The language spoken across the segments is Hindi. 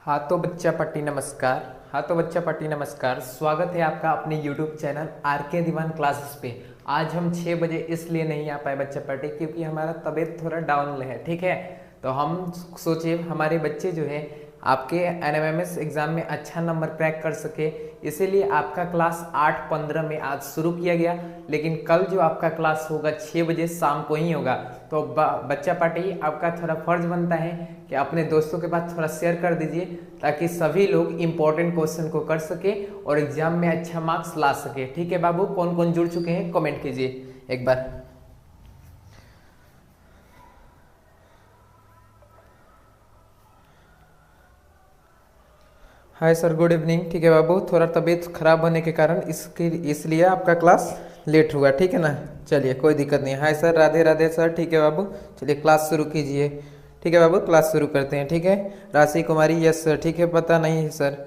हाँ तो बच्चा पट्टी नमस्कार। स्वागत है आपका अपने YouTube चैनल आर के दीवान क्लासेस पे। आज हम 6 बजे इसलिए नहीं आ पाए बच्चा पट्टी क्योंकि हमारा तबीयत थोड़ा डाउन है, ठीक है। तो हम सोचे हमारे बच्चे जो है आपके एनएमएमएस एग्जाम में अच्छा नंबर क्रैक कर सके, इसीलिए आपका क्लास 8:15 में आज शुरू किया गया। लेकिन कल जो आपका क्लास होगा 6 बजे शाम को ही होगा। तो बच्चा पार्टी आपका थोड़ा फर्ज बनता है कि अपने दोस्तों के पास थोड़ा शेयर कर दीजिए ताकि सभी लोग इम्पोर्टेंट क्वेश्चन को कर सके और एग्जाम में अच्छा मार्क्स ला सके, ठीक है बाबू। कौन कौन जुड़ चुके हैं कमेंट कीजिए एक बार। Hi sir, good evening. ठीक है बाबू, थोड़ा तबीयत खराब होने के कारण इसलिए आपका क्लास लेट हुआ, ठीक है ना। चलिए कोई दिक्कत नहीं। Hi sir, Radhe Radhe sir. ठीक है बाबू, चलिए क्लास शुरू कीजिए। ठीक है बाबू, क्लास शुरू करते हैं, ठीक है। राशि कुमारी, यस सर। ठीक है, पता नहीं है सर।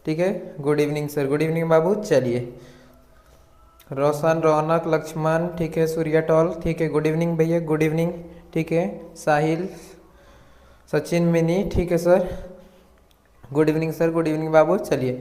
ठीक है, good evening sir. Good evening बाबू। चलिए रोशन, रौनक, लक्ष्मण, ठीक है। सूर्या टॉल, ठीक है। गुड इवनिंग भैया, गुड इवनिंग। ठीक है, साहिल, सचिन मिनी, ठीक है sir. Good evening sir. Good evening बाबू। चलिए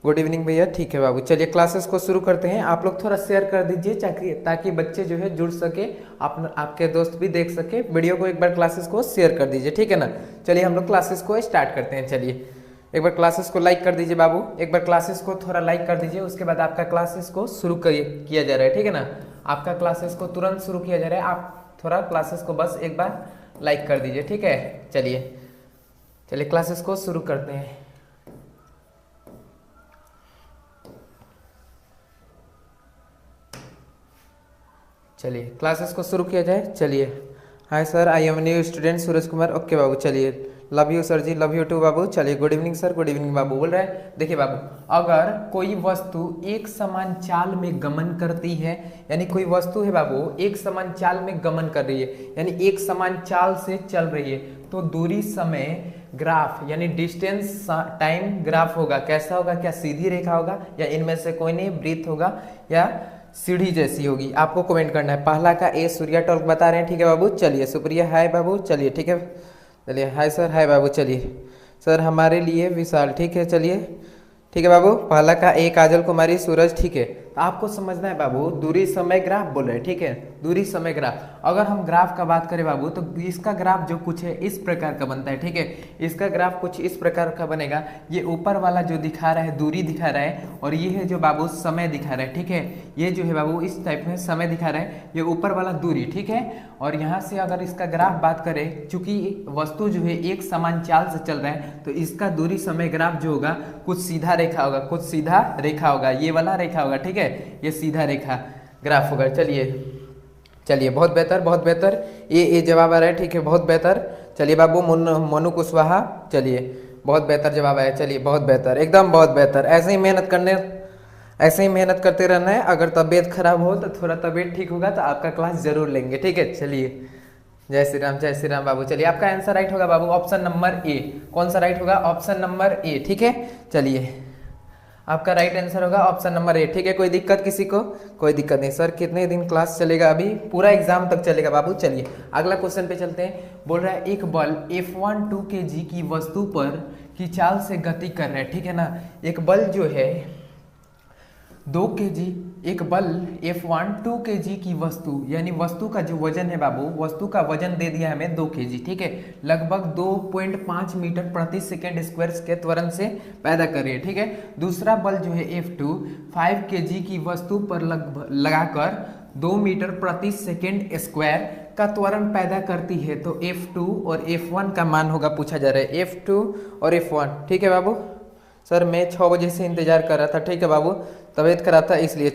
गुड इवनिंग भैया, ठीक है बाबू। चलिए क्लासेस को शुरू करते हैं। आप लोग थोड़ा शेयर कर दीजिए ताकि बच्चे जो है जुड़ सके, आपके दोस्त भी देख सके वीडियो को। एक बार क्लासेस को शेयर कर दीजिए, ठीक है ना। चलिए हम लोग क्लासेस को स्टार्ट करते हैं। चलिए एक बार क्लासेस को लाइक कर दीजिए बाबू, एक बार क्लासेस को थोड़ा लाइक कर दीजिए। उसके बाद आपका क्लासेस को शुरू किया जा रहा है, ठीक है ना। आपका क्लासेस को तुरंत शुरू किया जा रहा है। आप थोड़ा क्लासेस को बस एक बार लाइक कर दीजिए, ठीक है। चलिए क्लासेस को शुरू करते हैं। चलिए क्लासेस को शुरू किया जाए। चलिए hi sir, I am new student Suraj Kumar. Okay बाबू, चलिए love you sir ji, love you too बाबू। चलिए good evening sir. Good evening बाबू बोल रहे हैं। देखिए बाबू, अगर कोई वस्तु एक समान चाल में गमन करती है, यानी कोई वस्तु है बाबू एक समान चाल में गमन कर रही है, यानी एक समान चाल से चल रही है, तो दूरी समय ग्राफ यानी डिस्टेंस टाइम ग्राफ होगा। कैसा होगा? क्या सीधी रेखा होगा या इनमें से कोई नहीं, वृत्त होगा या सीढ़ी जैसी होगी? आपको कमेंट करना है। पहला का ए सूर्या टॉल्क बता रहे हैं, ठीक है बाबू। चलिए सुप्रिया, हाय बाबू। चलिए ठीक है, चलिए हाय सर, हाय बाबू। चलिए सर हमारे लिए विशाल, ठीक है। चलिए ठीक है बाबू। पहला का ए काजल कुमारी, सूरज, ठीक है। तो आपको समझना है बाबू, दूरी समय ग्राफ बोल रहे हैं, ठीक है। दूरी समय ग्राफ। अगर हम ग्राफ का बात करें बाबू तो इसका ग्राफ जो कुछ है इस प्रकार का बनता है, ठीक है। इसका ग्राफ कुछ इस प्रकार का बनेगा। ये ऊपर वाला जो दिखा रहा है दूरी दिखा रहा है, और ये है जो बाबू समय दिखा रहा है, ठीक है। ये जो है बाबू इस टाइप में समय दिखा रहा है, ये ऊपर वाला दूरी, ठीक है। और यहाँ से अगर इसका ग्राफ बात करें, चूंकि वस्तु जो है एक समान चाल से चल रहा है, तो इसका दूरी समय ग्राफ जो होगा कुछ सीधा रेखा होगा, कुछ सीधा रेखा होगा, ये वाला रेखा होगा, ठीक है। ये सीधा रेखा ग्राफ होगा। चलिए बहुत बेहतर, बहुत बेहतर। ये जवाब आ रहा है, ठीक है, बहुत बेहतर। चलिए बाबू मोनू कुशवाहा, चलिए बहुत बेहतर जवाब आया। चलिए बहुत बेहतर, एकदम बहुत बेहतर। ऐसे ही मेहनत करते रहना है। अगर तबीयत खराब हो तो थोड़ा तबीयत ठीक होगा तो आपका क्लास जरूर लेंगे, ठीक है। चलिए जय श्री राम बाबू। चलिए आपका आंसर राइट होगा बाबू, ऑप्शन नंबर ए। कौन सा राइट होगा? ऑप्शन नंबर ए, ठीक है। चलिए आपका राइट आंसर होगा ऑप्शन नंबर ए, ठीक है। कोई दिक्कत किसी को? कोई दिक्कत नहीं सर। कितने दिन क्लास चलेगा? अभी पूरा एग्जाम तक चलेगा बाबू। चलिए अगला क्वेश्चन पे चलते हैं। बोल रहा है एक बल F1 2 kg की वस्तु पर की चाल से गति कर रहा है, ठीक है ना। एक बल जो है 2 kg, एक बल F1 2 kg की वस्तु, यानी वस्तु का जो वजन है बाबू, वस्तु का वजन दे दिया हमें 2 kg, ठीक है। लगभग 2.5 मीटर प्रति सेकेंड स्क्वायर के त्वरण से पैदा कर रही है, ठीक है। दूसरा बल जो है F2 5 kg की वस्तु पर लगाकर 2 मीटर प्रति सेकेंड स्क्वायर का त्वरण पैदा करती है। तो F2 और F1 का मान होगा, पूछा जा रहा है F2 और F1, ठीक है बाबू। सर मैं 6 बजे से इंतजार कर रहा था, ठीक है बाबू, तबीयत खराब था इसलिए।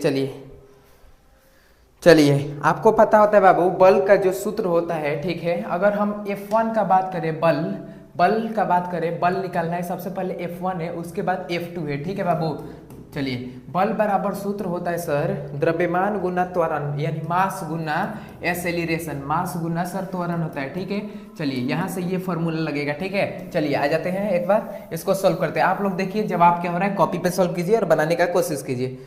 चलिए आपको पता होता है बाबू बल का जो सूत्र होता है, ठीक है। अगर हम F1 का बात करें, बल का बात करें, बल निकालना है, सबसे पहले F1 है, उसके बाद F2 है, ठीक है बाबू। चलिए बल बराबर सूत्र होता है सर द्रव्यमान गुना त्वरण, यानी मास गुना एक्सेलरेशन, मास गुना सर त्वरण होता है, ठीक है। चलिए यहाँ से ये फॉर्मूला लगेगा, ठीक है। चलिए आ जाते हैं, एक बार इसको सोल्व करते हैं। आप लोग देखिए जवाब क्या हो रहा है, कॉपी पे सोल्व कीजिए और बनाने का कोशिश कीजिए।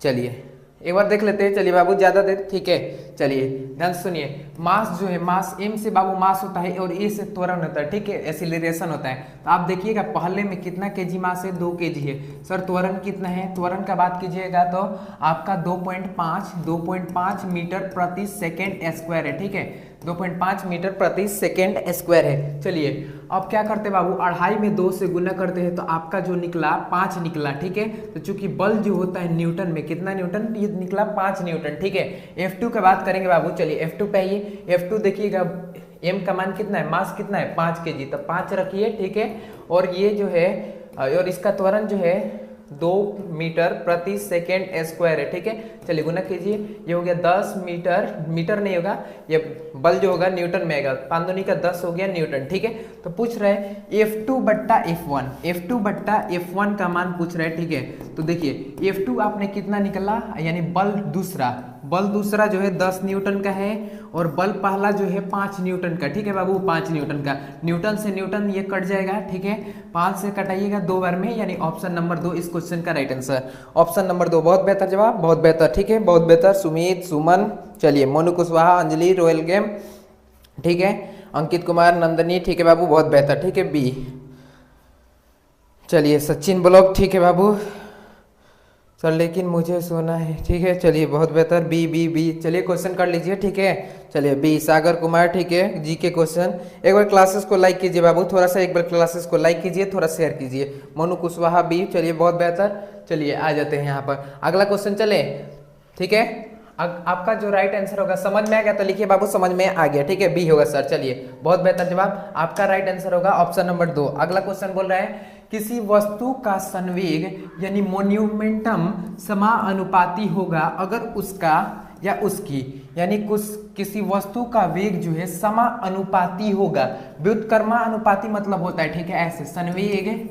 चलिए एक बार देख लेते हैं। चलिए बाबू, ज्यादा देर, ठीक है। चलिए ध्यान से सुनिए, मास जो है, मास m से बाबू मास होता है और a से त्वरण होता है, ठीक है, एक्सीलरेशन होता है। तो आप देखिएगा पहले में कितना केजी मास है, 2 केजी है। सर त्वरण कितना है, त्वरण का बात कीजिएगा तो आपका 2.5 मीटर प्रति सेकेंड स्क्वायर है, ठीक है, 2.5 मीटर प्रति सेकेंड स्क्वायर है। चलिए अब क्या करते हैं बाबू, 2.5 में 2 से गुना करते हैं तो आपका जो निकला 5 निकला, ठीक है। तो चूंकि बल जो होता है न्यूटन में, कितना न्यूटन, ये निकला 5 न्यूटन, ठीक है। F2 का बात करेंगे बाबू। चलिए F2 पे आइए। F2 देखिएगा, m का मान कितना है, मास कितना है, 5 केजी, तो 5 रखिए, ठीक है। और ये जो है, और इसका त्वरण जो है 2 मीटर प्रति सेकेंड स्क्वायर है, ठीक है। चलिए गुना कीजिए, ये हो गया 10 मीटर, मीटर नहीं होगा, ये बल जो होगा न्यूटन में आएगा, 5 दूनी का 10 हो गया न्यूटन, ठीक है। तो पूछ रहे हैं F2 बट्टा F1, F2 बट्टा F1 का मान पूछ रहे हैं, ठीक है। तो देखिए F2 आपने कितना निकला, यानी बल दूसरा जो है 10 न्यूटन का है, और बल पहला जो है 5 न्यूटन का, ठीक है बाबू, 5 न्यूटन का। न्यूटन से न्यूटन ये कट जाएगा, ठीक है, 5 से कटाइएगा 2 बार में, यानी ऑप्शन नंबर 2 इस क्वेश्चन का राइट आंसर, ऑप्शन नंबर 2। बहुत बेहतर जवाब, बहुत बेहतर, ठीक है, बहुत बेहतर। सुमित, सुमन, चलिए मोनू कुशवाहा, अंजलि, रॉयल गेम, ठीक है, अंकित कुमार, नंदनी, ठीक है बाबू, बहुत बेहतर, ठीक है, बी। चलिए सचिन ब्लॉक, ठीक है बाबू, सर लेकिन मुझे सोना है, ठीक है, चलिए बहुत बेहतर, बी बी बी। चलिए क्वेश्चन कर लीजिए, ठीक है। चलिए बी, सागर कुमार, ठीक है, जी के क्वेश्चन। एक बार क्लासेस को लाइक कीजिए बाबू, थोड़ा सा एक बार क्लासेस को लाइक कीजिए, थोड़ा शेयर कीजिए। मोनू कुशवाहा, बी, चलिए बहुत बेहतर। चलिए आ जाते हैं यहाँ पर, अगला क्वेश्चन चले, ठीक है। आपका जो राइट आंसर होगा, समझ में आ गया तो लिखिए बाबू, समझ में आ गया, ठीक है, बी होगा सर। चलिए बहुत बेहतर जवाब, आपका राइट आंसर होगा ऑप्शन नंबर 2। अगला क्वेश्चन बोल रहा है किसी वस्तु का संवेग यानी मोन्यूमेंटम समानुपाती होगा अगर उसका या उसकी, यानी किसी वस्तु का वेग जो है समानुपाती होगा। व्युत्क्रमानुपाती मतलब होता है, ठीक है, ऐसे संवेग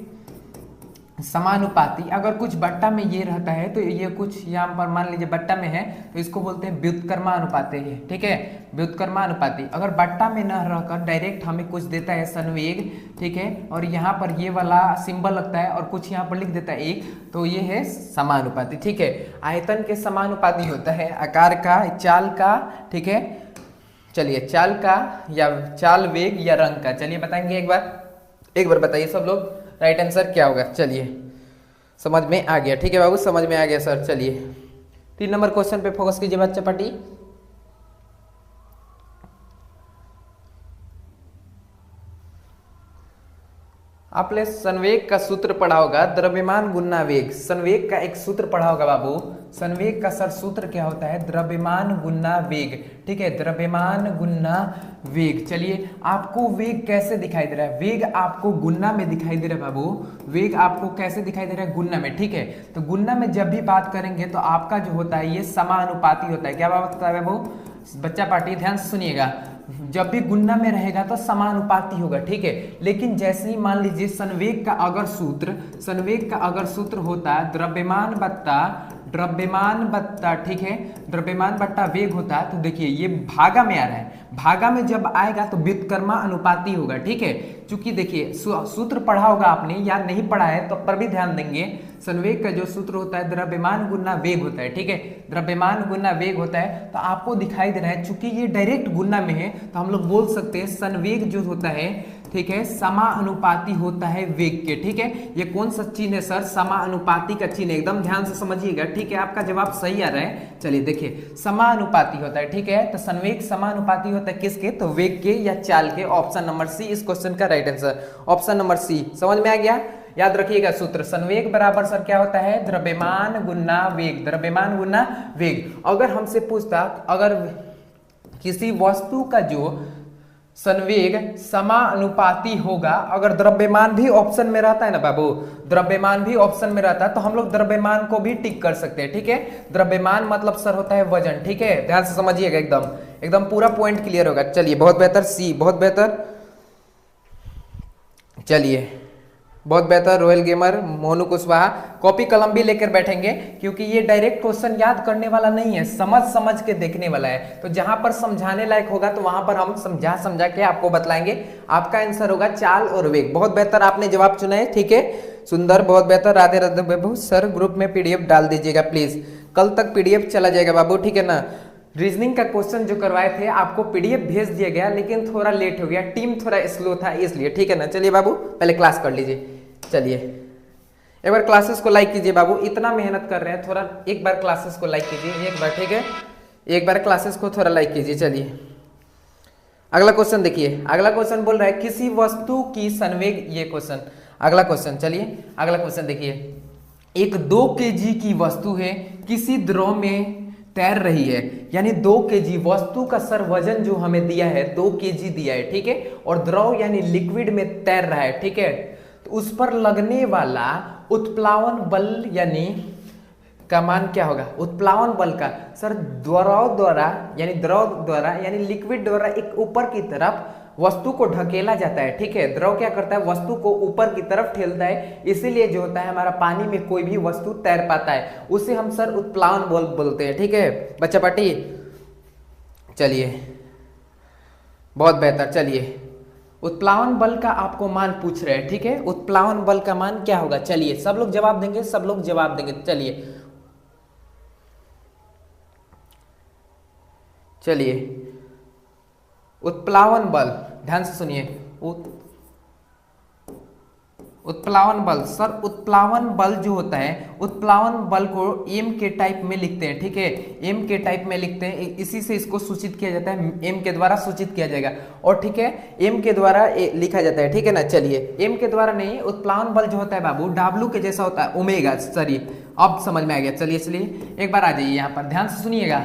समानुपाती, अगर कुछ बट्टा में ये रहता है तो ये कुछ यहाँ पर मान लीजिए बट्टा में है तो इसको बोलते हैं व्युत्क्रमानुपाती है, ठीक है, व्युत्क्रमानुपाती। अगर बट्टा में न रहकर डायरेक्ट हमें कुछ देता है संवेग, ठीक है, और यहाँ पर ये वाला सिंबल लगता है और कुछ यहाँ पर लिख देता है 1, तो ये है समानुपाती, ठीक है। आयतन के समानुपाती होता है, आकार का, चाल का, ठीक है। चलिए चाल का या चाल वेग या रंग का, चलिए बताएंगे एक बार बताइए सब लोग, राइट आंसर क्या होगा। चलिए समझ में आ गया, ठीक है बाबू, समझ में आ गया सर। चलिए 3 नंबर क्वेश्चन पे फोकस कीजिए बच्चा पार्टी। आपने संवेग का सूत्र पढ़ा होगा, द्रव्यमान गुना वेग। संवेग का एक सूत्र पढ़ा होगा बाबू, संवेग का सर सूत्र क्या होता है, द्रव्यमान गुना वेग, ठीक है, द्रव्यमान गुना वेग। चलिए आपको वेग कैसे दिखाई दे रहा है, वेग आपको गुना में दिखाई दे रहा है बाबू, वेग आपको कैसे दिखाई दे रहा है, गुना में, ठीक है। तो गुना में जब भी बात करेंगे तो आपका जो होता है ये समानुपाती होता है। क्या बात होता है बाबू, बच्चा पार्टी ध्यान से सुनिएगा, जब भी गुना में रहेगा तो समानुपाती होगा, ठीक है। लेकिन जैसे ही मान लीजिए संवेग का अगर सूत्र होता है द्रव्यमान बत्ता, ठीक है, द्रव्यमान बट्टा वेग होता है, तो देखिए ये भागा में आ रहा है, भागा में जब आएगा तो व्युत्क्रमानुपाती होगा, ठीक है। चूंकि देखिए सूत्र पढ़ा होगा आपने, या नहीं पढ़ा है तो पर भी ध्यान देंगे, संवेग का जो सूत्र होता है द्रव्यमान गुना वेग होता है, ठीक है, द्रव्यमान गुना वेग होता है। तो आपको दिखाई दे रहा है, चूंकि ये डायरेक्ट गुना में है तो हम लोग बोल सकते हैं संवेग जो होता है, ठीक है, समानुपाती होता है वेग के, ठीक है। ये कौन सा चिन्ह है सर, समानुपाती का चिन्ह, एकदम ध्यान से समझिएगा, ठीक है, आपका जवाब सही आ रहा है। चलिए देखिए समानुपाती होता है, ठीक है, तो संवेग समानुपाती होता है किसके, तो वेग के या चाल के। ऑप्शन नंबर सी इस क्वेश्चन का right answer, option number C. समझ में आ गया, याद रखिएगा सूत्र, संवेग बराबर सर क्या होता है, द्रव्यमान गुना वेग, द्रव्यमान गुना वेग। अगर हमसे पूछता, अगर किसी वस्तु का जो संवेग समानुपाती होगा, अगर द्रव्यमान भी ऑप्शन में रहता है ना बाबू, द्रव्यमान भी ऑप्शन में रहता है तो हम लोग द्रव्यमान को भी टिक कर सकते हैं, ठीक है। द्रव्यमान मतलब सर होता है वजन, ठीक है, ध्यान से समझिएगा, एकदम पूरा पॉइंट क्लियर होगा। चलिए बहुत बेहतर, सी, बहुत बेहतर। चलिए बहुत बेहतर, royal gamer, Monu Kushwaha. Copy कलम भी लेकर बैठेंगे क्योंकि ये डायरेक्ट क्वेश्चन याद करने वाला नहीं है, समझ के देखने वाला है। तो जहां पर समझाने लायक होगा तो वहां पर हम समझा के आपको बतलाएंगे। आपका आंसर होगा चाल और वेग। बहुत बेहतर आपने जवाब चुना है, ठीक है, सुंदर, बहुत बेहतर। राधे राधे बाबू, सर ग्रुप में PDF डाल दीजिएगा प्लीज। कल तक पीडीएफ चला जाएगा बाबू, ठीक है ना। रीजनिंग का क्वेश्चन जो करवाए थे आपको पीडीएफ भेज दिया गया, लेकिन थोड़ा लेट हो गया, टीम थोड़ा स्लो था इसलिए, ठीक है ना। चलिए बाबू पहले क्लास कर लीजिए। चलिए एक बार क्लासेस को लाइक कीजिए बाबू, इतना मेहनत कर रहे हैं, थोड़ा एक बार क्लासेस को लाइक कीजिए एक बार, ठीक है। एक बार क्लासेस को थोड़ा लाइक कीजिए। चलिए अगला क्वेश्चन देखिए, अगला क्वेश्चन बोल रहा है किसी वस्तु की संवेग, ये क्वेश्चन अगला क्वेश्चन। चलिए अगला क्वेश्चन देखिए, एक 2 kg की वस्तु है, किसी द्रव में तैर रही है, यानी 2 kg वस्तु का सर वजन जो हमें दिया है 2 kg दिया है, ठीक है, और द्रव यानी लिक्विड में तैर रहा है, ठीक है। तो उस पर लगने वाला उत्प्लावन बल यानी का मान क्या होगा? उत्प्लावन बल का सर द्रव द्वारा यानी लिक्विड द्वारा एक ऊपर की तरफ वस्तु को ढकेला जाता है, ठीक है। द्रव क्या करता है? वस्तु को ऊपर की तरफ ठेलता है, इसीलिए जो होता है हमारा पानी में कोई भी वस्तु तैर पाता है, उसे हम सर उत्प्लावन बल बोलते हैं, ठीक है बच्चा पार्टी। चलिए बहुत बेहतर। चलिए उत्प्लावन बल का आपको मान पूछ रहे हैं, ठीक है। उत्प्लावन बल का मान क्या होगा? चलिए सब लोग जवाब देंगे, सब लोग जवाब देंगे। चलिए उत्प्लावन बल, ध्यान से सुनिए, उत्प्लावन बल सर, उत्प्लावन बल जो होता है, उत्प्लावन बल को एम के टाइप में लिखते हैं, ठीक है। एम के टाइप में लिखते हैं, इसी से इसको सूचित किया जाता है, एम के द्वारा सूचित किया जाएगा, और ठीक है एम के द्वारा लिखा जाता है, ठीक है ना। चलिए एम के द्वारा नहीं, उत्प्लावन बल जो होता है बाबू डब्ल्यू के जैसा होता है, ओमेगा। सॉरी अब समझ में आ गया। चलिए एक बार आ जाइए यहाँ पर, ध्यान से सुनिएगा,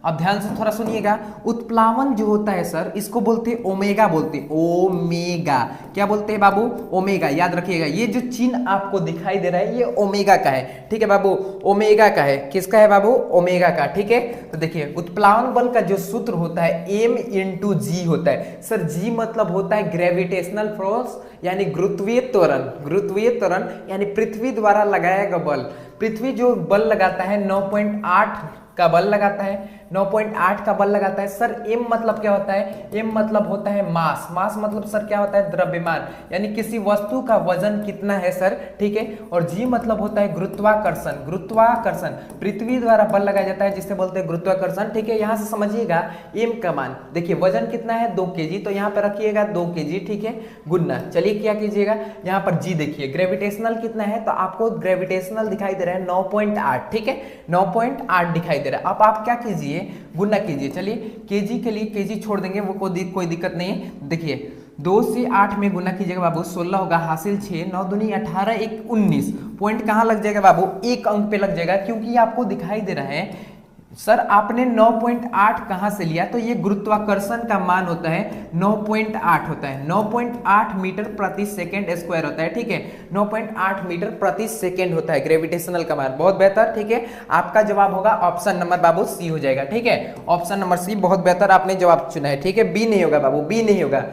अब ध्यान से थोड़ा सुनिएगा। उत्प्लावन जो होता है सर, इसको बोलते हैं ओमेगा, बोलते हैं ओमेगा। क्या बोलते हैं बाबू? ओमेगा। याद रखिएगा, ये जो चिन्ह आपको दिखाई दे रहा है ये ओमेगा का है, ठीक है बाबू, ओमेगा का है। किसका है बाबू? ओमेगा का, ठीक है। तो देखिए उत्प्लावन बल का जो सूत्र होता है M × G होता है सर। G मतलब होता है ग्रेविटेशनल फोर्स यानी गुरुत्वीय त्वरण, गुरुत्वीय त्वरण यानी पृथ्वी द्वारा लगाया गया बल। पृथ्वी जो बल लगाता है 9.8 का बल लगाता है, 9.8 का बल लगाता है सर। m मतलब क्या होता है? m मतलब होता है मास, मास मतलब सर क्या होता है? द्रव्यमान, यानी किसी वस्तु का वजन कितना है सर, ठीक है। और g मतलब होता है गुरुत्वाकर्षण, गुरुत्वाकर्षण पृथ्वी द्वारा बल लगाया जाता है जिससे बोलते हैं गुरुत्वाकर्षण, ठीक है। यहाँ से समझिएगा m का मान, देखिए वजन कितना है 2 kg, तो यहाँ पे रखिएगा 2 kg, ठीक है, गुना। चलिए क्या कीजिएगा, यहाँ पर g देखिए ग्रेविटेशनल कितना है, तो आपको ग्रेविटेशनल दिखाई दे रहा है 9.8, ठीक है, 9.8 दिखाई दे रहा है। अब आप क्या कीजिए, गुना कीजिए। चलिए केजी के लिए केजी छोड़ देंगे, वो कोई दिक्कत नहीं है। देखिए 2 से 8 में गुना कीजिएगा बाबू, 16 होगा, हासिल 6, 9 दूनी 18, 1 19। पॉइंट कहाँ लग जाएगा बाबू? एक अंक पे लग जाएगा, क्योंकि ये आपको दिखाई दे रहा है सर आपने 9.8 कहां से लिया, तो ये गुरुत्वाकर्षण का मान होता है 9.8 होता है, 9.8 मीटर प्रति सेकेंड स्क्वायर होता है, ठीक है। 9.8 मीटर प्रति सेकेंड होता है ग्रेविटेशनल का मान। बहुत बेहतर, ठीक है। आपका जवाब होगा ऑप्शन नंबर बाबू सी हो जाएगा, ठीक है। ऑप्शन नंबर सी, बहुत बेहतर आपने जवाब चुना है, ठीक है। बी नहीं होगा बाबू, बी नहीं होगा,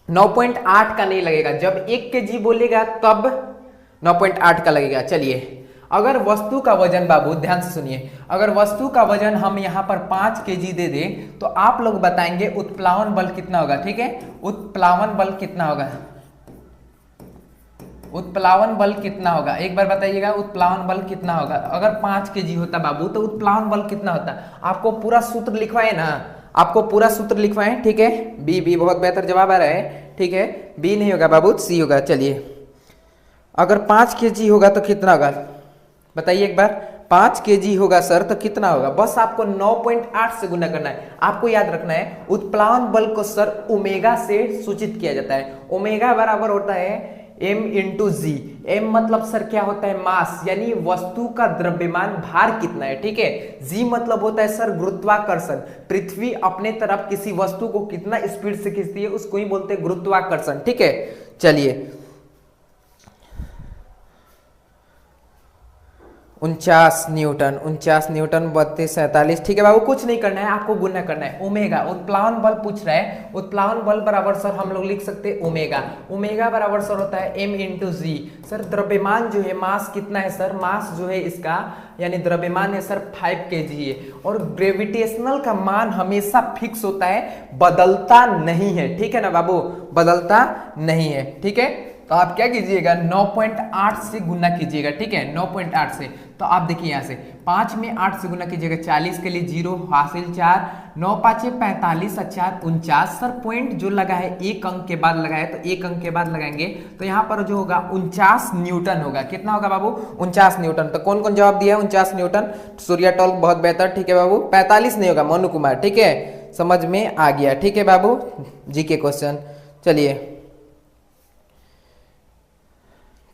9.8 का नहीं लगेगा। जब 1 kg बोलेगा तब 9.8 का लगेगा। चलिए अगर वस्तु का वजन बाबू ध्यान से सुनिए, अगर वस्तु का वजन हम यहाँ पर 5 kg दे दें तो आप लोग बताएंगे उत्प्लावन बल कितना होगा, ठीक है। उत्प्लावन बल कितना होगा? उत्प्लावन बल कितना होगा? एक बार बताइएगा उत्प्लावन बल कितना होगा। अगर 5 kg होता बाबू तो उत्प्लावन बल कितना होता? आपको पूरा सूत्र लिखवाए ना, आपको पूरा सूत्र लिखवाए, ठीक है। बी, बहुत बेहतर जवाब आ रहा है, ठीक है। बी नहीं होगा बाबू, सी होगा। चलिए अगर 5 kg होगा तो कितना होगा बताइए एक बार। 5 kg होगा सर तो कितना होगा? बस आपको 9.8 से गुना करना है। आपको याद रखना है उत्प्लावन बल को सर ओमेगा से सूचित किया जाता है। ओमेगा बराबर होता है m × G। m मतलब सर क्या होता है? मास, यानी वस्तु का द्रव्यमान भार कितना है, ठीक है। G मतलब होता है सर गुरुत्वाकर्षण, पृथ्वी अपने तरफ किसी वस्तु को कितना स्पीड से खींचती है उसको ही बोलते हैं गुरुत्वाकर्षण, ठीक है। चलिए 49 न्यूटन, 32 47, ठीक है बाबू। कुछ नहीं करना है, आपको गुना करना है। ओमेगा उत्प्लावन बल पूछ रहा है, उत्प्लावन बल बराबर सर हम लोग लिख सकते हैं ओमेगा। ओमेगा बराबर सर होता है m × G। सर द्रव्यमान जो है, मास कितना है सर? मास जो है इसका यानी द्रव्यमान है सर 5 kg है। और ग्रेविटेशनल का मान हमेशा फिक्स होता है, बदलता नहीं है, ठीक है ना बाबू, बदलता नहीं है, ठीक है। तो आप क्या कीजिएगा 9.8 से गुना कीजिएगा, ठीक है 9.8 से। तो आप देखिए यहाँ से 5 में 8 से गुना कीजिएगा, 40 के लिए 0 हासिल 4, 9 5 45 और 4 49। सर पॉइंट जो लगा है एक अंक के बाद लगा है, तो एक अंक के बाद लगाएंगे तो यहाँ पर जो होगा 49 न्यूटन होगा। कितना होगा बाबू 49 न्यूटन। तो कौन कौन जवाब दिया है 49 न्यूटन? सूर्या टॉल बहुत बेहतर, ठीक है बाबू। 45 नहीं होगा मोनू कुमार, ठीक है समझ में आ गया, ठीक है बाबू। जी के क्वेश्चन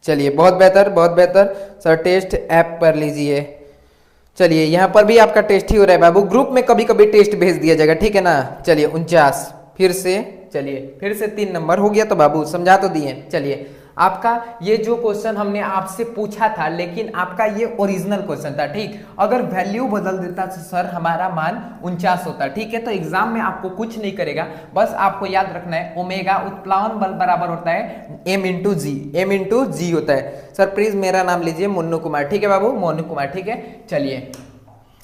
चलिए बहुत बेहतर बहुत बेहतर। सर टेस्ट ऐप पर लीजिए। चलिए यहाँ पर भी आपका टेस्ट ही हो रहा है बाबू, ग्रुप में कभी कभी टेस्ट भेज दिया जाएगा, ठीक है ना। चलिए 49 फिर से, चलिए फिर से 3 नंबर हो गया तो बाबू समझा तो दिए। चलिए आपका ये जो क्वेश्चन हमने आपसे पूछा था, लेकिन आपका ये ओरिजिनल क्वेश्चन था, ठीक। अगर वैल्यू बदल देता तो सर हमारा मान 49 होता, ठीक है। तो एग्जाम में आपको कुछ नहीं करेगा, बस आपको याद रखना है ओमेगा उत्प्लावन बल बराबर होता है m इंटू जी होता है। सर प्लीज मेरा नाम लीजिए मोनू कुमार, ठीक है बाबू मोनू कुमार, ठीक है। चलिए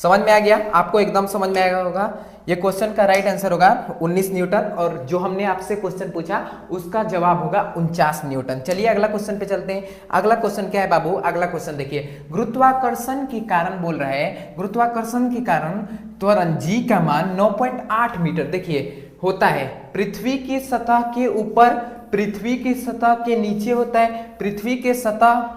समझ में आ गया आपको, एकदम समझ में आएगा होगा। ये क्वेश्चन का राइट आंसर होगा 19 न्यूटन, और जो हमने आपसे क्वेश्चन पूछा उसका जवाब होगा 49 न्यूटन। चलिए अगला क्वेश्चन पे चलते हैं। अगला क्वेश्चन क्या है बाबू? अगला क्वेश्चन देखिए, गुरुत्वाकर्षण के कारण बोल रहा है, गुरुत्वाकर्षण के कारण त्वरण जी का मान 9.8 मीटर देखिए होता है। पृथ्वी की सतह के ऊपर, पृथ्वी की सतह के नीचे होता है, पृथ्वी के सतह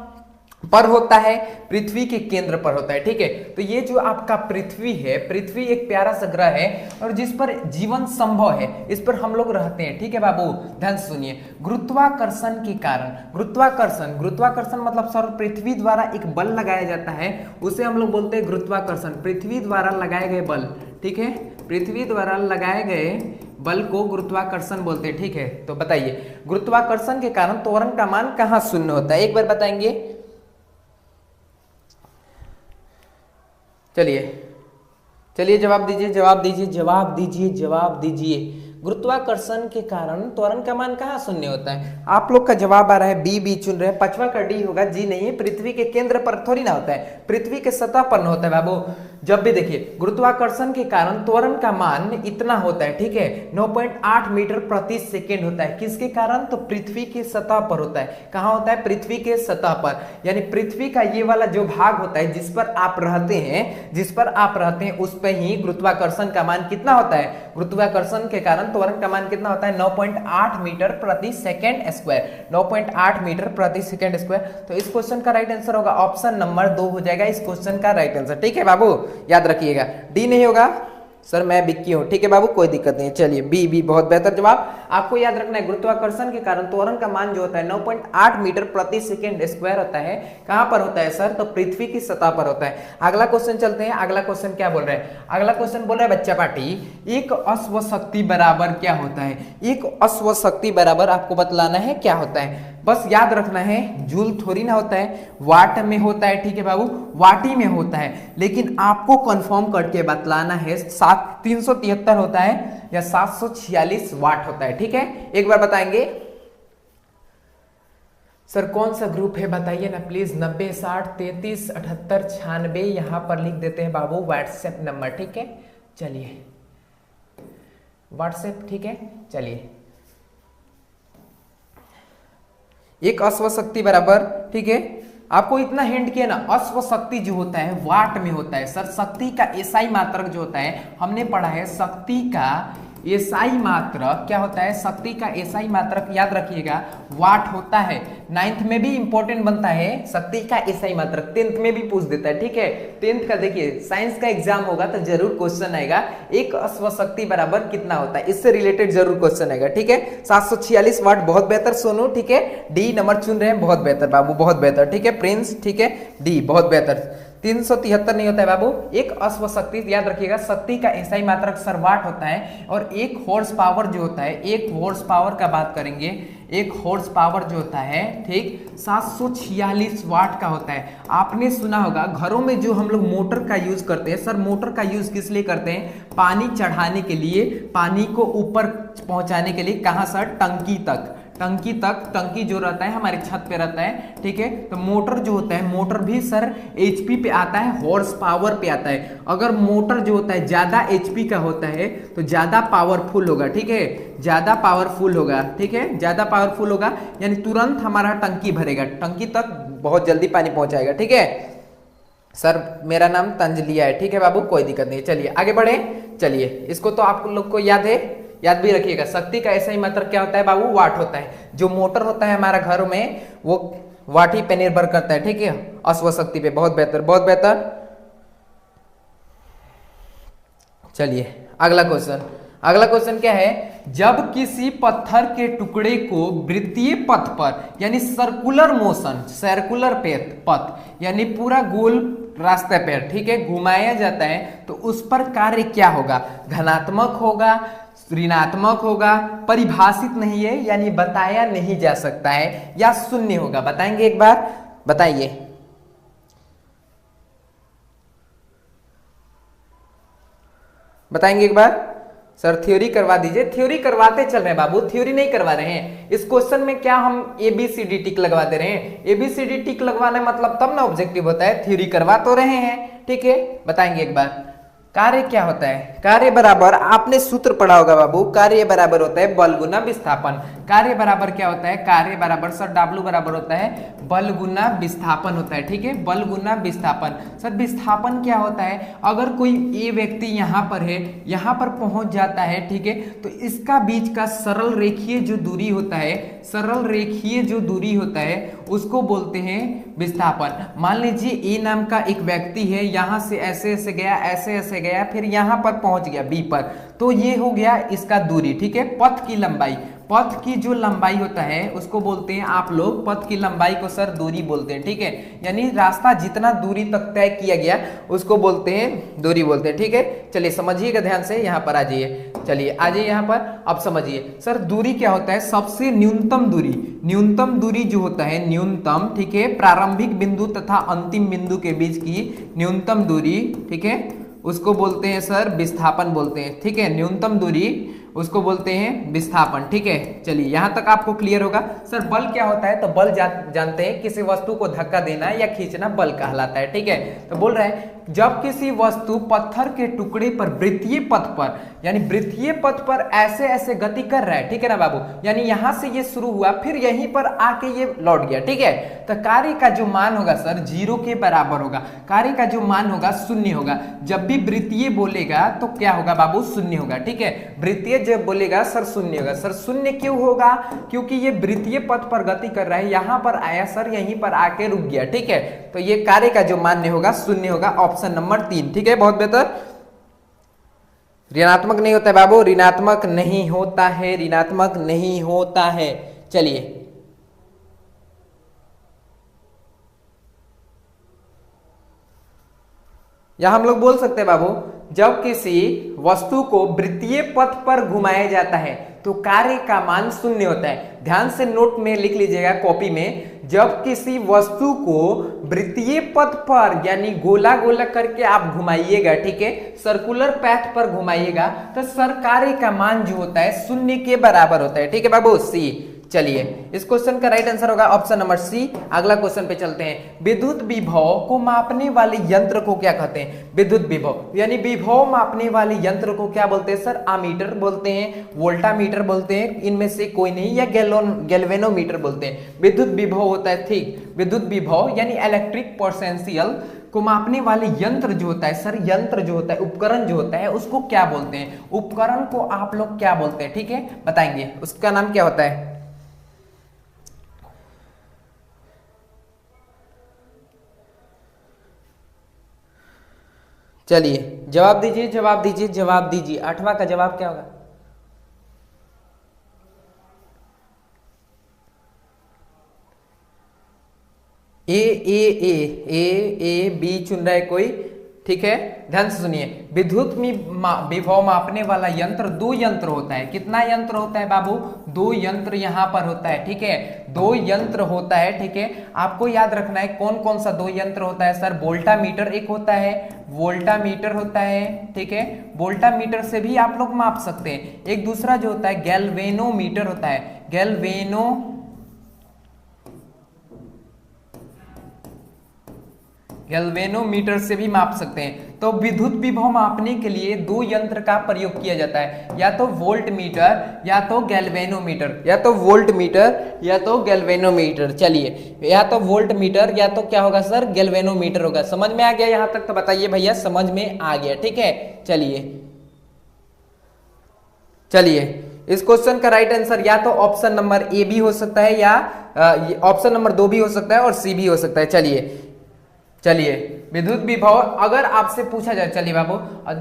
पर होता है, पृथ्वी के केंद्र पर होता है, ठीक है। तो ये जो आपका पृथ्वी है, पृथ्वी एक प्यारा सा ग्रह है और जिस पर जीवन संभव है, इस पर हम लोग रहते हैं, ठीक है बाबू। ध्यान से सुनिए, गुरुत्वाकर्षण के कारण, गुरुत्वाकर्षण मतलब सर पृथ्वी द्वारा एक बल लगाया जाता है, उसे हम लोग बोलते हैं गुरुत्वाकर्षण। पृथ्वी द्वारा लगाए गए बल, ठीक है, पृथ्वी द्वारा लगाए गए बल को गुरुत्वाकर्षण बोलते हैं, ठीक है। तो बताइए गुरुत्वाकर्षण के कारण त्वरण का मान कहाँ शून्य होता है, एक बार बताएंगे। चलिए जवाब दीजिए। गुरुत्वाकर्षण के कारण त्वरण का मान कहाँ शून्य होता है? आप लोग का जवाब आ रहा है बी चुन रहे हैं, पांचवा का डी होगा, जी नहीं है। पृथ्वी के केंद्र पर थोड़ी ना होता है, पृथ्वी के सतह पर होता है बाबू। जब भी देखिए गुरुत्वाकर्षण के कारण त्वरण का मान इतना होता है, ठीक है 9.8 मीटर प्रति सेकेंड होता है। किसके कारण? तो पृथ्वी की सतह पर होता है। कहाँ होता है? पृथ्वी के सतह पर, यानी पृथ्वी का ये वाला जो भाग होता है जिस पर आप रहते हैं, उस पर ही गुरुत्वाकर्षण का मान कितना होता है? गुरुत्वाकर्षण के कारण त्वरण का मान कितना होता है? 9.8 मीटर प्रति सेकेंड स्क्वायर, 9.8 मीटर प्रति सेकेंड स्क्वायर। तो इस क्वेश्चन का राइट आंसर होगा ऑप्शन नंबर 2 हो जाएगा इस क्वेश्चन का राइट आंसर, ठीक है बाबू, याद रखिएगा। डी नहीं होगा सर, मैं बिक्की हूं, ठीक है बाबू, कोई दिक्कत नहीं है। चलिए बी बहुत बेहतर जवाब। आपको याद रखना है गुरुत्वाकर्षण के कारण त्वरण का मान जो होता है 9.8 मीटर प्रति सेकेंड स्क्वायर होता है। कहां पर होता है सर? तो पृथ्वी की सतह पर होता है। अगला क्वेश्चन चलते हैं। अगला क्वेश्चन क्या बोल रहा है? अगला क्वेश्चन बोल रहा है बच्चा पार्टी, एक अश्व शक्ति बराबर क्या होता है? एक अश्व शक्ति बराबर आपको बतलाना है क्या होता है। बस याद रखना है, जूल थोड़ी ना होता है, वाट में होता है, ठीक है बाबू, वाटी में होता है। लेकिन आपको कंफर्म करके बतलाना है 373 होता है या 746 वाट होता है, ठीक है। एक बार बताएंगे सर कौन सा ग्रुप है बताइए ना प्लीज। 90 60 33 78 96 यहां पर लिख देते हैं बाबू व्हाट्सएप नंबर, ठीक है। चलिए व्हाट्सएप, ठीक है। चलिए एक अश्व शक्ति बराबर, ठीक है, आपको इतना हिंट किया ना, अश्व शक्ति जो होता है वाट में होता है। सर शक्ति का एसआई मात्रक जो होता है, हमने पढ़ा है शक्ति का एसआई मात्रक क्या होता है? शक्ति का एसआई मात्रक याद रखिएगा वाट होता है। 9th में भी इंपॉर्टेंट बनता है शक्ति का एसआई मात्रक, 10th में भी पूछ देता है, ठीक है। 10th का देखिए साइंस का एग्जाम होगा तो जरूर क्वेश्चन आएगा, एक अश्व शक्ति बराबर कितना होता है, इससे रिलेटेड जरूर क्वेश्चन आएगा, ठीक है। 746 वाट, बहुत बेहतर सोनू, ठीक है। डी नंबर चुन रहे हैं, बहुत बेहतर बाबू, बहुत बेहतर, ठीक है। प्रिंस, ठीक है, डी बहुत बेहतर। 373 नहीं होता है बाबू, एक अश्व शक्ति याद रखिएगा, शक्ति का एसआई मात्रक सर वाट होता है। और एक हॉर्स पावर जो होता है, एक हॉर्स पावर का बात करेंगे, एक हॉर्स पावर जो होता है, ठीक 746 वाट का होता है। आपने सुना होगा घरों में जो हम लोग मोटर का यूज करते हैं, सर मोटर का यूज किस लिए करते हैं? पानी चढ़ाने के लिए, पानी को ऊपर पहुंचाने के लिए। कहां सर? टंकी तक, टंकी तक, टंकी जो रहता है हमारे छत पे रहता है, ठीक है। तो मोटर जो होता है, मोटर भी सर एचपी पे आता है, हॉर्स पावर पे आता है। अगर मोटर जो होता है ज्यादा एचपी का होता है तो ज्यादा पावरफुल होगा, ठीक है, ज्यादा पावरफुल होगा, ठीक है, ज्यादा पावरफुल होगा, यानी तुरंत हमारा टंकी भरेगा, टंकी तक बहुत जल्दी पानी पहुंचाएगा, ठीक है। सर मेरा नाम तंजलिया है, ठीक है बाबू, कोई दिक्कत नहीं। चलिए आगे बढ़े। चलिए इसको तो आप लोग को याद है, याद भी रखिएगा। शक्ति का ऐसा ही मतलब क्या होता है बाबू, वाट होता है। जो मोटर होता है हमारा घर में वो वाट ही पे निर्भर करता है, ठीक है, अश्व शक्ति पे। बहुत बेहतर, बहुत बेहतर। चलिए अगला क्वेश्चन, अगला क्वेश्चन क्या है, जब किसी पत्थर के टुकड़े को वृत्तीय पथ पर यानी सर्कुलर मोशन, सर्कुलर पथ यानी पूरा गोल रास्ते पर, ठीक है, घुमाया जाता है तो उस पर कार्य क्या होगा, धनात्मक होगा, ऋणात्मक होगा, परिभाषित नहीं है यानी बताया नहीं जा सकता है, या शून्य होगा। बताएंगे एक बार, बताइए। बताएंगे एक बार। सर थ्योरी करवा दीजिए। थ्योरी करवाते चल रहे हैं बाबू, थ्योरी नहीं करवा रहे हैं। इस क्वेश्चन में क्या हम ABCD टिक लगवा दे रहे हैं? ABCD टिक लगवाने मतलब तब ना ऑब्जेक्टिव होता है। थ्योरी करवा तो रहे हैं, ठीक है। बताएंगे एक बार, कार्य क्या होता है? कार्य बराबर, आपने सूत्र पढ़ा होगा बाबू, कार्य बराबर होता है बल गुना विस्थापन। कार्य बराबर क्या होता है? कार्य बराबर सर W बराबर होता है बल गुना विस्थापन होता है, ठीक है, बल गुना विस्थापन। सर विस्थापन क्या होता है? अगर कोई ए व्यक्ति यहाँ पर है, यहाँ पर पहुंच जाता है, ठीक है, तो इसका बीच का सरल रेखीय जो दूरी होता है, सरल रेखीय जो दूरी होता है उसको बोलते हैं विस्थापन। मान लीजिए ए नाम का एक व्यक्ति है, यहाँ से ऐसे ऐसे गया, ऐसे ऐसे गया, फिर यहाँ पर पहुंच गया बी पर, तो ये हो गया इसका दूरी, ठीक है, पथ की लंबाई। पथ की जो लंबाई होता है उसको बोलते हैं आप लोग, पथ की लंबाई को सर दूरी बोलते हैं, ठीक है, यानी रास्ता जितना दूरी तक तय किया गया उसको बोलते हैं दूरी बोलते हैं, ठीक है। चलिए समझिएगा ध्यान से, यहाँ पर आ जाइए। चलिए आ जाइए यहाँ पर। अब समझिए सर दूरी क्या होता है? सबसे न्यूनतम दूरी, न्यूनतम दूरी जो होता है, न्यूनतम, ठीक है, प्रारंभिक बिंदु तथा अंतिम बिंदु के बीच की न्यूनतम दूरी, ठीक है, उसको बोलते हैं सर विस्थापन बोलते हैं, ठीक है, न्यूनतम दूरी उसको बोलते हैं विस्थापन, ठीक है। चलिए यहां तक आपको क्लियर होगा। सर बल क्या होता है? तो बल जानते हैं, किसी वस्तु को धक्का देना या खींचना बल कहलाता है, ठीक है। तो बोल रहे हैं जब किसी वस्तु पत्थर के टुकड़े पर वृत्तीय पथ पर, यानी वृत्तीय पथ पर ऐसे ऐसे गति कर रहा है, ठीक है ना बाबू, यानी यहां से ये शुरू हुआ फिर यहीं पर आके ये लौट गया, ठीक है, तो कार्य का जो मान होगा सर 0 के बराबर होगा। कार्य का जो मान होगा 0 होगा। जब भी वृत्तीय बोलेगा तो क्या होगा बाबू? 0 होगा, ठीक है। वृत्तीय जब बोलेगा सर 0 होगा। सर 0 क्यों होगा? क्योंकि ये वृत्तीय पथ पर गति कर रहा है, यहां पर आया सर, यहीं पर आके रुक गया, ठीक है, तो ये कार्य का जो मान होगा 0 होगा, ऑप्शन नंबर 3, ठीक है, बहुत बेहतर। ऋणात्मक नहीं होता है बाबू, ऋणात्मक नहीं होता है, ऋणात्मक नहीं होता है। चलिए यहां हम लोग बोल सकते हैं बाबू, जब किसी वस्तु को वृत्तीय पथ पर घुमाया जाता है तो कार्य का मान 0 होता है। ध्यान से नोट में लिख लीजिएगा कॉपी में, जब किसी वस्तु को वृत्तीय पथ पर यानी गोला गोला करके आप घुमाइएगा, ठीक है, सर्कुलर पैथ पर घुमाइएगा, तो सर कार्य का मान जो होता है 0 के बराबर होता है, ठीक है बाबू, सी। चलिए इस क्वेश्चन का राइट आंसर होगा ऑप्शन नंबर सी। अगला क्वेश्चन पे चलते हैं। विद्युत विभव को मापने वाले यंत्र को क्या कहते हैं? विद्युत विभव यानी विभव मापने वाले यंत्र को क्या बोलते हैं सर? अमीटर बोलते हैं, वोल्टामीटर बोलते हैं, इनमें से कोई नहीं, या गैल्वेनोमीटर बोलते हैं। विद्युत विभव होता है, ठीक, विद्युत विभव यानी इलेक्ट्रिक पोटेंशियल को मापने वाले यंत्र जो होता है सर, यंत्र जो होता है, उपकरण जो होता है, उसको क्या बोलते हैं? उपकरण को आप लोग क्या बोलते हैं? ठीक है, बताएंगे उसका नाम क्या होता है। चलिए जवाब दीजिए, जवाब दीजिए, जवाब दीजिए। 8वां का जवाब क्या होगा? ए बी चुन रहा है कोई, ठीक है, ध्यान से सुनिए। विद्युत विभव मापने वाला यंत्र 2 यंत्र होता है। कितना यंत्र होता है बाबू? 2 यंत्र यहां पर होता है, ठीक है, 2 यंत्र होता है, ठीक है। आपको याद रखना है कौन कौन सा 2 यंत्र होता है सर। वोल्टामीटर एक होता है, वोल्टामीटर होता है, ठीक है, वोल्टामीटर से भी आप लोग माप सकते हैं। एक दूसरा जो होता है गैल्वेनोमीटर होता है। गैल्वेनोमीटर से भी माप सकते हैं। तो विद्युत विभव मापने के लिए दो यंत्र का प्रयोग किया जाता है, या तो वोल्ट मीटर या तो गैल्वेनोमीटर, या तो वोल्ट मीटर या तो गैल्वेनोमीटर। चलिए, या तो वोल्ट मीटर या तो क्या होगा सर, गैल्वेनोमीटर होगा। समझ में आ गया यहां तक? तो बताइए भैया समझ में आ गया, ठीक है। चलिए इस क्वेश्चन का राइट आंसर या तो ऑप्शन नंबर ए भी हो सकता है, या ऑप्शन नंबर 2 भी हो सकता है, और सी भी हो सकता है। चलिए विद्युत विभव अगर आपसे पूछा जाए, चलिए बाबू,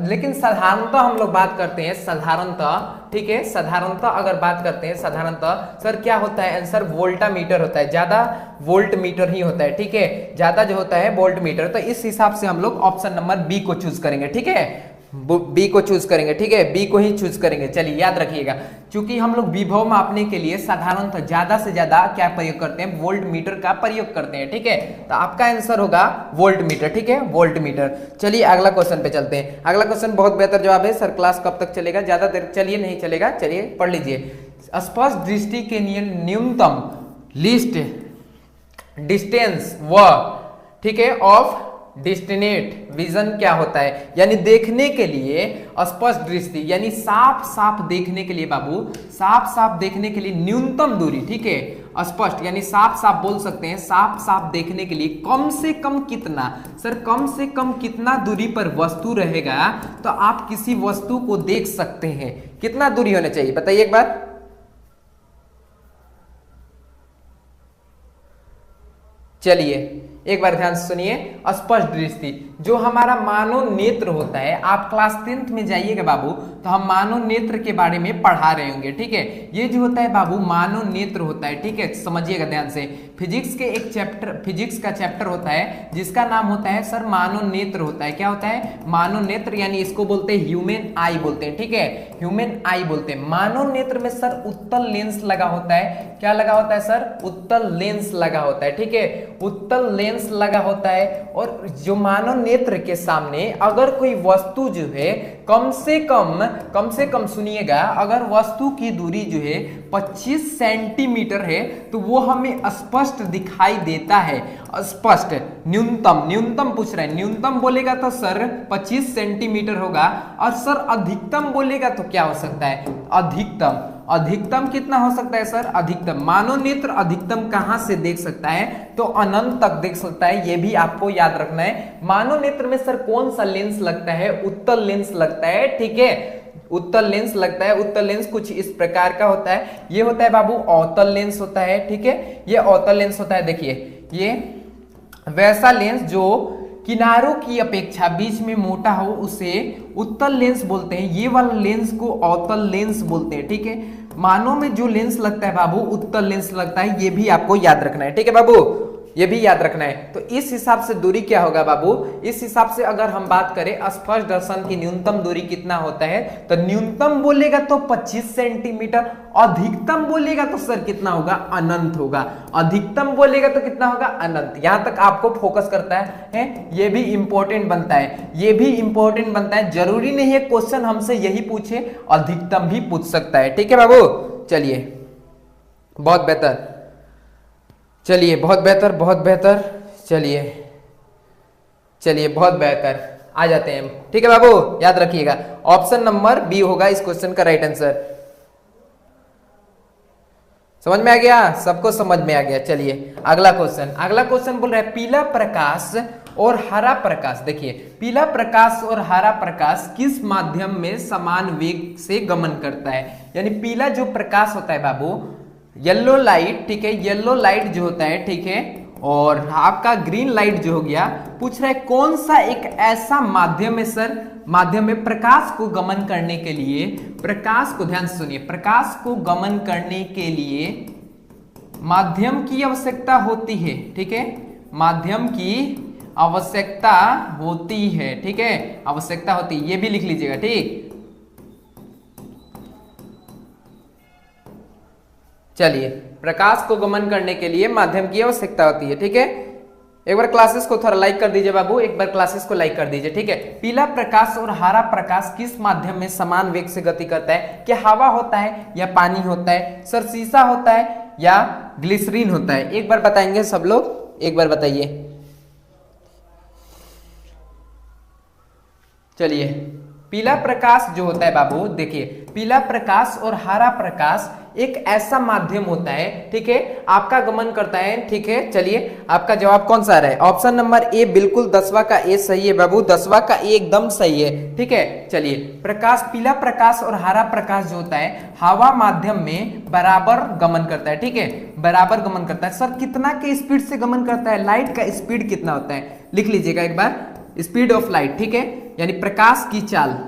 लेकिन साधारणतः हम लोग बात करते हैं, साधारणतः, ठीक है, साधारणतः अगर बात करते हैं, साधारणतः सर क्या होता है आंसर, वोल्टामीटर होता है, ज्यादा वोल्ट मीटर ही होता है, ठीक है, ज्यादा जो होता है वोल्ट मीटर। तो इस हिसाब से हम लोग ऑप्शन नंबर बी को चूज करेंगे, ठीक है, बी को चूज करेंगे, ठीक है, बी को ही चूज करेंगे। चलिए याद रखिएगा, क्योंकि हम लोग विभव मापने के लिए साधारणतः ज्यादा से ज्यादा क्या प्रयोग करते हैं, वोल्ट मीटर का प्रयोग करते हैं, ठीक है। तो आपका आंसर होगा वोल्ट मीटर, ठीक है, वोल्ट मीटर। चलिए अगला क्वेश्चन पे चलते हैं। अगला क्वेश्चन बहुत बेहतर जवाब है सर, क्लास कब तक चलेगा, ज्यादा देर चलिए नहीं चलेगा, चलिए पढ़ लीजिए। स्पष्ट दृष्टि के न्यूनतम लीस्ट डिस्टेंस व, ठीक है, ऑफ डिस्टिनेट विजन क्या होता है, यानी देखने के लिए स्पष्ट दृष्टि, यानी साफ साफ देखने के लिए बाबू, साफ साफ देखने के लिए न्यूनतम दूरी, ठीक है, स्पष्ट यानी साफ साफ बोल सकते हैं, साफ साफ देखने के लिए कम से कम कितना, सर कम से कम कितना दूरी पर वस्तु रहेगा तो आप किसी वस्तु को देख सकते हैं, कितना दूरी होना चाहिए बताइए एक बार। चलिए एक बार ध्यान से सुनिए, स्पष्ट दृष्टि जो हमारा मानव नेत्र होता है, आप क्लास 10th में जाइएगा बाबू तो हम मानव नेत्र के बारे में पढ़ा रहे होंगे, ठीक है। ये जो होता है बाबू मानव नेत्र होता है, ठीक है, समझिएगा ध्यान से। फिजिक्स के एक चैप्टर, फिजिक्स का चैप्टर होता है जिसका नाम होता है सर मानव नेत्र होता है। क्या होता है, मानव नेत्र, यानी इसको बोलते हैं ह्यूमन आई बोलते हैं, ठीक है, ह्यूमन आई बोलते हैं। मानव नेत्र में सर उत्तल लेंस लगा होता है, क्या लगा होता है सर, उत्तल लेंस लगा होता है, ठीक है, उत्तल लेंस लगा होता है। और जो मानव नेत्र के सामने अगर कोई वस्तु जो है कम से कम सुनिएगा, अगर वस्तु की दूरी जो है 25 सेंटीमीटर है तो वो हमें स्पष्ट दिखाई देता है, स्पष्ट। न्यूनतम पूछ रहे हैं, न्यूनतम बोलेगा तो सर 25 सेंटीमीटर होगा, और सर अधिकतम बोलेगा तो क्या हो सकता है, अधिकतम कितना हो सकता है सर, अधिकतम। मानव नेत्र अधिकतम कहां से देख सकता है, तो अनंत तक देख सकता है, ये भी आपको याद रखना है। मानव नेत्र में सर कौन सा लेंस लगता है, उत्तल लेंस लगता है, ठीक है, उत्तल लेंस लगता है। उत्तल लेंस कुछ इस प्रकार का होता है, ये होता है बाबू अवतल लेंस होता है, ठीक है, ये अवतल लेंस होता है। देखिए ये वैसा लेंस जो किनारों की अपेक्षा बीच में मोटा हो उसे उत्तल लेंस बोलते हैं, ये वाला लेंस को अवतल लेंस बोलते हैं, ठीक है। मानव में जो लेंस लगता है बाबू उत्तल लेंस लगता है, ये भी आपको याद रखना है, ठीक है बाबू, ये भी याद रखना है। तो इस हिसाब से दूरी क्या होगा बाबू, इस हिसाब से अगर हम बात करें स्पष्ट दर्शन की न्यूनतम दूरी कितना होता है, तो न्यूनतम बोलेगा तो 25 सेंटीमीटर, अधिकतम बोलेगा तो सर कितना होगा, अनंत होगा। अधिकतम बोलेगा तो कितना होगा, अनंत। यहां तक आपको फोकस करता है, ये भी इंपॉर्टेंट बनता है, ये भी इंपॉर्टेंट बनता है। जरूरी नहीं है क्वेश्चन हमसे यही पूछे, अधिकतम भी पूछ सकता है, ठीक है बाबू। चलिए बहुत बेहतर, चलिए बहुत बेहतर, बहुत बेहतर, चलिए बहुत बेहतर, आ जाते हैं, ठीक है बाबू, याद रखिएगा ऑप्शन नंबर बी होगा इस क्वेश्चन का राइट आंसर। समझ में आ गया, सबको समझ में आ गया। चलिए अगला क्वेश्चन बोल रहा है पीला प्रकाश और हरा प्रकाश। देखिए पीला प्रकाश और हरा प्रकाश किस माध्यम में समान वेग से गमन करता है, यानी पीला जो प्रकाश होता है बाबू, येलो लाइट, ठीक है, येलो लाइट जो होता है, ठीक है, और आपका ग्रीन लाइट जो हो गया, पूछ रहा है कौन सा एक ऐसा माध्यम है सर, माध्यम में प्रकाश को गमन करने के लिए, प्रकाश को ध्यान से सुनिए, प्रकाश को गमन करने के लिए माध्यम की आवश्यकता होती है, ठीक है, माध्यम की आवश्यकता होती है, ठीक है, आवश्यकता होती है, ये भी लिख लीजिएगा, ठीक। चलिए प्रकाश को गमन करने के लिए माध्यम की आवश्यकता होती है, ठीक है, एक बार क्लासेस को थोड़ा लाइक कर दीजिए बाबू, एक बार क्लासेस को लाइक कर दीजिए, ठीक है। पीला प्रकाश और हरा प्रकाश किस माध्यम में समान वेग से गति करता है? क्या हवा होता है या पानी होता है? सर शीशा होता है या ग्लिसरीन होता है? एक बार बताएंगे सब लोग, एक बार बताइए। चलिए, पीला प्रकाश जो होता है बाबू, देखिए पीला प्रकाश और हरा प्रकाश एक ऐसा माध्यम होता है, ठीक है, आपका गमन करता है, ठीक है। चलिए, आपका जवाब कौन सा आ रहा है? ऑप्शन नंबर ए बिल्कुल 10वां का ए सही है बाबू, 10वां का ए एकदम सही है, ठीक है। चलिए, प्रकाश, पीला प्रकाश और हरा प्रकाश जो होता है हवा माध्यम में बराबर गमन करता है, ठीक है, बराबर गमन करता है। सर कितना के स्पीड से गमन करता है? लाइट का स्पीड कितना होता है? लिख लीजिएगा एक बार, स्पीड ऑफ लाइट, ठीक है, यानी प्रकाश की चाल,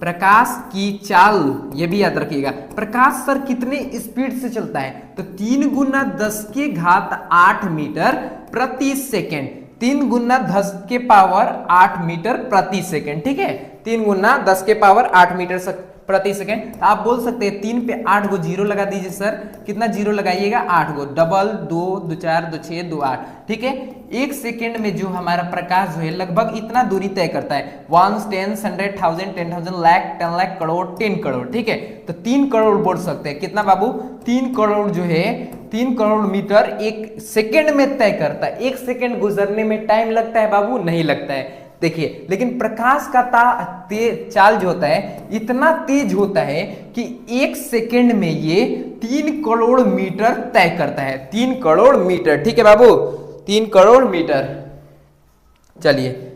प्रकाश की चाल, ये भी याद रखिएगा। प्रकाश सर कितने स्पीड से चलता है? तो 3 गुना 10 के घात 8 मीटर प्रति सेकेंड, 3 गुना 10 के पावर 8 मीटर प्रति सेकेंड, ठीक है, 3 गुना 10 के पावर 8 मीटर प्रति सेकेंड। तो आप बोल सकते हैं 3 पे 8 को जीरो लगा दीजिए सर, कितना जीरो लगाइएगा? 8 को, डबल 2 2 4 2 6 2 8, ठीक है। 1 सेकेंड में जो हमारा प्रकाश जो है लगभग इतना दूरी तय करता है, 1 10 100 1000 10,000 लाख 10 लाख करोड़ 10 करोड़, ठीक है। तो 3 करोड़ बोल सकते हैं, कितना बाबू? 3 करोड़ जो है 3 करोड़ मीटर 1 सेकेंड में तय करता है। 1 सेकेंड गुजरने में टाइम लगता है बाबू? नहीं लगता है। देखिए, लेकिन प्रकाश का चाल जो होता है इतना तेज होता है कि 1 सेकेंड में ये 3 करोड़ मीटर तय करता है, 3 करोड़ मीटर, ठीक है बाबू, 3 करोड़ मीटर। चलिए,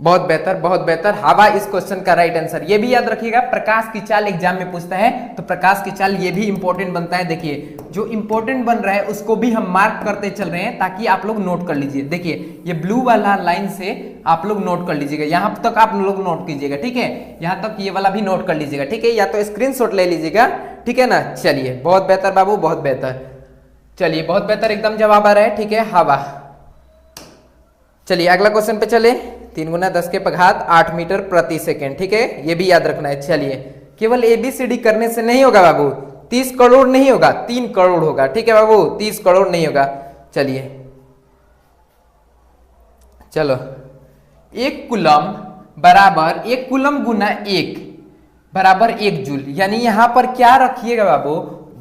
बहुत बेहतर, बहुत बेहतर। हवा इस क्वेश्चन का राइट आंसर। ये भी याद रखिएगा, प्रकाश की चाल एग्जाम में पूछता है, तो प्रकाश की चाल ये भी इंपॉर्टेंट बनता है। देखिए, जो इंपॉर्टेंट बन रहा है उसको भी हम मार्क करते चल रहे हैं ताकि आप लोग नोट कर लीजिए। देखिए, ये ब्लू वाला लाइन से आप लोग नोट कर लीजिएगा, यहां तक आप लोग नोट कीजिएगा, ठीक है, यहां तक ये वाला भी नोट कर लीजिएगा, ठीक है, या तो स्क्रीनशॉट ले लीजिएगा, ठीक है ना। चलिए, बहुत बेहतर बाबू, बहुत बेहतर। चलिए, बहुत बेहतर, एकदम जवाब आ रहा है, ठीक है, हवा। चलिए, अगला क्वेश्चन पे चले। 3 गुना 10 के घात 8 मीटर प्रति सेकेंड, ठीक है, ये भी याद रखना है। चलिए, केवल ABCD करने से नहीं होगा बाबू, 30 करोड़ नहीं होगा, 3 करोड़ होगा, ठीक है बाबू, 30 करोड़ नहीं होगा। चलिए, चलो, 1 कूलम बराबर 1 कूलम गुना 1 बराबर 1 जूल, यानी यहां पर क्या रखिएगा बाबू?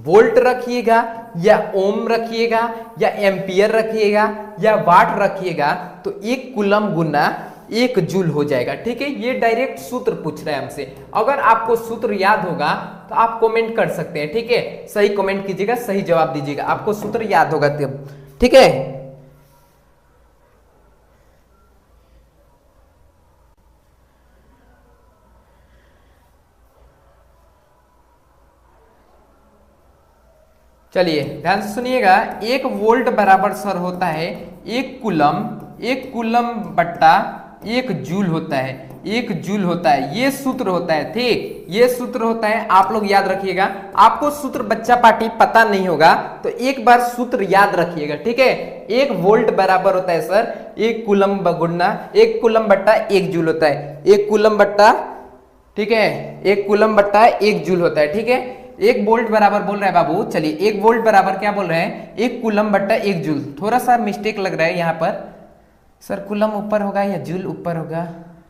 वोल्ट रखिएगा या ओम रखिएगा या एम्पियर रखिएगा या वाट रखिएगा, तो 1 कूलम गुना 1 जूल हो जाएगा, ठीक है। ये डायरेक्ट सूत्र पूछ रहा है हमसे। अगर आपको सूत्र याद होगा तो आप कमेंट कर सकते हैं, ठीक है, सही कमेंट कीजिएगा, सही जवाब दीजिएगा, आपको सूत्र याद होगा तब, ठीक है। चलिए, ध्यान से सुनिएगा। 1 वोल्ट बराबर सर होता है 1 कूलम बट्टा 1 जूल होता है, 1 जूल होता है, ये सूत्र होता है, ठीक, ये सूत्र होता है, आप लोग याद रखिएगा। आपको सूत्र बच्चा पार्टी पता नहीं होगा तो एक बार सूत्र याद रखिएगा, ठीक है। 1 वोल्ट बराबर होता है सर 1 कूलम गुना 1 कूलम बट्टा 1 जूल होता है, 1 कूलम बट्टा, ठीक है, 1 कूलम बट्टा 1 जूल होता है, ठीक है। 1 वोल्ट बराबर बोल रहा है बाबू, चलिए 1 वोल्ट बराबर क्या बोल रहे हैं? 1 कूलम बट्टा 1 जूल। थोड़ा सा मिस्टेक लग रहा है यहाँ पर सर, कूलम ऊपर होगा या जूल ऊपर होगा,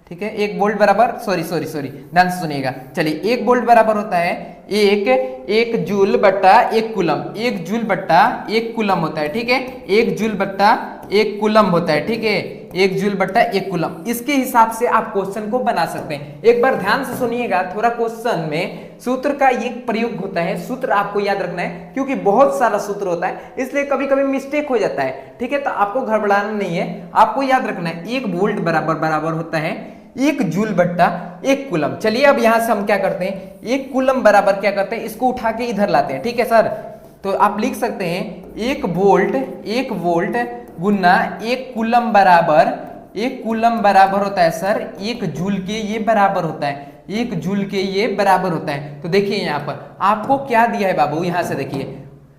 ठीक है। 1 वोल्ट बराबर, सॉरी, ध्यान से सुनिएगा। चलिए, 1 वोल्ट बराबर होता है 1 जूल बट्टा 1 कूलम, 1 जूल बट्टा 1 कूलम होता है, ठीक है, 1 जूल बट्टा 1 कूलम होता है, ठीक है, 1 जूल बट्टा 1 कूलम। इसके हिसाब से आप क्वेश्चन को बना सकते हैं। एक बार ध्यान से सुनिएगा, थोड़ा क्वेश्चन में सूत्र का ये प्रयोग होता है, सूत्र आपको याद रखना है क्योंकि बहुत सारा सूत्र होता है, इसलिए कभी कभी मिस्टेक हो जाता है, ठीक है। तो आपको घबराना नहीं है, आपको याद रखना है 1 वोल्ट बराबर होता है 1 जूल बट्टा 1 कूलम। चलिए, अब यहां से हम क्या करते हैं, 1 कूलम बराबर क्या करते हैं, इसको उठा के इधर लाते हैं, ठीक है सर। तो आप लिख सकते हैं 1 वोल्ट गुना 1 कूलम बराबर, 1 कूलम बराबर होता है सर 1 जूल के ये बराबर होता है, 1 जूल के ये बराबर होता है। तो देखिए यहाँ पर आपको क्या दिया है बाबू, यहां से देखिए,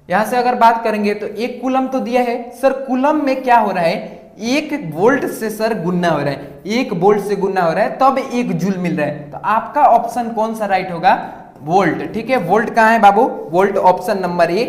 यहां से अगर बात करेंगे तो 1 कूलम तो दिया है सर, कूलम में क्या हो रहा है, 1 वोल्ट से सर गुना हो रहा है, 1 वोल्ट से गुना हो रहा है, तब 1 जूल मिल रहा है। तो आपका ऑप्शन कौन सा राइट होगा? वोल्ट, ठीक है। वोल्ट कहां है बाबू? Volt option number A.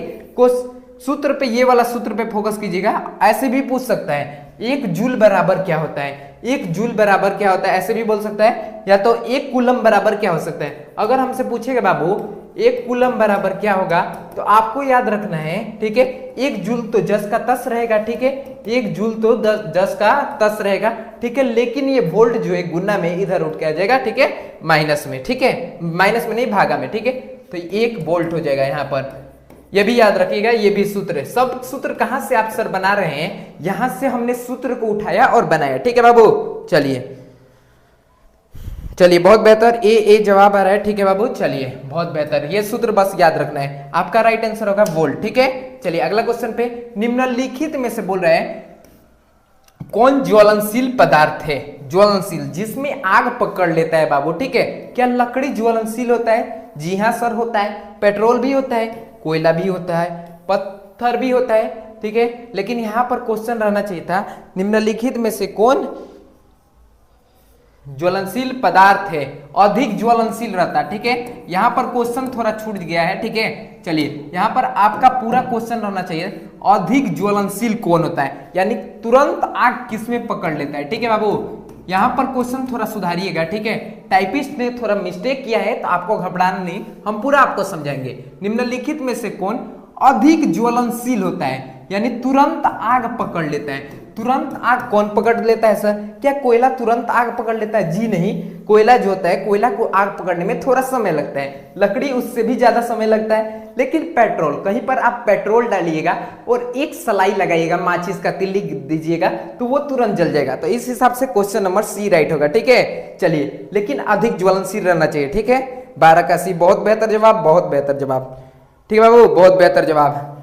सूत्र पे, ये वाला सूत्र पे फोकस कीजिएगा। ऐसे भी पूछ सकता है 1 जूल बराबर क्या होता है, 1 जूल बराबर क्या होता है, ऐसे भी बोल सकता है, या तो 1 कूलम बराबर क्या हो सकता है। अगर हमसे पूछेगा बाबू 1 कूलम बराबर क्या होगा, तो आपको याद रखना है, ठीक है, 1 जूल तो जस का तस रहेगा, ठीक है, 1 जूल तो जस का तस रहेगा, ठीक है, लेकिन ये वोल्ट जो है गुना में इधर उठ के आ जाएगा, ठीक है, माइनस में, ठीक है, माइनस में नहीं भागा में, ठीक है, तो 1 वोल्ट हो जाएगा यहाँ पर। ये भी याद रखिएगा, ये भी सूत्र है। सब सूत्र कहां से आप सर बना रहे हैं, यहां से हमने सूत्र को उठाया और बनाया, ठीक है बाबू। चलिए चलिए, बहुत बेहतर, ए जवाब आ रहा है, ठीक है बाबू, चलिए बहुत बेहतर, ये सूत्र बस याद रखना है। आपका राइट आंसर होगा वोल्ट, ठीक है। चलिए अगला क्वेश्चन पे, निम्नलिखित में से बोल रहे हैं कौन ज्वलनशील पदार्थ है, ज्वलनशील जिसमें आग पकड़ लेता है बाबू, ठीक है। क्या लकड़ी ज्वलनशील होता है? जी हाँ सर होता है। पेट्रोल भी होता है, कोयला भी होता है, पत्थर भी होता है, ठीक है। लेकिन यहां पर क्वेश्चन रहना चाहिए था निम्नलिखित में से कौन ज्वलनशील पदार्थ है, अधिक ज्वलनशील रहता है, ठीक है। यहां पर क्वेश्चन थोड़ा छूट गया है, ठीक है। चलिए यहां पर आपका पूरा क्वेश्चन रहना चाहिए अधिक ज्वलनशील कौन होता है, यानी तुरंत आग किसमें पकड़ लेता है, ठीक है बाबू। यहां पर क्वेश्चन थोड़ा सुधारिएगा, ठीक है। टाइपिस्ट ने थोड़ा मिस्टेक किया है, तो आपको घबराना नहीं, हम पूरा आपको समझाएंगे। निम्नलिखित में से कौन अधिक ज्वलनशील होता है, यानी तुरंत आग पकड़ लेता है। तुरंत आग कौन पकड़ लेता है सर? क्या कोयला तुरंत आग पकड़ लेता है? जी नहीं, कोयला जो होता है, कोयला को आग पकड़ने में थोड़ा समय लगता है, लकड़ी उससे भी ज्यादा समय लगता है। लेकिन पेट्रोल, कहीं पर आप पेट्रोल डालिएगा और एक सलाई लगाइएगा, माचिस का तिल्ली दीजिएगा, तो वो तुरंत जल जाएगा। तो इस हिसाब से क्वेश्चन नंबर सी राइट होगा, ठीक है। चलिए, लेकिन अधिक ज्वलनशील रहना चाहिए, ठीक है। 12 का सी, बहुत बेहतर जवाब, बहुत बेहतर जवाब, ठीक है बाबू, बहुत बेहतर जवाब,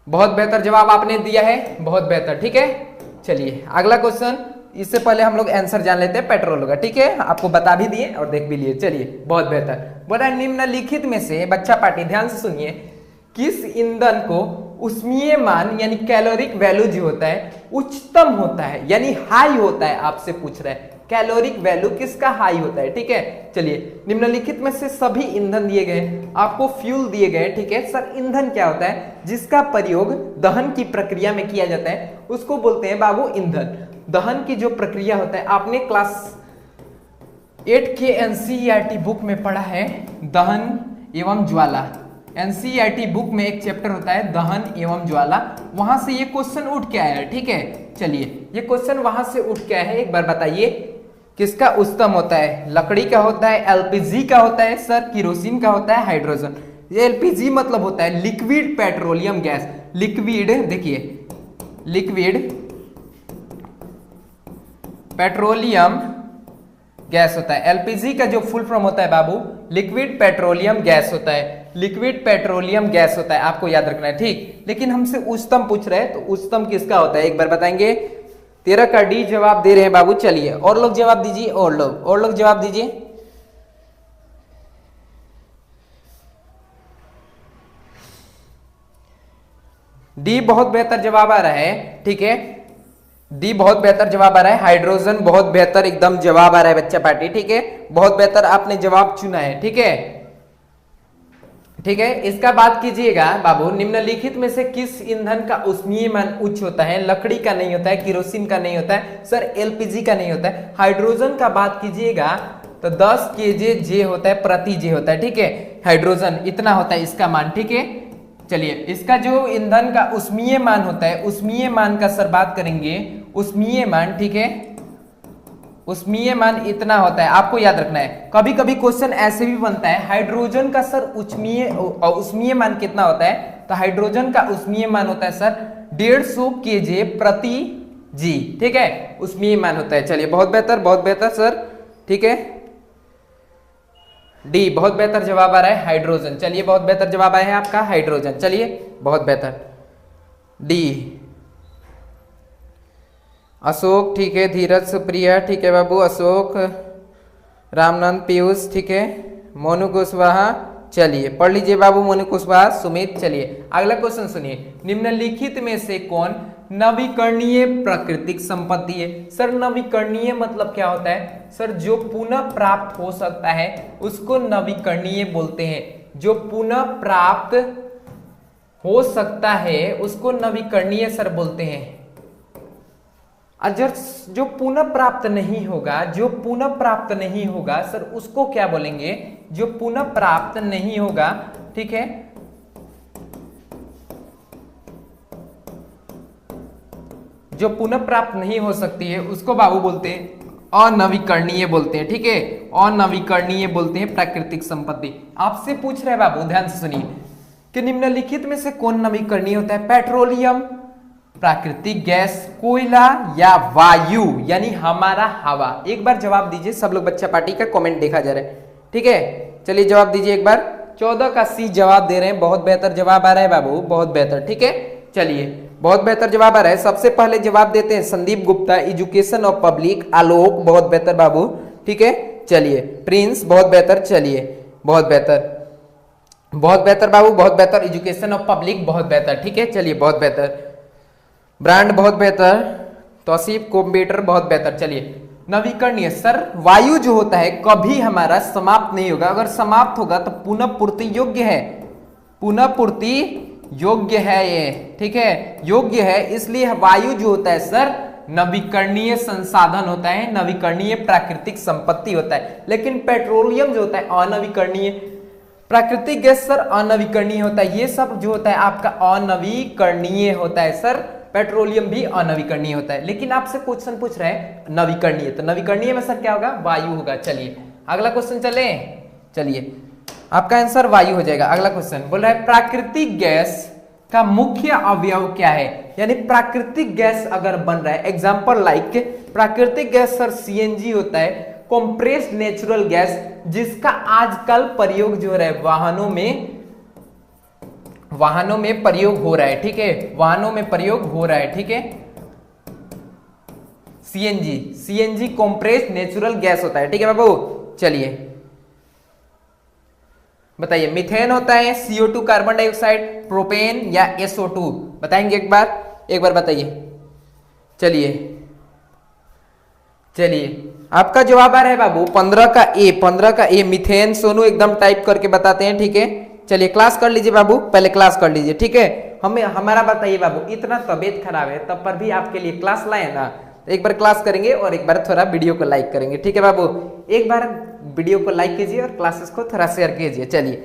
बहुत बेहतर जवाब आपने दिया है, बहुत बेहतर, ठीक है। चलिए अगला क्वेश्चन, इससे पहले हम लोग आंसर जान लेते हैं, पेट्रोल होगा, ठीक है, आपको बता भी दिए और देख भी लिए। चलिए बहुत बेहतर, बोला निम्नलिखित में से, बच्चा पार्टी ध्यान से सुनिए, किस ईंधन को उष्मीय मान यानी कैलोरिक वैल्यू जो होता है उच्चतम होता है, यानी हाई होता है, आपसे पूछ रहा है कैलोरिक वैल्यू किसका हाई होता है, ठीक है। चलिए निम्नलिखित में से सभी ईंधन दिए गए, आपको फ्यूल दिए गए, ठीक है। सर ईंधन क्या होता है? जिसका प्रयोग दहन की प्रक्रिया में किया जाता है, उसको बोलते हैं बाबू ईंधन। दहन की जो प्रक्रिया होता है, आपने क्लास 8 के एनसीईआरटी बुक में पढ़ा है, दहन एवं ज्वाला। एनसीईआरटी बुक में एक चैप्टर होता है दहन एवं ज्वाला, वहां से ये क्वेश्चन उठ के आया है, ठीक है। चलिए ये क्वेश्चन वहां से उठ के आया है, एक बार बताइए किसका उच्चतम होता है? लकड़ी का होता है, एलपीजी का होता है सर, किरोसिन का होता है, हाइड्रोजन। ये एलपीजी मतलब होता है लिक्विड पेट्रोलियम गैस, लिक्विड, देखिए लिक्विड पेट्रोलियम गैस होता है। एलपीजी का जो फुल फॉर्म होता है बाबू, लिक्विड पेट्रोलियम गैस होता है, लिक्विड पेट्रोलियम गैस होता है, आपको याद रखना है, ठीक। लेकिन हमसे उच्चतम पूछ रहे हैं, तो उच्चतम किसका होता है एक बार बताएंगे? 13 का डी जवाब दे रहे हैं बाबू। चलिए और लोग जवाब दीजिए, और लोग जवाब दीजिए। डी बहुत बेहतर जवाब आ रहा है, ठीक है, डी बहुत बेहतर जवाब आ रहा है। हाइड्रोजन बहुत बेहतर एकदम जवाब आ रहा है बच्चा पार्टी, ठीक है, बहुत बेहतर आपने जवाब चुना है, ठीक है, ठीक है। इसका बात कीजिएगा बाबू, निम्नलिखित में से किस ईंधन का उष्मीय मान उच्च होता है? लकड़ी का नहीं होता है, किरोसिन का नहीं होता है सर, एलपीजी का नहीं होता है। हाइड्रोजन का बात कीजिएगा तो 10 kJ होता है, प्रति जे होता है, ठीक है। हाइड्रोजन इतना होता है इसका मान, ठीक है। चलिए इसका जो ईंधन का उष्मीय मान होता है, उष्मीय मान का सर बात करेंगे, उष्मीय मान, ठीक है, उष्मीय मान इतना होता है, आपको याद रखना है। कभी कभी क्वेश्चन ऐसे भी बनता है, हाइड्रोजन का सर उष्मीय मान कितना होता है? तो हाइड्रोजन का उष्मीय मान होता है सर 150 kJ प्रति जी, ठीक है, उष्मीय मान होता है। चलिए बहुत बेहतर सर, ठीक है। डी बहुत बेहतर जवाब आ रहा है, हाइड्रोजन। चलिए बहुत बेहतर जवाब आया है आपका, हाइड्रोजन। चलिए बहुत बेहतर, डी। अशोक, ठीक है, धीरज, सुप्रिया, ठीक है बाबू, अशोक, रामनंद, पीयूष, ठीक है, मोनू कुशवाहा। चलिए पढ़ लीजिए बाबू, मोनू कुशवाहा, सुमित। चलिए अगला क्वेश्चन सुनिए, निम्नलिखित में से कौन नवीकरणीय प्राकृतिक संपत्ति है? सर नवीकरणीय मतलब क्या होता है? सर जो पुनः प्राप्त हो सकता है उसको नवीकरणीय बोलते हैं, जो पुनः प्राप्त हो सकता है उसको नवीकरणीय सर बोलते हैं। अगर जो पुनः प्राप्त नहीं होगा, जो पुनः प्राप्त नहीं होगा सर उसको क्या बोलेंगे, जो पुनः प्राप्त नहीं होगा, ठीक है, जो पुनः प्राप्त नहीं हो सकती है उसको बाबू बोलते हैं अनवीकरणीय बोलते हैं, ठीक है, अनवीकरणीय बोलते हैं प्राकृतिक संपत्ति। आपसे पूछ रहे हैं बाबू, ध्यान से सुनिए कि निम्नलिखित में से कौन नवीकरणीय होता है, पेट्रोलियम, प्राकृतिक गैस, कोयला या वायु यानी हमारा हवा। एक बार जवाब दीजिए, सब लोग बच्चा पार्टी का कमेंट देखा जा रहा है, ठीक है, चलिए जवाब दीजिए एक बार। 14 का सी जवाब दे रहे हैं, बहुत बेहतर जवाब आ रहा है बाबू, बहुत बेहतर, ठीक है, चलिए बहुत बेहतर जवाब आ रहा है। सबसे पहले जवाब देते हैं Sandeep Gupta, education of public, Alok, बहुत बेहतर बाबू, ठीक है, चलिए प्रिंस, बहुत बेहतर, चलिए बहुत बेहतर, बहुत बेहतर बाबू, बहुत बेहतर, एजुकेशन ऑफ पब्लिक, बहुत बेहतर, ठीक है, चलिए बहुत बेहतर, ब्रांड, बहुत बेहतर, तौसीफ कंप्यूटर, बहुत बेहतर, चलिए नवीकरणीय सर वायु जो होता है कभी हमारा समाप्त नहीं होगा, अगर समाप्त होगा तो पुनः पूर्ति योग्य है, पुनः पूर्ति योग्य है ये, ठीक है, योग्य है, इसलिए वायु जो होता है सर नवीकरणीय संसाधन होता है, नवीकरणीय प्राकृतिक संपत्ति होता है। लेकिन पेट्रोलियम जो होता है अनवीकरणीय, प्राकृतिक गैस सर अनवीकरणीय होता है, ये सब जो होता है आपका अनवीकरणीय होता है सर, पेट्रोलियम भी अनवीकरणीय होता है। लेकिन आपसे क्वेश्चन पूछ रहे हैं नवीकरणीय, तो नवीकरणीय में सर क्या होगा, वायु होगा। चलिए अगला क्वेश्चन चले, चलिए आपका आंसर वायु हो जाएगा। अगला क्वेश्चन बोल रहा है प्राकृतिक गैस का मुख्य अवयव क्या है, यानी प्राकृतिक गैस अगर बन रहा है, एग्जांपल लाइक प्राकृतिक गैस सर सीएनजी होता है, कंप्रेस्ड नेचुरल गैस, जिसका आजकल प्रयोग जो हो रहा है वाहनों में प्रयोग हो रहा है, ठीक है, वाहनों में प्रयोग हो रहा है, ठीक है, सीएनजी कंप्रेस्ड नेचुरल गैस होता है, ठीक है बाबू। चलिए बताइए मीथेन होता है, CO2 कार्बन डाइऑक्साइड, प्रोपेन या SO2, बताएंगे एक बार बताइए। चलिए आपका जवाब आ रहा है बाबू 15 का ए मीथेन। सोनू एकदम टाइप करके बताते हैं, ठीक है, चलिए क्लास कर लीजिए बाबू, पहले क्लास कर लीजिए, ठीक है। हमारा बताइए बाबू, इतना तबीयत खराब है तब पर भी आपके लिए क्लास लाए ना, तो एक बार क्लास करेंगे और एक बार थोड़ा वीडियो को लाइक करेंगे, ठीक है बाबू, एक बार वीडियो को लाइक कीजिए और क्लासेस को थोड़ा शेयर कीजिए। चलिए